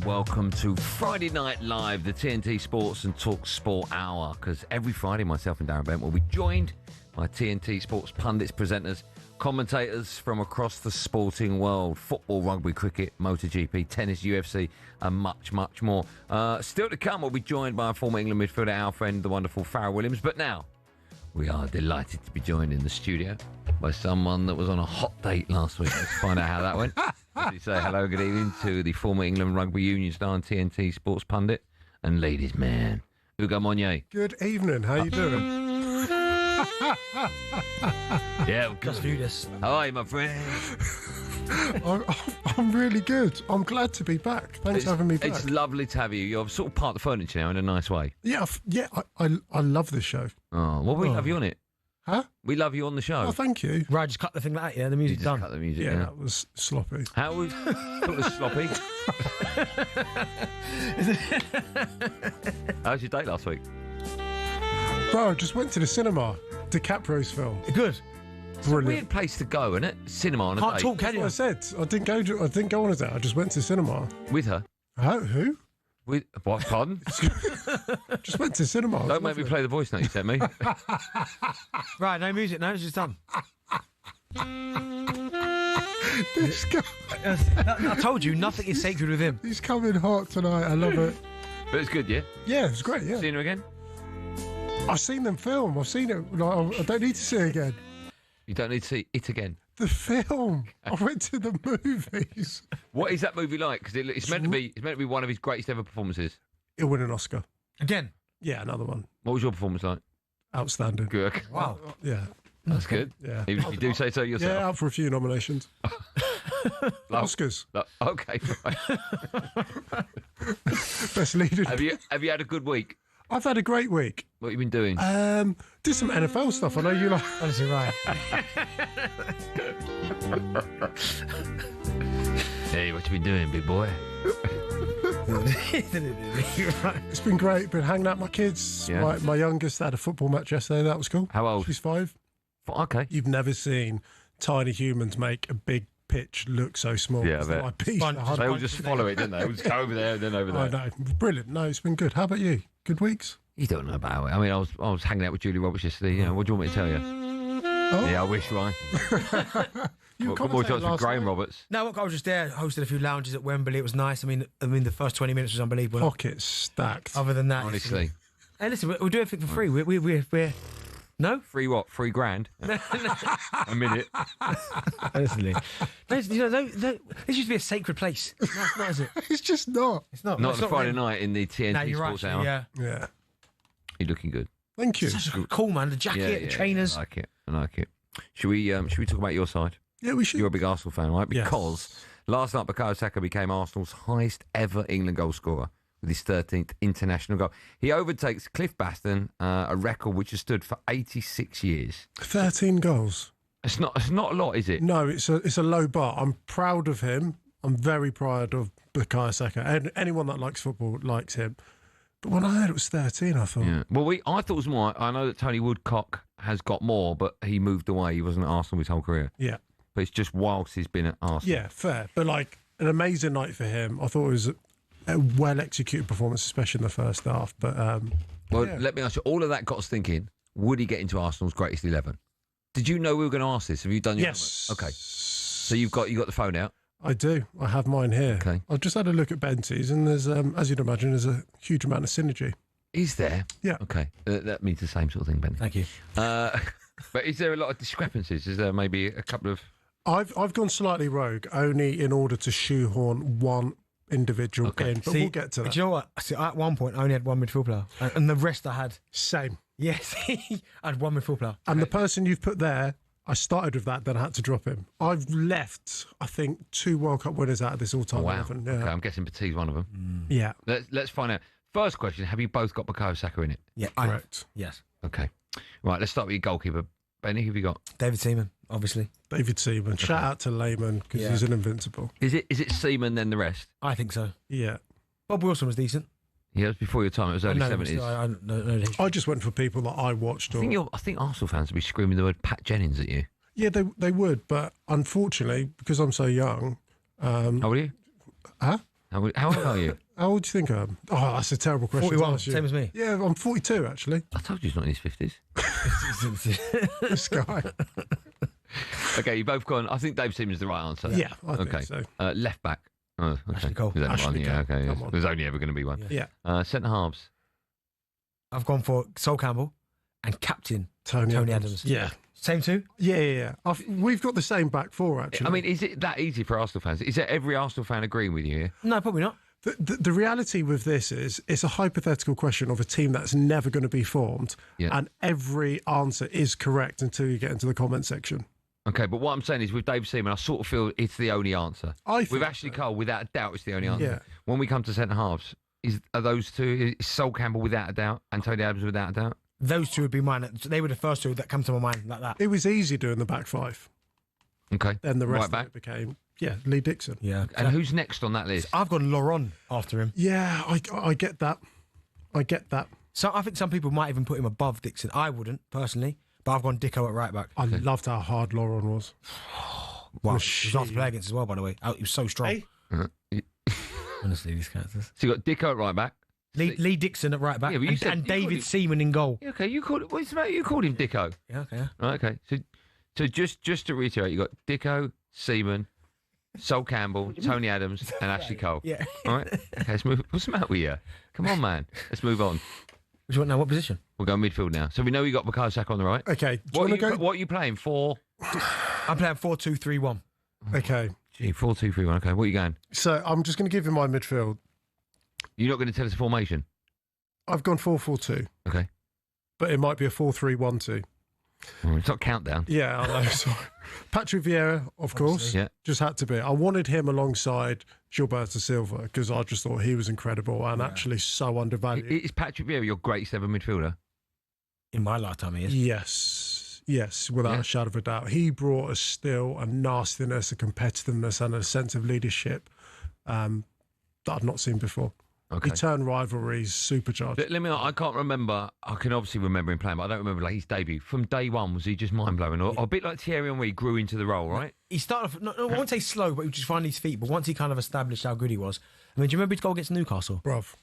Welcome to Friday Night Live, the TNT Sports and talkSPORT Hour, because every Friday myself and Darren Bent will be joined by TNT Sports pundits, presenters, commentators from across the sporting world: football, rugby, cricket, MotoGP, tennis, UFC, and much, much more. Still to come, we'll be joined by our former England midfielder, our friend, the wonderful Farrell Williams. But now, we are delighted to be joined in the studio by someone that was on a hot date last week. Let's find out how that went. Let's say hello, good evening to the former England Rugby Union star and TNT Sports pundit and ladies' man, Hugo Monnier. Good evening. How you doing? Yeah, let's do this. How are you, my friend? I'm really good. I'm glad to be back. Thanks for having me back. It's lovely to have you. You're sort of part of the furniture now in a nice way. Yeah, I love this show. Oh, well, we love you on it. Huh? We love you on the show. Oh, thank you. Right, just cut the thing like that, yeah, the music's done. Cut the music, yeah. That was sloppy. How was it was sloppy? How was your date last week? Bro, I just went to the cinema. DiCaprio's film. Good. It's a weird place to go, isn't it? Cinema on a date. Can't talk, can you? I said I didn't go on a date. I just went to cinema. With her? Who? With what? Pardon? Just went to cinema. Don't make me play the voice note you sent me. Right, no music. No, it's just done. This guy. I told you, nothing is sacred with him. He's coming hot tonight. I love it. But it's good, yeah? Yeah, it's great, yeah. Seeing her again? I've seen them film. I've seen it. I don't need to see it again. You don't need to see it again. The film. I went to the movies. What is that movie like? Because it's meant to be one of his greatest ever performances. He'll win an Oscar. Again? Yeah, another one. What was your performance like? Outstanding. Good. Wow. Yeah. That's good. Yeah. Even if you do say so yourself. Yeah, up for a few nominations. Oscars. Okay. Right. Best leader. Have you had a good week? I've had a great week. What have you been doing? Did some NFL stuff. I know you like. Honestly, right. Hey, what you been doing, big boy? It's been great. Been hanging out with my kids. Yeah. My youngest had a football match yesterday. That was cool. How old? She's 5. Okay. You've never seen tiny humans make a big pitch look so small. Yeah, I It's bet. like peas. They all just follow it, don't they? They just go over there and then over there. I know. Brilliant. No, it's been good. How about you? Good weeks? You don't know about it. I mean, I was hanging out with Julie Roberts yesterday. You know, what do you want me to tell you? Oh. Yeah, I wish, Ryan. What more shots with Graham Roberts? No, I was just there, hosted a few lounges at Wembley. It was nice. I mean, the first 20 minutes was unbelievable. Pockets stacked. Other than that, Honestly. Hey, listen, we'll do everything for free. We're no free what? $3,000 a minute. Honestly, this used to be a sacred place. No, it's not, is it? It's just not. It's not. Not it's on a Friday really. night in the TNT No, you're Sports right, Hour. yeah. You're looking good. Thank you. Such a cool, man. The jacket, the trainers. I like it. Should we talk about your side? Yeah, we should. You're a big Arsenal fan, right? Yes. Because last night Bukayo Saka became Arsenal's highest ever England goal scorer with his 13th international goal. He overtakes Cliff Baston, a record which has stood for 86 years. 13 goals. It's not a lot, is it? No, it's a low bar. I'm proud of him. I'm very proud of Bukayo Saka. And anyone that likes football likes him. But when I heard it was 13, I thought... Yeah. Well, I thought it was more... I know that Tony Woodcock has got more, but he moved away. He wasn't at Arsenal his whole career. Yeah. But it's just whilst he's been at Arsenal. Yeah, fair. But, like, an amazing night for him. I thought it was a well-executed performance, especially in the first half. But, Let me ask you, all of that got us thinking, would he get into Arsenal's greatest 11? Did you know we were going to ask this? Have you done your Yes. homework? Okay. So you got the phone out? I do. I have mine here. Okay. I've just had a look at Benty's, and there's, as you'd imagine, there's a huge amount of synergy. Is there? Yeah. Okay. That means the same sort of thing, Ben. Thank you. But is there a lot of discrepancies? Is there maybe a couple of... I've gone slightly rogue, only in order to shoehorn one individual in, but we'll get to that. Do you know what? See, at one point, I only had one midfield player, and the rest I had. Same. Yes, I had one midfield player. And the person you've put there, I started with that, then I had to drop him. I've left, I think, 2 World Cup winners out of this all-time 11. Yeah. Okay, I'm guessing Petit's one of them. Yeah. Let's find out. First question, have you both got Bukayo Saka in it? Yeah, correct. Yes. Okay. Right, let's start with your goalkeeper. Benny, who have you got? David Seaman, obviously. David Seaman. Shout out to Lehman, because he's an invincible. Is it Seaman then the rest? I think so. Yeah. Bob Wilson was decent. Yeah, it was before your time. It was early 70s. I just went for people that I watched. I think Arsenal fans would be screaming the word Pat Jennings at you. Yeah, they would, but unfortunately, because I'm so young... How old are you? Huh? How old are you? How old do you think I am? Oh, that's a terrible question. 41, same as me. Yeah, I'm 42, actually. I told you he's not in his 50s. This guy. Okay, you both gone. I think Dave Seaman's the right answer. Yeah, I think so. Left back. Oh, okay. Ashley Cole. There's only Ashley one, yeah, Cole. okay. Come on. There's only ever going to be one. Yeah. Centre halves. I've gone for Sol Campbell and captain Tony Adams. Yeah. Same two? Yeah. We've got the same back four, actually. I mean, is it that easy for Arsenal fans? Is there every Arsenal fan agreeing with you here? No, probably not. The reality with this is it's a hypothetical question of a team that's never going to be formed, and every answer is correct until you get into the comment section. Okay, but what I'm saying is with Dave Seaman, I sort of feel it's the only answer. With Ashley Cole, without a doubt, it's the only answer. Yeah. When we come to centre halves, are those two? Is Sol Campbell without a doubt and Tony Adams without a doubt? Those two would be mine. They were the first two that come to my mind like that. It was easy doing the back five. Okay. Then the rest right of it became, Lee Dixon. Yeah. And who's next on that list? I've gone Laurent after him. Yeah, I get that. So I think some people might even put him above Dixon. I wouldn't, personally. But I've gone Dicko at right back. I loved how hard Laurent was. Wow. He was hard to play against as well, by the way. He was so strong. Honestly, these characters. So you got Dicko at right back. Lee Dixon at right back, and David Seaman in goal. Yeah, okay, you called him Dicko. Yeah, okay. Right, okay. So just to reiterate, you got Dicko, Seaman, Sol Campbell, Tony Adams, and Ashley Cole. Yeah. All right. Okay, let's move. What's the matter with you? Come on, man. Let's move on. What do you want now? What position? We'll go midfield now. So we know you got Bukayo Saka on the right. Okay. What are you playing for? I'm playing 4-2-3-1. Okay. Gee, 4-2-3-1. Okay, what are you going? So I'm just going to give you my midfield. You're not going to tell us the formation? I've gone 4-4-2. Okay. But it might be a 4-3-1-2. It's not countdown. Yeah, I know. Sorry. Patrick Vieira, of course. Yeah. Just had to be. I wanted him alongside Gilberto Silva because I just thought he was incredible and actually so undervalued. Is Patrick Vieira your greatest ever midfielder? In my lifetime, he is. Yes, without a shadow of a doubt. He brought a still, a nastiness, a competitiveness and a sense of leadership that I'd not seen before. Okay. He turned rivalries supercharged. Let me. I can't remember. I can obviously remember him playing, but I don't remember his debut. From day one, was he just mind blowing, or a bit like Thierry Henry grew into the role, right? He started off. No, I won't say slow, but he was just finding his feet. But once he kind of established how good he was, I mean, do you remember his goal against Newcastle? Bruv.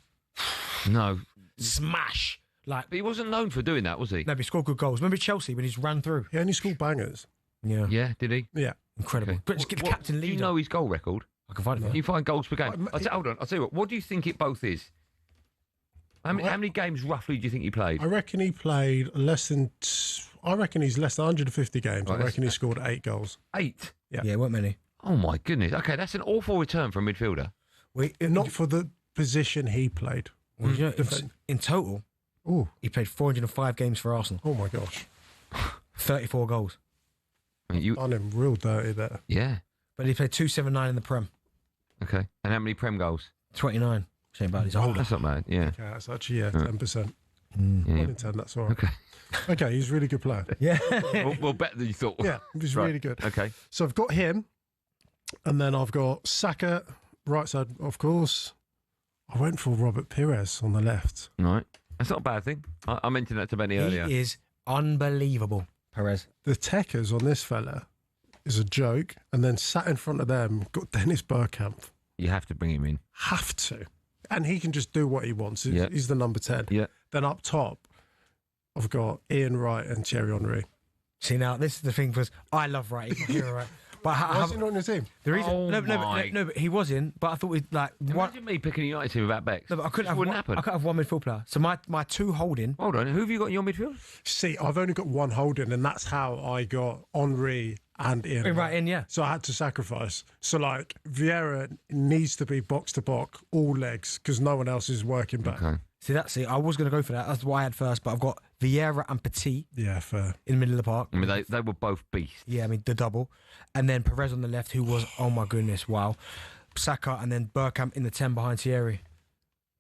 No. Smash. But he wasn't known for doing that, was he? No, but he scored good goals. Remember Chelsea when he just ran through? He only scored bangers. Yeah. Yeah, did he? Yeah. Incredible. Okay. But just get the captain leader. Do you know his goal record? I can find it. You find goals per game. Hold on. I'll tell you what. What do you think it both is? How many games roughly do you think he played? I reckon he played less than. I reckon he's less than 150 games. Right, I reckon he scored 8 goals. 8? Yeah. Yeah, weren't many. Oh my goodness. Okay, that's an awful return for a midfielder. Not for the position he played. Well, you know, in total, he played 405 games for Arsenal. Oh my gosh. 34 goals. You done him real dirty there. Yeah. But he played 279 in the Prem. Okay. And how many Prem goals? 29. Shame about he's older. That's not bad. Yeah. Okay, that's actually 10%. Yeah. 1 in 10. That's all right. Okay. Okay, he's a really good player. Yeah. well, better than you thought. Yeah, he's Right. really good. Okay. So I've got him, and then I've got Saka, right side, of course. I went for Robert Pires on the left. Right. That's not a bad thing. I mentioned that to Benny earlier. He is unbelievable, Perez. The techers on this fella is a joke, and then sat in front of them, got Dennis Bergkamp. You have to bring him in. Have to. And he can just do what he wants. Yeah. He's the number 10. Yeah. Then up top, I've got Ian Wright and Thierry Henry. See, now, this is the thing, because I love Wright. He's my hero, right? But why is he not on your team? The reason, no, but he was in. But I thought we'd like. Imagine me picking a United team without Becks. No, but I couldn't have. Wouldn't One, happen. I couldn't have one midfield player. So my two holding. Hold on, who have you got in your midfield? See, I've only got one holding, and that's how I got Henry and Ian. Right in, yeah. So I had to sacrifice. So like Vieira needs to be box to box, all legs, because no one else is working back. Okay. See, that's it. I was going to go for that. That's what I had first. But I've got Vieira and Petit. Yeah, fair. In the middle of the park. I mean, they were both beasts. Yeah, I mean, the double. And then Perez on the left, who was, oh my goodness, wow. Saka and then Bergkamp in the 10 behind Thierry.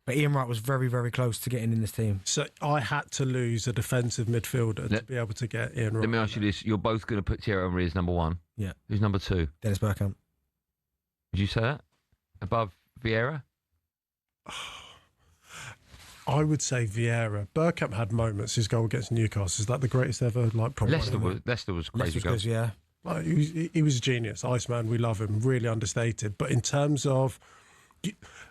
But Ian Wright was very, very close to getting in this team. So I had to lose a defensive midfielder to be able to get Ian Wright. Let me ask you this. You're both going to put Thierry Henry as number 1. Yeah. Who's number 2? Dennis Bergkamp. Would you say that? Above Vieira? I would say Vieira. Bergkamp had moments. His goal against Newcastle, is that the greatest ever? Like, Leicester was crazy. Leicester was good, yeah. Like, he was a genius. Iceman, we love him. Really understated. But in terms of,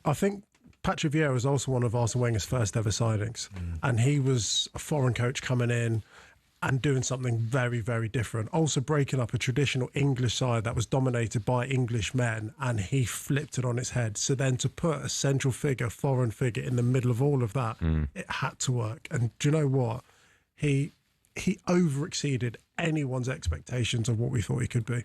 I think Patrick Vieira was also one of Arsene Wenger's first ever signings. And he was a foreign coach coming in and doing something very, very different. Also breaking up a traditional English side that was dominated by English men, and he flipped it on its head. So then to put a central figure, foreign figure, in the middle of all of that, it had to work. And do you know what? He over-exceeded anyone's expectations of what we thought he could be.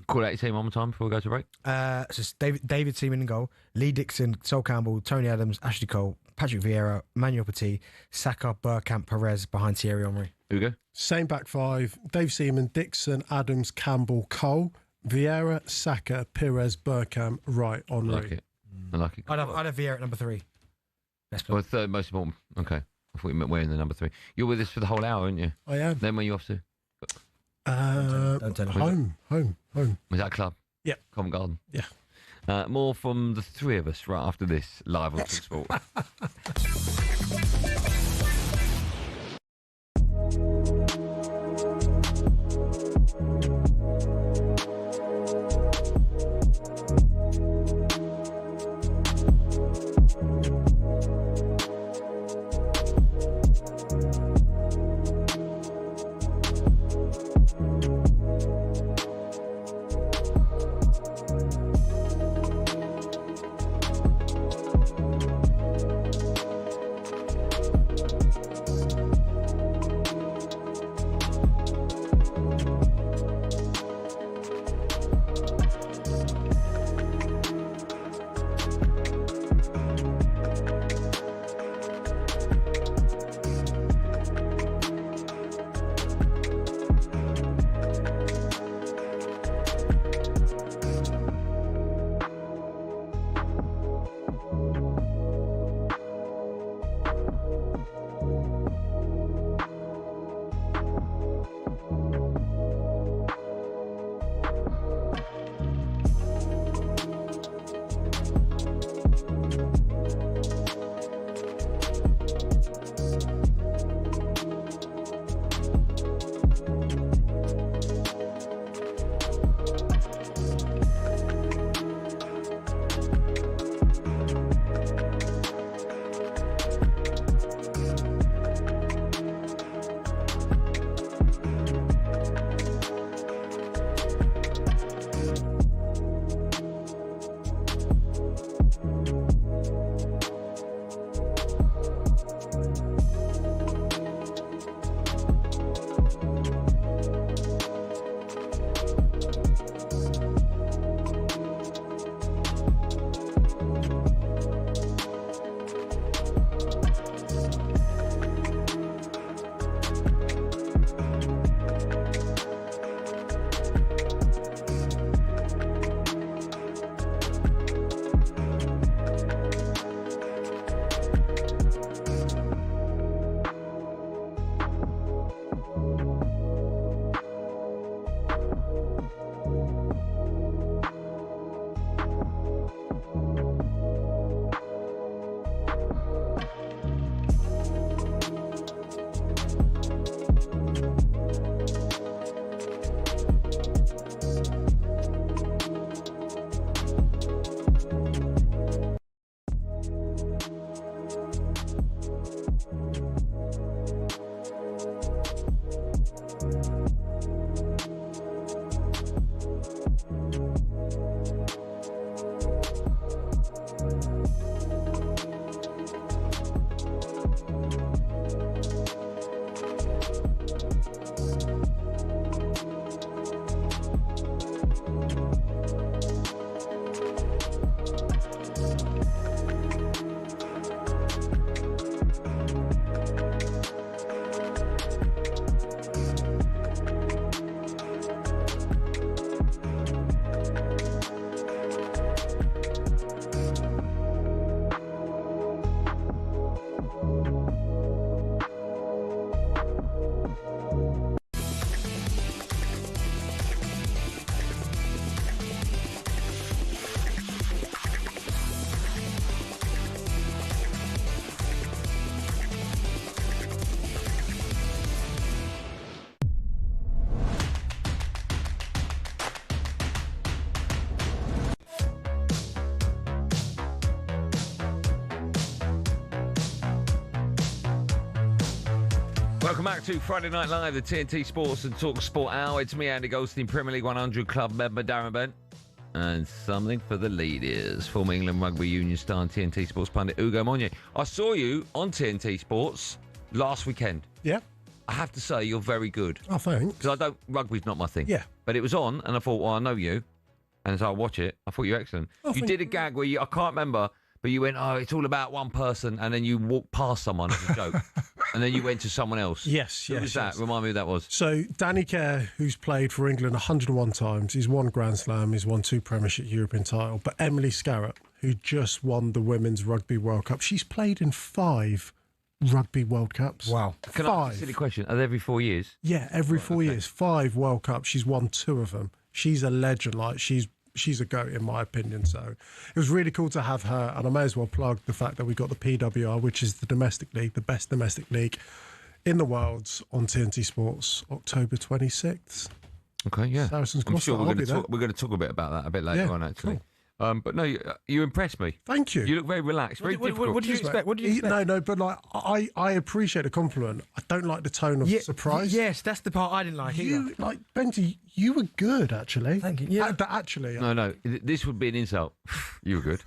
Call out your team one more time before we go to break. So it's David Seaman in goal, Lee Dixon, Sol Campbell, Tony Adams, Ashley Cole, Patrick Vieira, Emmanuel Petit, Saka, Bergkamp, Perez behind Thierry Henry. Here we go. Same back five: Dave Seaman, Dixon, Adams, Campbell, Cole, Vieira, Saka, Perez, Bergkamp, Wright, Henry. I like it. I like it. I'd have Vieira at number 3. Well, third most important. Okay. I thought you meant wearing the number 3. You're with us for the whole hour, aren't you? I am. Then where are you off to? Don't tell Home. Was that a club? Yep. Covent Garden? Yeah. More from the three of us right after this, live on talkSPORT. Welcome back to Friday Night Live, the TNT Sports and talkSPORT Hour. It's me, Andy Goldstein, Premier League 100 Club member Darren Bent. And something for the ladies. Former England Rugby Union star and TNT Sports pundit Ugo Monye. I saw you on TNT Sports last weekend. Yeah. I have to say, you're very good. Oh, thanks. Because rugby's not my thing. Yeah. But it was on, and I thought, well, I know you. And so I watch it. I thought you were excellent. Oh, you did a gag where I can't remember, but you went, oh, it's all about one person, and then you walked past someone as a joke. And then you went to someone else. Yes, Who was that? Remind me who that was. So, Danny Kerr, who's played for England 101 times, he's won Grand Slam, he's won 2 Premiership European title. But Emily Scarrett, who just won the Women's Rugby World Cup, she's played in 5 Rugby World Cups. Wow. Can I ask a silly question? Are they every 4 years? Yeah, every 4 years. 5 World Cups. She's won 2 of them. She's a legend. Like, she's a goat in my opinion. So it was really cool to have her. And I may as well plug the fact that we got the PWR, which is the domestic league, the best domestic league in the world, on TNT Sports, October 26th. Okay, yeah. Saracens I'm sure Gloucester. we're going to talk a bit about that a bit later on, actually. Cool. But no, you impressed me. Thank you. You look very relaxed, very difficult. What do you expect? What do you expect? No, but like I appreciate a compliment. I don't like the tone of surprise. Yes, that's the part I didn't like either. Like, Benty, you were good, actually. Thank you. Yeah. But actually... No, this would be an insult. You were good.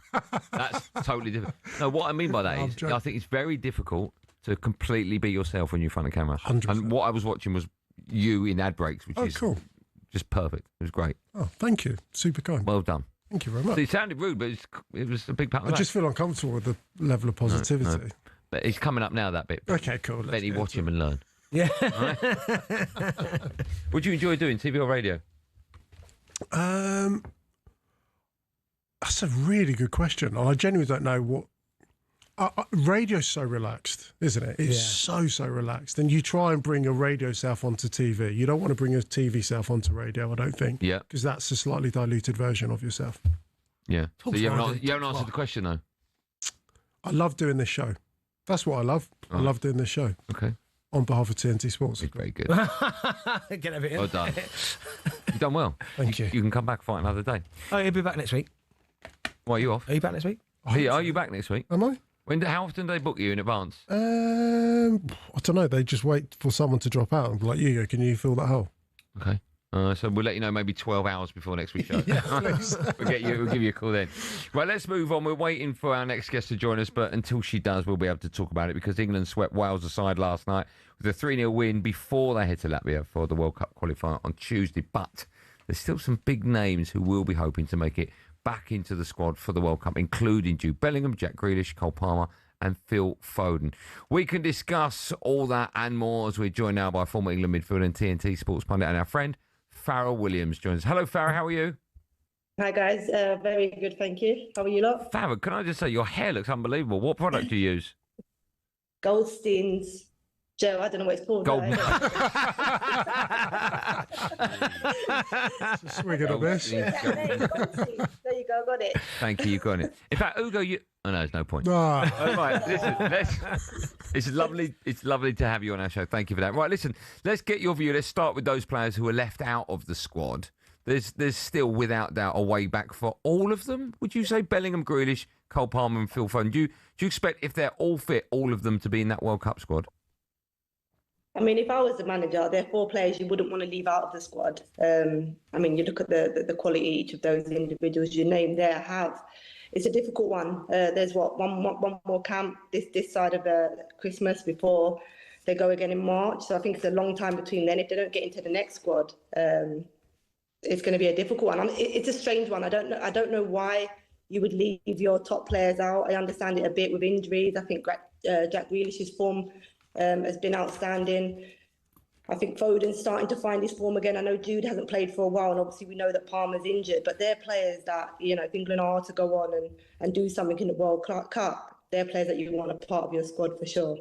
That's totally different. No, what I mean by that is I think it's very difficult to completely be yourself when you're in front of camera. 100%. And what I was watching was you in ad breaks, which is cool. Just perfect. It was great. Oh, thank you. Super kind. Well done. Thank you very much. So it sounded rude, but it was a big part of I that. just feel uncomfortable with the level of positivity. No. But it's coming up now, that bit. Okay, cool. Benny, watch him and learn. Yeah. What do you enjoy doing, TV or radio? That's a really good question. I genuinely don't know what... radio's so relaxed, isn't it? It's so relaxed. And you try and bring a radio self onto TV. You don't want to bring a TV self onto radio, I don't think. Yeah. Because that's a slightly diluted version of yourself. Yeah. So you haven't answered the question, though? I love doing this show. That's what I love. I love doing this show. Okay. On behalf of TNT Sports. Very good. Get a bit in. Well done. You've done well. Thank you. You can come back and fight another day. Oh, you'll be back next week. Why, are you off? Are you back next week? Are you back next week? Am I? How often do they book you in advance? I don't know. They just wait for someone to drop out and be like, Hugo, can you fill that hole? Okay. So we'll let you know maybe 12 hours before next week's show. Yeah, please. We'll give you a call then. Right, let's move on. We're waiting for our next guest to join us, but until she does, we'll be able to talk about it because England swept Wales aside last night with a 3-0 win before they head to Latvia for the World Cup qualifier on Tuesday. But there's still some big names who will be hoping to make it back into the squad for the World Cup, including Jude Bellingham, Jack Grealish, Cole Palmer and Phil Foden. We can discuss all that and more as we're joined now by former England midfielder and TNT Sports pundit and our friend Farrell Williams joins us. Hello, Farrell. How are you? Hi, guys. Very good, thank you. How are you lot? Farrell, can I just say your hair looks unbelievable. What product do you use? Goldstein's Joe. I don't know what it's called. Golden. Swig of the best. There you go. Got it. Thank you. You got it. In fact, Ugo, you... Oh, no, there's no point. Ah. Oh, right, listen, it's lovely to have you on our show. Thank you for that. Right, listen, let's get your view. Let's start with those players who are left out of the squad. There's still, without doubt, a way back for all of them. Would you say Bellingham, Grealish, Cole Palmer and Phil Foden? Do you expect, if they're all fit, all of them to be in that World Cup squad? I mean, if I was the manager, there are 4 players you wouldn't want to leave out of the squad. I mean, you look at the quality each of those individuals you name there have. It's a difficult one. There's one more camp this side of Christmas before they go again in March. So I think it's a long time between then. If they don't get into the next squad, it's going to be a difficult one. It's a strange one. I don't know why you would leave your top players out. I understand it a bit with injuries. I think Jack Grealish's form has been outstanding. I think Foden's starting to find his form again. I know Jude hasn't played for a while, and obviously we know that Palmer's injured, but they're players that, if England are to go on and do something in the World Cup, they're players that you want a part of your squad for sure.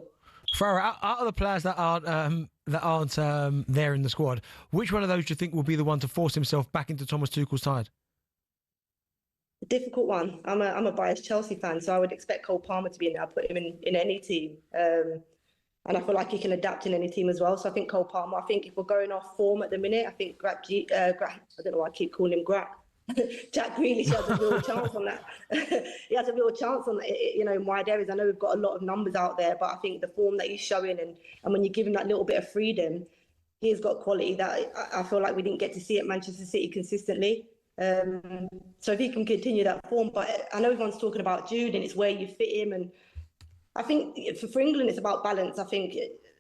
Farrell, out of the players that aren't there in the squad, which one of those do you think will be the one to force himself back into Thomas Tuchel's side? A difficult one. I'm a biased Chelsea fan, so I would expect Cole Palmer to be in there. I'd put him in any team. And I feel like he can adapt in any team as well. So I think Cole Palmer. I think if we're going off form at the minute, I think I don't know why I keep calling him Jack Grealish has a real chance on that. He has a real chance on that, in wide areas. I know we've got a lot of numbers out there, but I think the form that he's showing and when you give him that little bit of freedom, he's got quality that I feel like we didn't get to see at Manchester City consistently. So if he can continue that form, but I know everyone's talking about Jude and it's where you fit him. And I think for England, it's about balance. I think,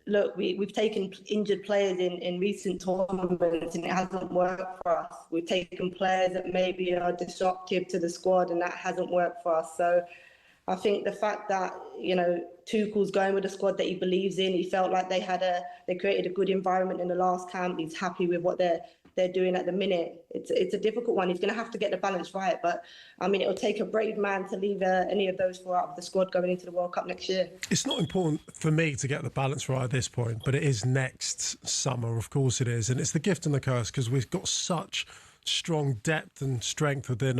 look, we've taken injured players in recent tournaments and it hasn't worked for us. We've taken players that maybe are disruptive to the squad and that hasn't worked for us. So I think the fact that, Tuchel's going with a squad that he believes in, he felt like they created a good environment in the last camp. He's happy with what they're doing at the minute. It's a difficult one. He's going to have to get the balance right. But, I mean, it'll take a brave man to leave any of those four out of the squad going into the World Cup next year. It's not important for me to get the balance right at this point, but it is next summer, of course it is. And it's the gift and the curse because we've got such strong depth and strength within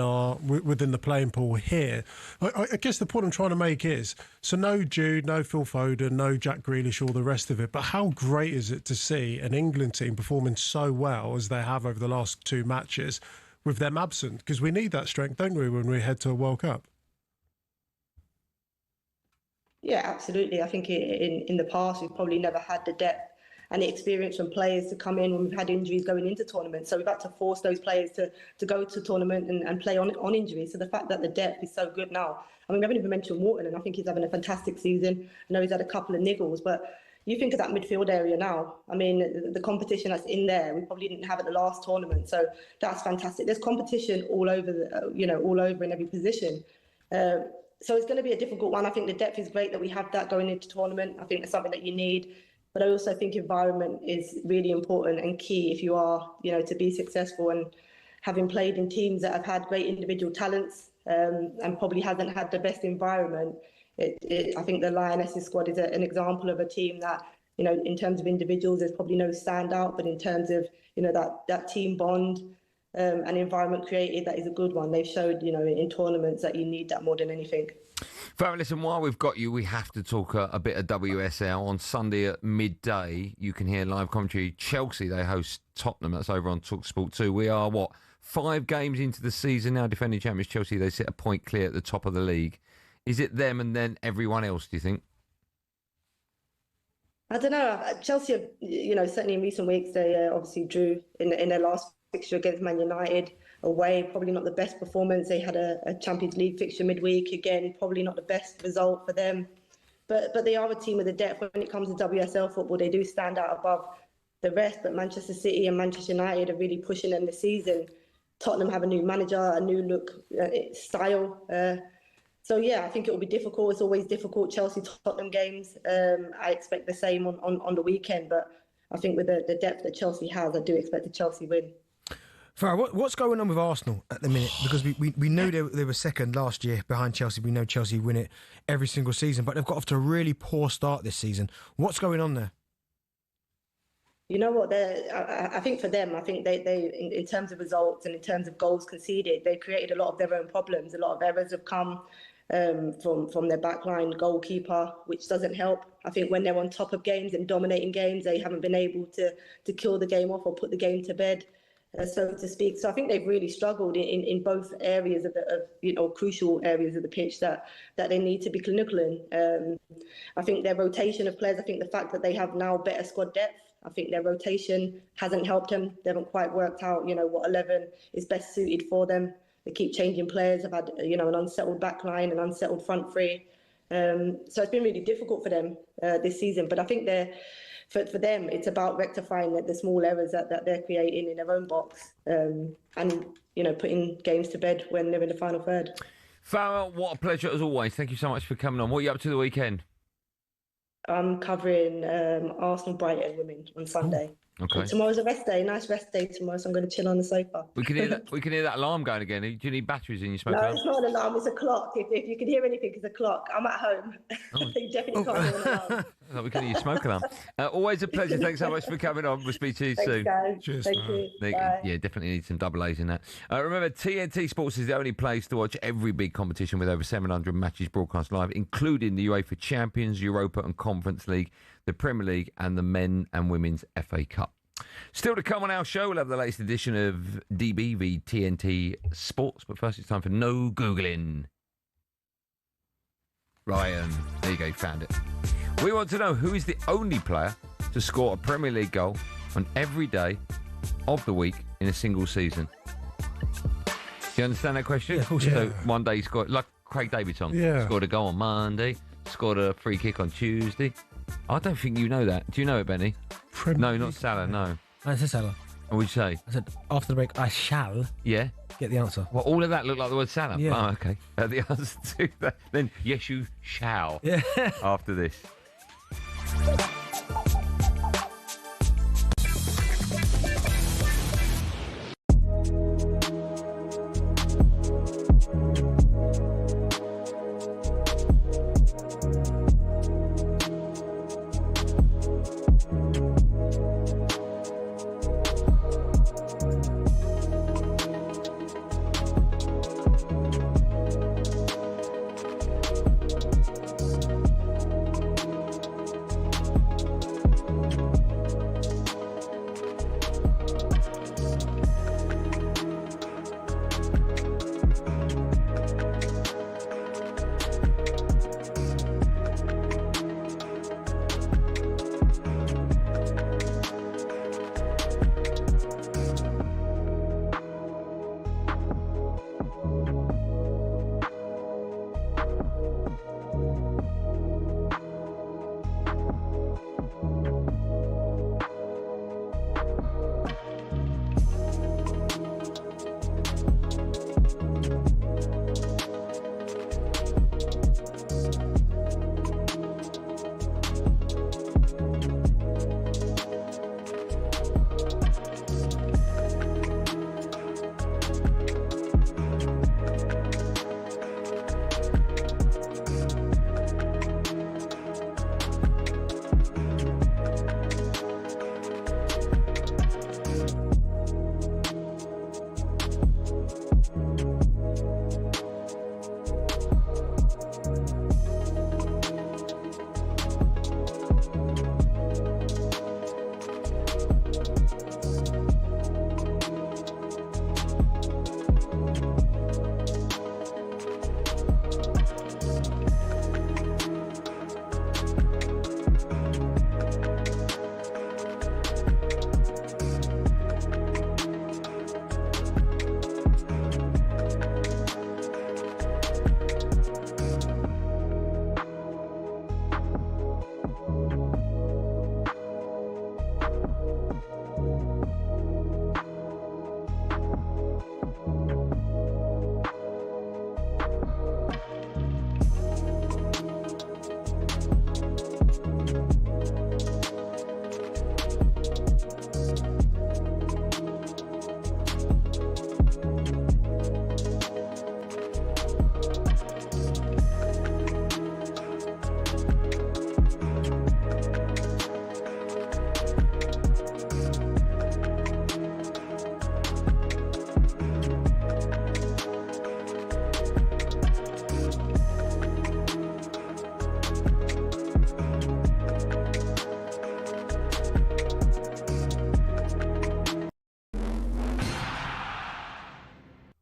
the playing pool here. I guess the point I'm trying to make is, so no Jude, no Phil Foden, no Jack Grealish, all the rest of it, but how great is it to see an England team performing so well as they have over the last 2 matches with them absent? Because we need that strength, don't we, when we head to a World Cup? Yeah, absolutely. I think in the past, we've probably never had the depth and the experience from players to come in when we've had injuries going into tournaments. So we've had to force those players to go to tournament and play on injury. So the fact that the depth is so good now. I mean, we haven't even mentioned Wharton, and I think he's having a fantastic season. I know he's had a couple of niggles, but you think of that midfield area now. I mean, the competition that's in there, we probably didn't have at the last tournament. So that's fantastic. There's competition all over, all over in every position. So it's going to be a difficult one. I think the depth is great that we have that going into tournament. I think it's something that you need. But I also think environment is really important and key if you are, to be successful. And having played in teams that have had great individual talents and probably hasn't had the best environment, I think the Lionesses squad is an example of a team that, in terms of individuals, there's probably no standout, but in terms of, that team bond and environment created, that is a good one. They've showed, in tournaments that you need that more than anything. Farah, listen, while we've got you, we have to talk a bit of WSL. On Sunday at midday, you can hear live commentary. Chelsea, they host Tottenham. That's over on talkSPORT 2. We are, 5 games into the season now, defending champions Chelsea. They sit a point clear at the top of the league. Is it them and then everyone else, do you think? I don't know. Chelsea have, certainly in recent weeks, they obviously drew in their last fixture against Man United. Away, probably not the best performance. They had a Champions League fixture midweek. Again, probably not the best result for them. But they are a team with a depth. When it comes to WSL football, they do stand out above the rest. But Manchester City and Manchester United are really pushing them this season. Tottenham have a new manager, a new look, style. So, yeah, I think it will be difficult. It's always difficult, Chelsea-Tottenham games. I expect the same on the weekend. But I think with the depth that Chelsea has, I do expect a Chelsea win. Farah, what's going on with Arsenal at the minute? Because we knew they were second last year behind Chelsea. We know Chelsea win it every single season, but they've got off to a really poor start this season. What's going on there? You know what? I think for them, I think they in terms of results and in terms of goals conceded, they created a lot of their own problems. A lot of errors have come from their backline goalkeeper, which doesn't help. I think when they're on top of games and dominating games, they haven't been able to kill the game off or put the game to bed, so to speak. So I think they've really struggled in both areas of crucial areas of the pitch that they need to be clinical in. I think their rotation of players, I think the fact that they have now better squad depth, I think their rotation hasn't helped them. They haven't quite worked out, what 11 is best suited for them. They keep changing players. They've had, an unsettled back line, an unsettled front three. So it's been really difficult for them this season. But I think for them, it's about rectifying the small errors that they're creating in their own box and, putting games to bed when they're in the final third. Farah, what a pleasure as always. Thank you so much for coming on. What are you up to the weekend? I'm covering Arsenal Brighton women on Sunday. Okay. And tomorrow's a rest day, nice rest day tomorrow, so I'm going to chill on the sofa. We can hear that alarm going again. Do you need batteries in your smoke alarm? No, it's not an alarm, it's a clock. If you can hear anything, it's a clock. I'm at home. You definitely can't hear an alarm. No, we can hear your smoke alarm. Always a pleasure. Thanks so much for coming on. We'll speak to you soon. Guys. Cheers. Thank you. Bye. Yeah, definitely need some double A's in that. Remember, TNT Sports is the only place to watch every big competition with over 700 matches broadcast live, including the UEFA Champions, Europa and Conference League, the Premier League and the Men and Women's FA Cup. Still to come on our show, we'll have the latest edition of DBV TNT Sports. But first, it's time for No Googling. Ryan, there you go, you found it. We want to know who is the only player to score a Premier League goal on every day of the week in a single season. Do you understand that question? Yeah, of course, So yeah. one day he scored, like Craig Davidson, Yeah. scored a goal on Monday, scored a free kick on Tuesday. I don't think you know that. Do you know it, Benny? No, not Salah, no. I said Salah. What would you say? I said after the break, I shall Yeah? get the answer. Well, all of that looked like the word Salah. Yeah. Oh, okay. The answer to that. Then, yes, you shall. Yeah. After this.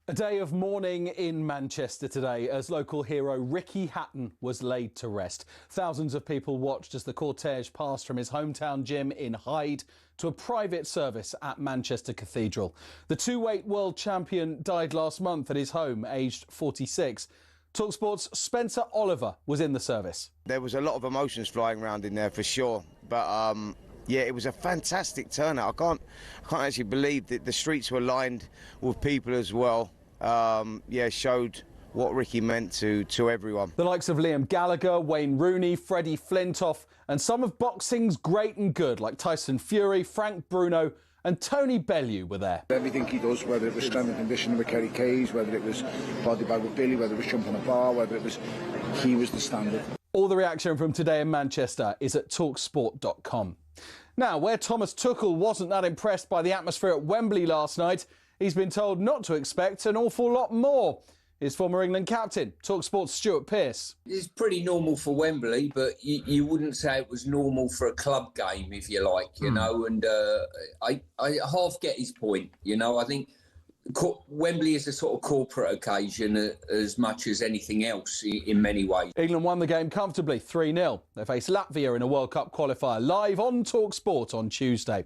A day of mourning in Manchester today as local hero Ricky Hatton was laid to rest. Thousands of people watched as the cortege passed from his hometown gym in Hyde to a private service at Manchester Cathedral. The two-weight world champion died last month at his home, aged 46. talkSPORT's Spencer Oliver was in the service. There was a lot of emotions flying around in there for sure, but yeah, it was a fantastic turnout. I can't actually believe that the streets were lined with people as well. Yeah, showed what Ricky meant to everyone. The likes of Liam Gallagher, Wayne Rooney, Freddie Flintoff, and some of boxing's great and good, like Tyson Fury, Frank Bruno, and Tony Bellew were there. Everything he does, whether it was strength and conditioning with Kerry Keys, whether it was body bag with Billy, whether it was jumping a bar, whether it was, he was the standard. All the reaction from today in Manchester is at talksport.com. Now, where Thomas Tuchel wasn't that impressed by the atmosphere at Wembley last night, he's been told not to expect an awful lot more. Here's former England captain, talkSPORT's Stuart Pearce. It's pretty normal for Wembley, but you wouldn't say it was normal for a club game, if you like, you know. And I half get his point, you know. I think Wembley is a sort of corporate occasion as much as anything else in many ways. England won the game comfortably, 3-0. They face Latvia in a World Cup qualifier, live on talkSPORT on Tuesday.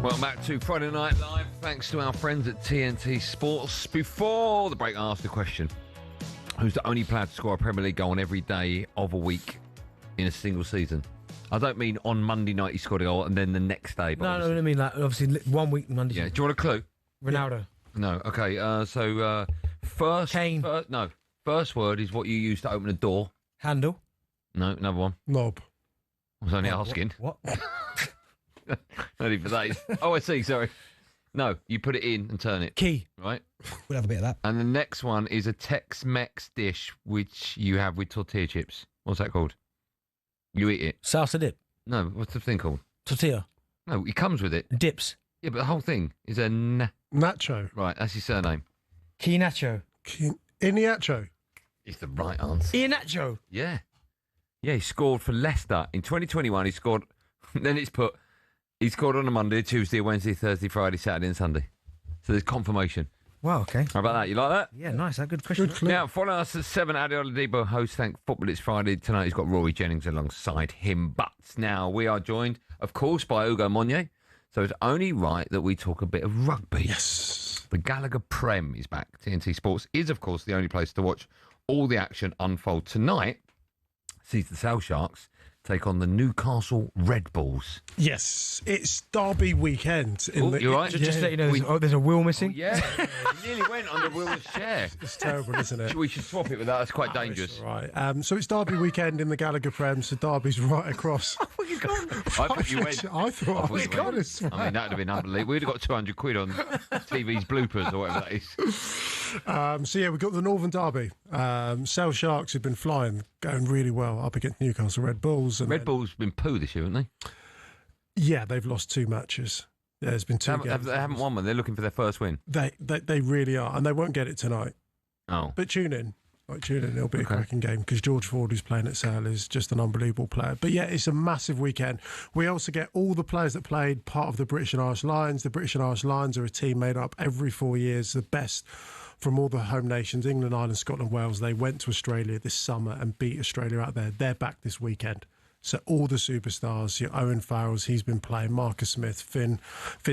Welcome back to Friday Night Live. Thanks to our friends at TNT Sports. Before the break, I asked the question: who's the only player to score a Premier League goal on every day of a week in a single season? I don't mean on Monday night he scored a goal and then the next day. But No, I mean like obviously 1 week Monday. Yeah. Do you want a clue? Ronaldo. No. Okay. So first. Kane. First word is what you use to open a door. Handle. No. Another one. Knob. I was only asking. What? Not even that. Oh, I see. Sorry. No, you put it in and turn it. Key. Right. We'll have a bit of that. And the next one is a Tex-Mex dish which you have with tortilla chips. What's that called? You eat it. Salsa dip. No, what's the thing called? Tortilla. No, it comes with it. Dips. Yeah, but the whole thing is a Nacho. Right, that's his surname. Key Nacho. Iniacho. It's the right answer. Iheanacho. Yeah. Yeah, he scored for Leicester. In 2021, he scored... Then it's put... He scored on a Monday, Tuesday, Wednesday, Thursday, Friday, Saturday and Sunday. So there's confirmation. Wow, okay. How about that? You like that? Yeah, nice. Good question. Good clip. Now, follow us at 7. Adi Oladipo, host Thank Football. It's Friday. Tonight he's got Rory Jennings alongside him. But now we are joined, of course, by Ugo Monye. So it's only right that we talk a bit of rugby. Yes. The Gallagher Prem is back. TNT Sports is, of course, the only place to watch all the action unfold. Tonight sees the Sale Sharks take on the Newcastle Red Bulls. Yes, it's Derby weekend. You're right. Just to let you know, there's a wheel missing. Yeah, it nearly went under Will's chair. It's terrible, isn't it? We should swap it with that. That's quite dangerous. Right. So it's Derby weekend in the Gallagher Prem, so Derby's right across. I thought you went. I thought I was gone. I mean, that would have been unbelievable. We'd have got 200 quid on TV's bloopers or whatever that is. So yeah, we've got the Northern Derby. Sale Sharks have been flying, going really well up against Newcastle Red Bulls. And Red Bulls been poo this year, haven't they? Yeah, they've lost 2 matches. Yeah, there's been 2 games. They haven't won one. They're looking for their first win. They really are, and they won't get it tonight. Oh, but tune in. It'll be a cracking game because George Ford, who's playing at Sale, is just an unbelievable player. But yeah, it's a massive weekend. We also get all the players that played part of the British and Irish Lions. The British and Irish Lions are a team made up every 4 years, the best from all the home nations, England, Ireland, Scotland, Wales. They went to Australia this summer and beat Australia out there. They're back this weekend. So all the superstars, your Owen Farrells, he's been playing, Marcus Smith, Finn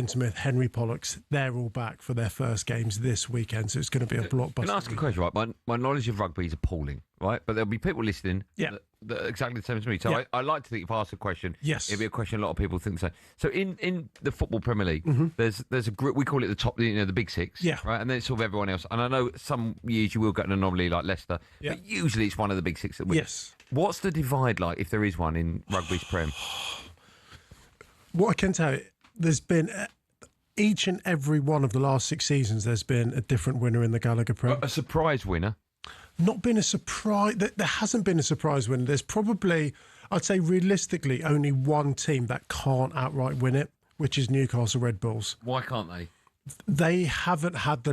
Smith, Henry Pollocks, they're all back for their first games this weekend. So it's going to be a blockbuster. Can I ask a question, right? My knowledge of rugby is appalling, right? But there'll be people listening that are exactly the same as me. So I like to think if I ask a question, it'll be a question a lot of people think so. So in the Football Premier League, there's a group, we call it the top, the big six, right? And then it's sort of everyone else. And I know some years you will get an anomaly like Leicester, but usually it's one of the big six that wins. Yes. What's the divide like, if there is one, in rugby's Prem? What I can tell you, there's been each and every one of the last 6 seasons, there's been a different winner in the Gallagher Prem. A surprise winner? Not been a surprise. There hasn't been a surprise winner. There's probably, I'd say realistically, only one team that can't outright win it, which is Newcastle Red Bulls. Why can't they? They haven't had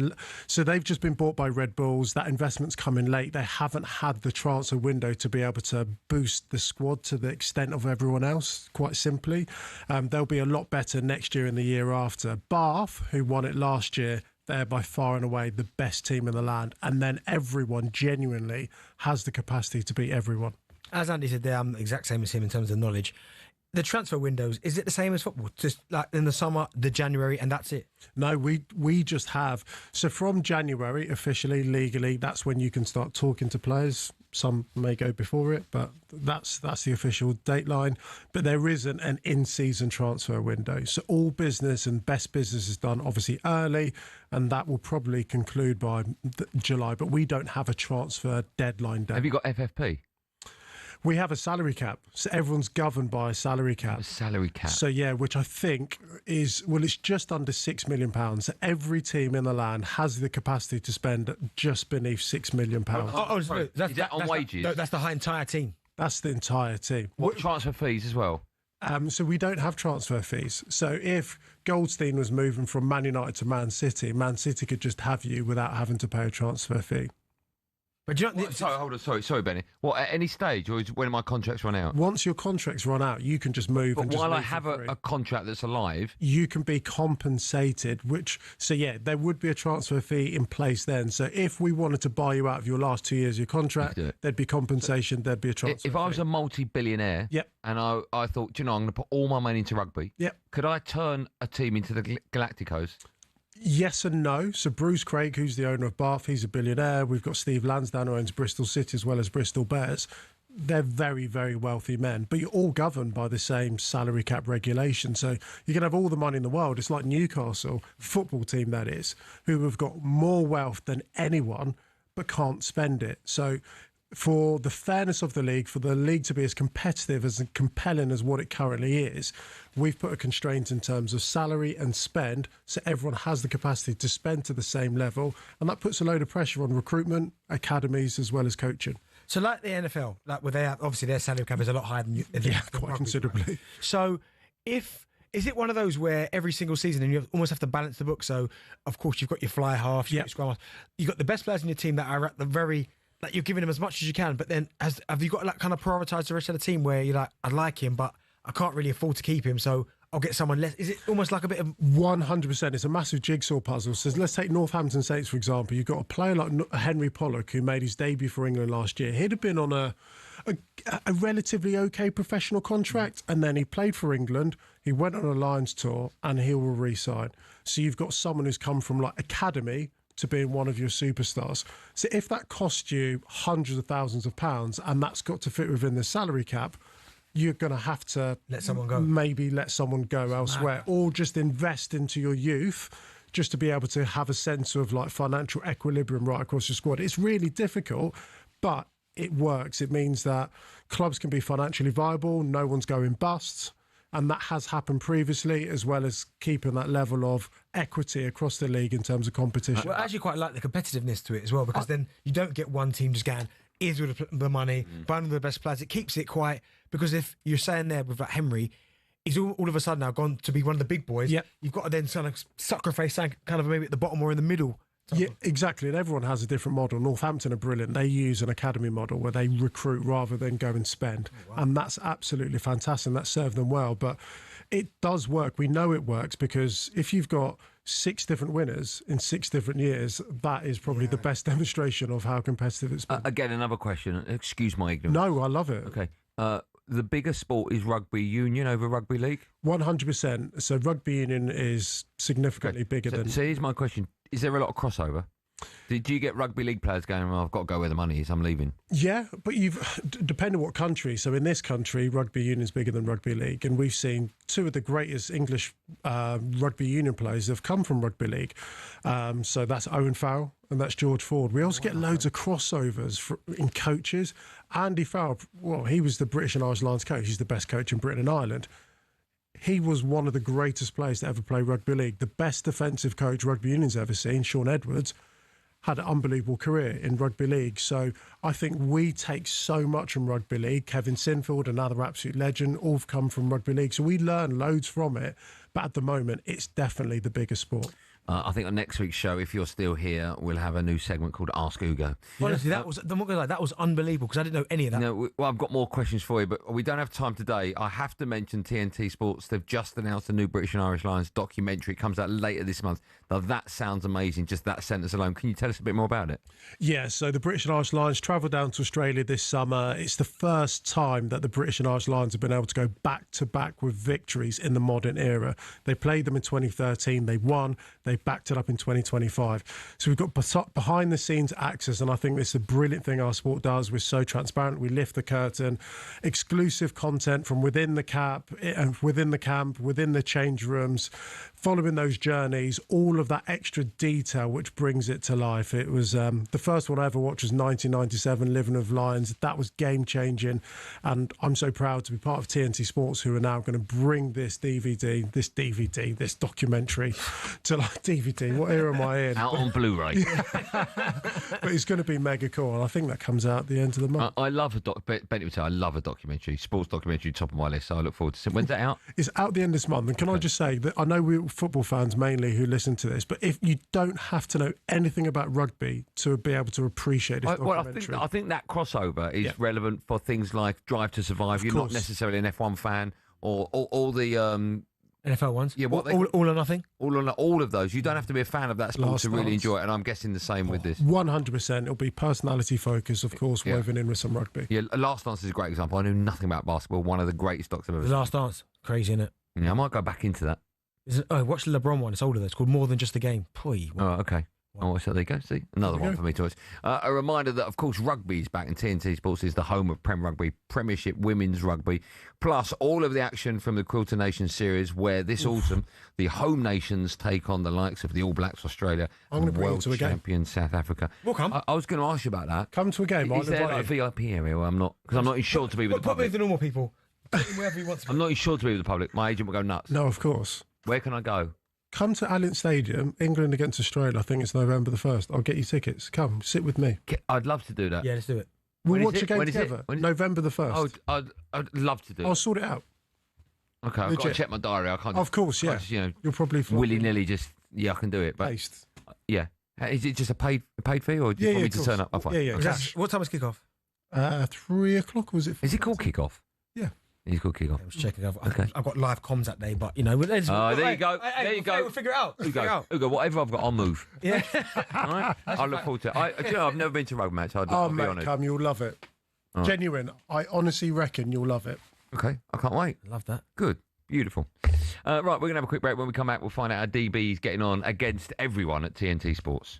so they've just been bought by Red Bulls. That investment's coming late. They haven't had the transfer window to be able to boost the squad to the extent of everyone else, quite simply. They'll be a lot better next year and the year after. Bath, who won it last year, they're by far and away the best team in the land. And then everyone genuinely has the capacity to beat everyone. As Andy said there, I'm the exact same as him in terms of knowledge. The transfer windows, is it the same as football? Just like in the summer, the January, and that's it? No, we just have. So from January, officially, legally, that's when you can start talking to players. Some may go before it, but that's the official dateline. But there isn't an in-season transfer window. So all business and best business is done obviously early, and that will probably conclude by July. But we don't have a transfer deadline date. Have you got FFP? We have a salary cap, so everyone's governed by a salary cap. A salary cap. So yeah, which I think is, well, it's just under £6 million. So every team in the land has the capacity to spend just beneath £6 million. Is that on wages? That's the entire team. That's the entire team. What transfer fees as well? So we don't have transfer fees. So if Goldstein was moving from Man United to Man City could just have you without having to pay a transfer fee. But do you know, hold on, sorry, Benny. What, at any stage, or is when my contracts run out? Once your contracts run out, you can just move. But while I have a contract that's alive, you can be compensated. There would be a transfer fee in place then. So if we wanted to buy you out of your last 2 years of your contract, there'd be compensation. There'd be a transfer. If I was a multi-billionaire, and I thought, I'm going to put all my money into rugby, could I turn a team into the Galacticos? Yes and no. So Bruce Craig, who's the owner of Bath, he's a billionaire. We've got Steve Lansdowne, who owns Bristol City as well as Bristol Bears. They're very, very wealthy men, but you're all governed by the same salary cap regulation. So you can have all the money in the world. It's like Newcastle, football team that is, who have got more wealth than anyone, but can't spend it. So for the fairness of the league, for the league to be as competitive, as compelling as what it currently is, we've put a constraint in terms of salary and spend, so everyone has the capacity to spend to the same level, and that puts a load of pressure on recruitment, academies, as well as coaching. So like the NFL, like where they have, obviously their salary cap is a lot higher than quite considerably. Right? So is it one of those where every single season and you almost have to balance the book? So of course you've got your fly half, you've got your scrum half, you've got the best players in your team that are at the very, like, you're giving them as much as you can, but then have you got to like kind of prioritise the rest of the team where you're like, I like him, but I can't really afford to keep him, so I'll get someone less. Is it almost like a bit of 100%? It's a massive jigsaw puzzle. So let's take Northampton Saints, for example. You've got a player like Henry Pollock, who made his debut for England last year. He'd have been on a relatively okay professional contract, and then he played for England. He went on a Lions tour, and he will re-sign. So you've got someone who's come from like academy to being one of your superstars. So if that costs you hundreds of thousands of pounds, and that's got to fit within the salary cap, you're going to have to let someone go. Maybe let someone go elsewhere, or just invest into your youth, just to be able to have a sense of like financial equilibrium right across your squad. It's really difficult, but it works. It means that clubs can be financially viable, no one's going bust, and that has happened previously, as well as keeping that level of equity across the league in terms of competition. Well, I actually quite like the competitiveness to it as well, because then you don't get one team just going, here's all the money, finding the best players. It keeps it quite, because if you're saying there with like Henry, he's all of a sudden now gone to be one of the big boys. Yep. You've got to then kind of sacrifice kind of maybe at the bottom or in the middle. Yeah, exactly. And everyone has a different model. Northampton are brilliant. They use an academy model where they recruit rather than go and spend. Oh, wow. And that's absolutely fantastic. That served them well. But it does work. We know it works, because if you've got 6 different winners in 6 different years, that is probably the best demonstration of how competitive it's been. Again, another question. Excuse my ignorance. No, I love it. Okay. the bigger sport is rugby union over rugby league? 100%. So rugby union is significantly bigger than... So here's my question. Is there a lot of crossover? Did you get rugby league players going, well, I've got to go where the money is, I'm leaving? Yeah, but depending on what country. So in this country, rugby union is bigger than rugby league. And we've seen two of the greatest English rugby union players have come from rugby league. So that's Owen Farrell and that's George Ford. We also get loads of crossovers in coaches. Andy Farrell, well, he was the British and Irish Lions coach. He's the best coach in Britain and Ireland. He was one of the greatest players to ever play rugby league. The best defensive coach rugby union's ever seen, Sean Edwards, had an unbelievable career in rugby league. So I think we take so much from rugby league. Kevin Sinfield, another absolute legend, all have come from rugby league. So we learn loads from it. But at the moment, it's definitely the biggest sport. I think on next week's show, if you're still here, we'll have a new segment called Ask Ugo. Honestly, that was, I'm not gonna lie, that was unbelievable because I didn't know any of that. Well, I've got more questions for you, but we don't have time today. I have to mention TNT Sports. They've just announced a new British and Irish Lions documentary. It comes out later this month. Now, that sounds amazing, just that sentence alone. Can you tell us a bit more about it? Yeah, so the British and Irish Lions travel down to Australia this summer. It's the first time that the British and Irish Lions have been able to go back-to-back with victories in the modern era. They played them in 2013. They won. They backed it up in 2025. So we've got behind-the-scenes access, and I think this is a brilliant thing our sport does. We're so transparent. We lift the curtain. Exclusive content from within the camp, within the change rooms, following those journeys, all of that extra detail which brings it to life. It was the first one I ever watched was 1997, Living with Lions. That was game-changing, and I'm so proud to be part of TNT Sports, who are now going to bring this documentary to DVD. What era am I in? Out on Blu-ray. But it's going to be mega cool, and I think that comes out at the end of the month. I love Benny would say I love a documentary, sports documentary, top of my list, so I look forward to seeing. When's that out? It's out the end of this month, and can I just say that I know we're football fans mainly who listen to this, but if you don't have to know anything about rugby to be able to appreciate this documentary. I think that crossover is relevant for things like Drive to Survive. You're not necessarily an F1 fan or all the NFL ones. Yeah, what all or nothing. All of those. You don't have to be a fan of that sport to really enjoy it, and I'm guessing the same with this. 100%. It'll be personality focus, of course, woven in with some rugby. Yeah, Last Dance is a great example. I knew nothing about basketball. One of the greatest docs I've ever seen. The Last Dance, crazy, isn't it? Yeah, I might go back into that. Watch the LeBron one. It's older. It's called More Than Just a Game. Boy, oh, okay. Oh, so there you go. See, another one for me to watch. A reminder that, of course, rugby is back, and TNT Sports is the home of Prem Rugby, Premiership Women's Rugby, plus all of the action from the Quilter Nations series, where this autumn the home nations take on the likes of the All Blacks Australia and world champion South Africa. We'll come. I was going to ask you about that. Come to a game. Is there like a VIP area where I'm not? Because I'm not insured to be with the public. Put me with the normal people. Wherever you want to be. I'm not insured to be with the public. My agent will go nuts. No, of course. Where can I go? Come to Allianz Stadium, England against Australia. I think it's November the 1st. I'll get you tickets. Come, sit with me. I'd love to do that. Yeah, let's do it. We'll watch a game together. November the 1st. I'd love to do it. I'll sort it out. Okay, I've got to check my diary. I can't. Of course, yeah. You'll probably willy-nilly just, I can do it. But based. Yeah. Is it just a paid fee, or do you want me to turn up? Yeah. What time is kickoff? 3 o'clock, was it? Is it called kickoff? Yeah. He's called kickoff. I was checking. I've got live comms that day, but there you go. There you go. We'll figure it out. Ugo, whatever I've got, I'll move. Yeah. All right. I look forward to it. I've never been to a rugby match. I'll be honest. Come, you'll love it. Right. Genuine. I honestly reckon you'll love it. Okay, I can't wait. Love that. Good. Beautiful. Right, we're going to have a quick break. When we come back, we'll find out how DB's getting on against everyone at TNT Sports.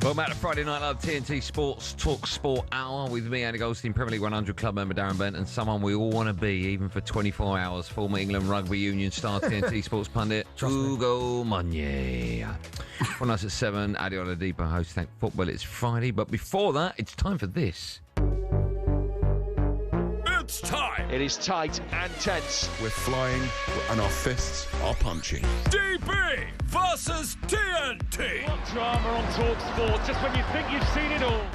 Welcome back to Friday Night Live, TNT Sports Talk Sport Hour with me, Andy Goldstein, Premier League 100 club member Darren Bent, and someone we all want to be, even for 24 hours, former England Rugby Union star, TNT Sports pundit, Ugo Monye. From us at 7, Adiola Deepa, host Thank Football. It's Friday, but before that, it's time for this. It's time. It is tight and tense. We're flying and our fists are punching. DB versus TNT. What drama on talkSPORT, just when you think you've seen it all.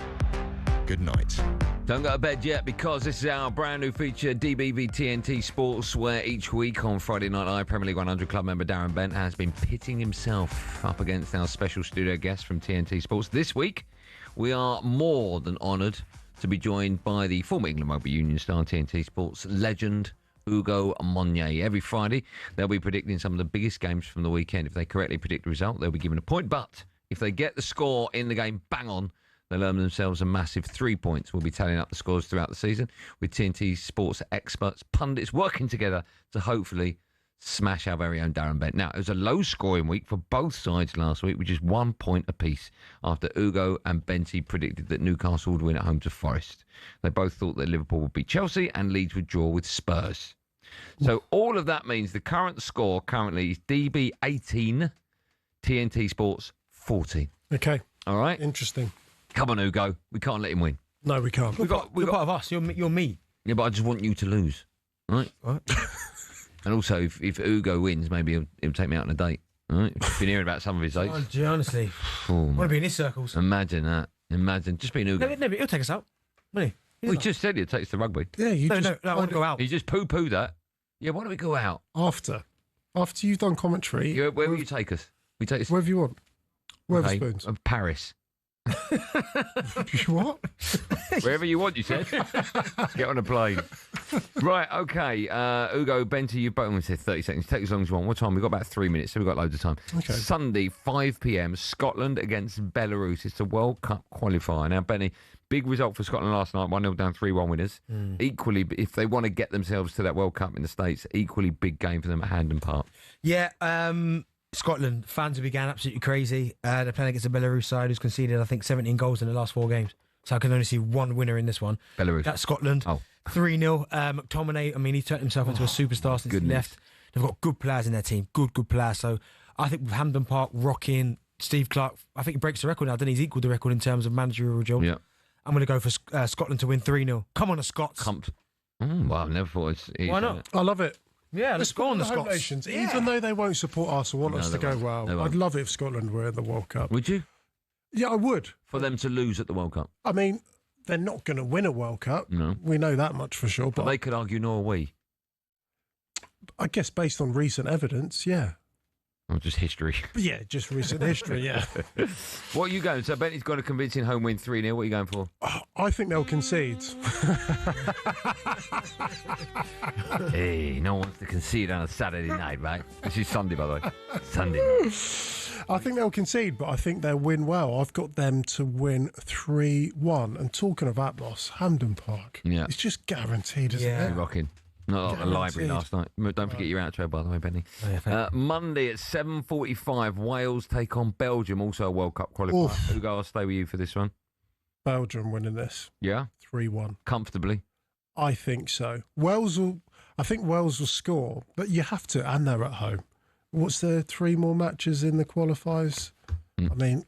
Good night. Don't go to bed yet, because this is our brand new feature, DBV TNT Sports, where each week on Friday Night Live, Premier League 100 club member Darren Bent has been pitting himself up against our special studio guest from TNT Sports. This week, we are more than honoured to be joined by the former England Rugby Union star, TNT Sports legend, Ugo Monye. Every Friday, they'll be predicting some of the biggest games from the weekend. If they correctly predict the result, they'll be given a point. But if they get the score in the game bang on, they'll earn themselves a massive 3 points. We'll be tallying up the scores throughout the season with TNT Sports experts, pundits working together to hopefully smash our very own Darren Bent. Now, it was a low-scoring week for both sides last week, which is 1 point apiece after Ugo and Benty predicted that Newcastle would win at home to Forest. They both thought that Liverpool would beat Chelsea and Leeds would draw with Spurs. So all of that means the current score currently is DB 18, TNT Sports 14. Okay. All right? Interesting. Come on, Ugo. We can't let him win. No, we can't. You're part of us. You're me. Yeah, but I just want you to lose. Right? And also, if Ugo wins, maybe he'll take me out on a date. All right? I've been hearing about some of his dates. Honestly, I want to be in his circles. Imagine that. Imagine. Just being Ugo. No, but he'll take us out. Won't he? Well, he just said he'd take us to rugby. Yeah, No, I want to go out. He just poo-pooed that. Yeah, why don't we go out? After you've done commentary. Yeah, where will you take us? We take us wherever you want. Wetherspoons. Okay. Paris. What? Wherever you want, you said. Get on a plane. Right, okay. Ugo, Benty, you've both said 30 seconds. Take as long as you want. What time? We've got about 3 minutes, so we've got loads of time. Okay. Sunday, 5 p.m, Scotland against Belarus. It's a World Cup qualifier. Now, Benny, big result for Scotland last night. 1-0 down, 3-1 winners. Equally, if they want to get themselves to that World Cup in the States, equally big game for them at Hampden Park. Yeah, Scotland fans have began absolutely crazy. They're playing against a Belarus side who's conceded, I think, 17 goals in the last 4 games. So I can only see one winner in this one. Belarus. That's Scotland. 3-0. McTominay, I mean, he turned himself into a superstar since he left. They've got good players in their team. Good players. So I think with Hampden Park rocking, Steve Clarke, I think he breaks the record now. Then he's equalled the record in terms of managerial job. Yeah. I'm going to go for Scotland to win 3-0. Come on, the Scots. Well, I've never thought it's easy. Why not? I love it. Yeah, let's go on the Scots. Nations, even though they won't support us or want us to go well. I'd love it if Scotland were in the World Cup. Would you? Yeah, I would. For them to lose at the World Cup? I mean, they're not going to win a World Cup. No. We know that much for sure. But they could argue, nor are we. I guess based on recent evidence, yeah. Or just history. Yeah, just recent history, yeah. What are you going? So Benty's got a convincing home win 3-0. What are you going for? I think they'll concede. Hey, no one wants to concede on a Saturday night, right? This is Sunday, by the way. Sunday night. I think they'll concede, but I think they'll win well. I've got them to win 3-1. And talking of Atmos, Hampden Park. Yeah. It's just guaranteed, isn't it? You're rocking. Not at the library last night. Don't forget your outro, by the way, Benny. Monday at 7:45, Wales take on Belgium, also a World Cup qualifier. Ugo, I'll stay with you for this one. Belgium winning this. Yeah? 3-1. Comfortably? I think so. I think Wales will score, but you have to, and they're at home. What's there, 3 more matches in the qualifiers? I mean...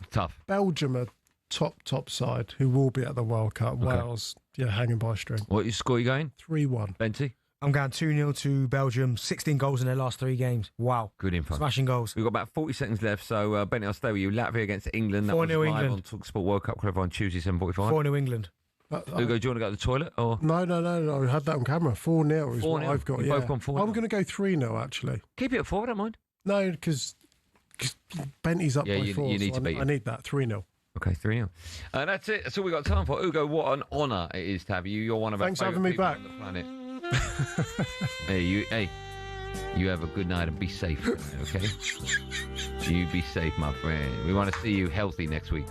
Tough. Belgium are top side, who will be at the World Cup. Okay. Wales, hanging by a string. What score are you going? 3-1. Benty? I'm going 2-0 to Belgium. 16 goals in their last 3 games. Wow. Good info. Smashing goals. We've got about 40 seconds left, so Benny, I'll stay with you. Latvia against England. That 4-0 was live England. on talkSPORT World Cup qualifier on Tuesday, 7:45. 4-0 England. Ugo, do you want to go to the toilet? Or? No. I had that on camera. 4-0 is 4-0. what I've got. We've both gone 4-0. I'm going to go 3-0, actually. Keep it at 4, I don't mind. No, because Benty's up by 4. You need to beat him. I need that. 3-0. Okay, 3-0. That's it. That's all we've got time for. Ugo, what an honour it is to have you. You're one of our Thanks for having me people back. on the planet. Hey, you have a good night and be safe, okay? You be safe, my friend. We want to see you healthy next week.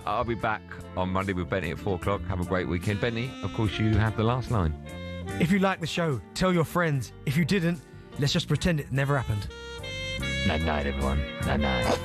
I'll be back on Monday with Benny at 4 o'clock. Have a great weekend. Benny, of course, you have the last line. If you like the show, tell your friends. If you didn't, let's just pretend it never happened. Night, everyone. Night.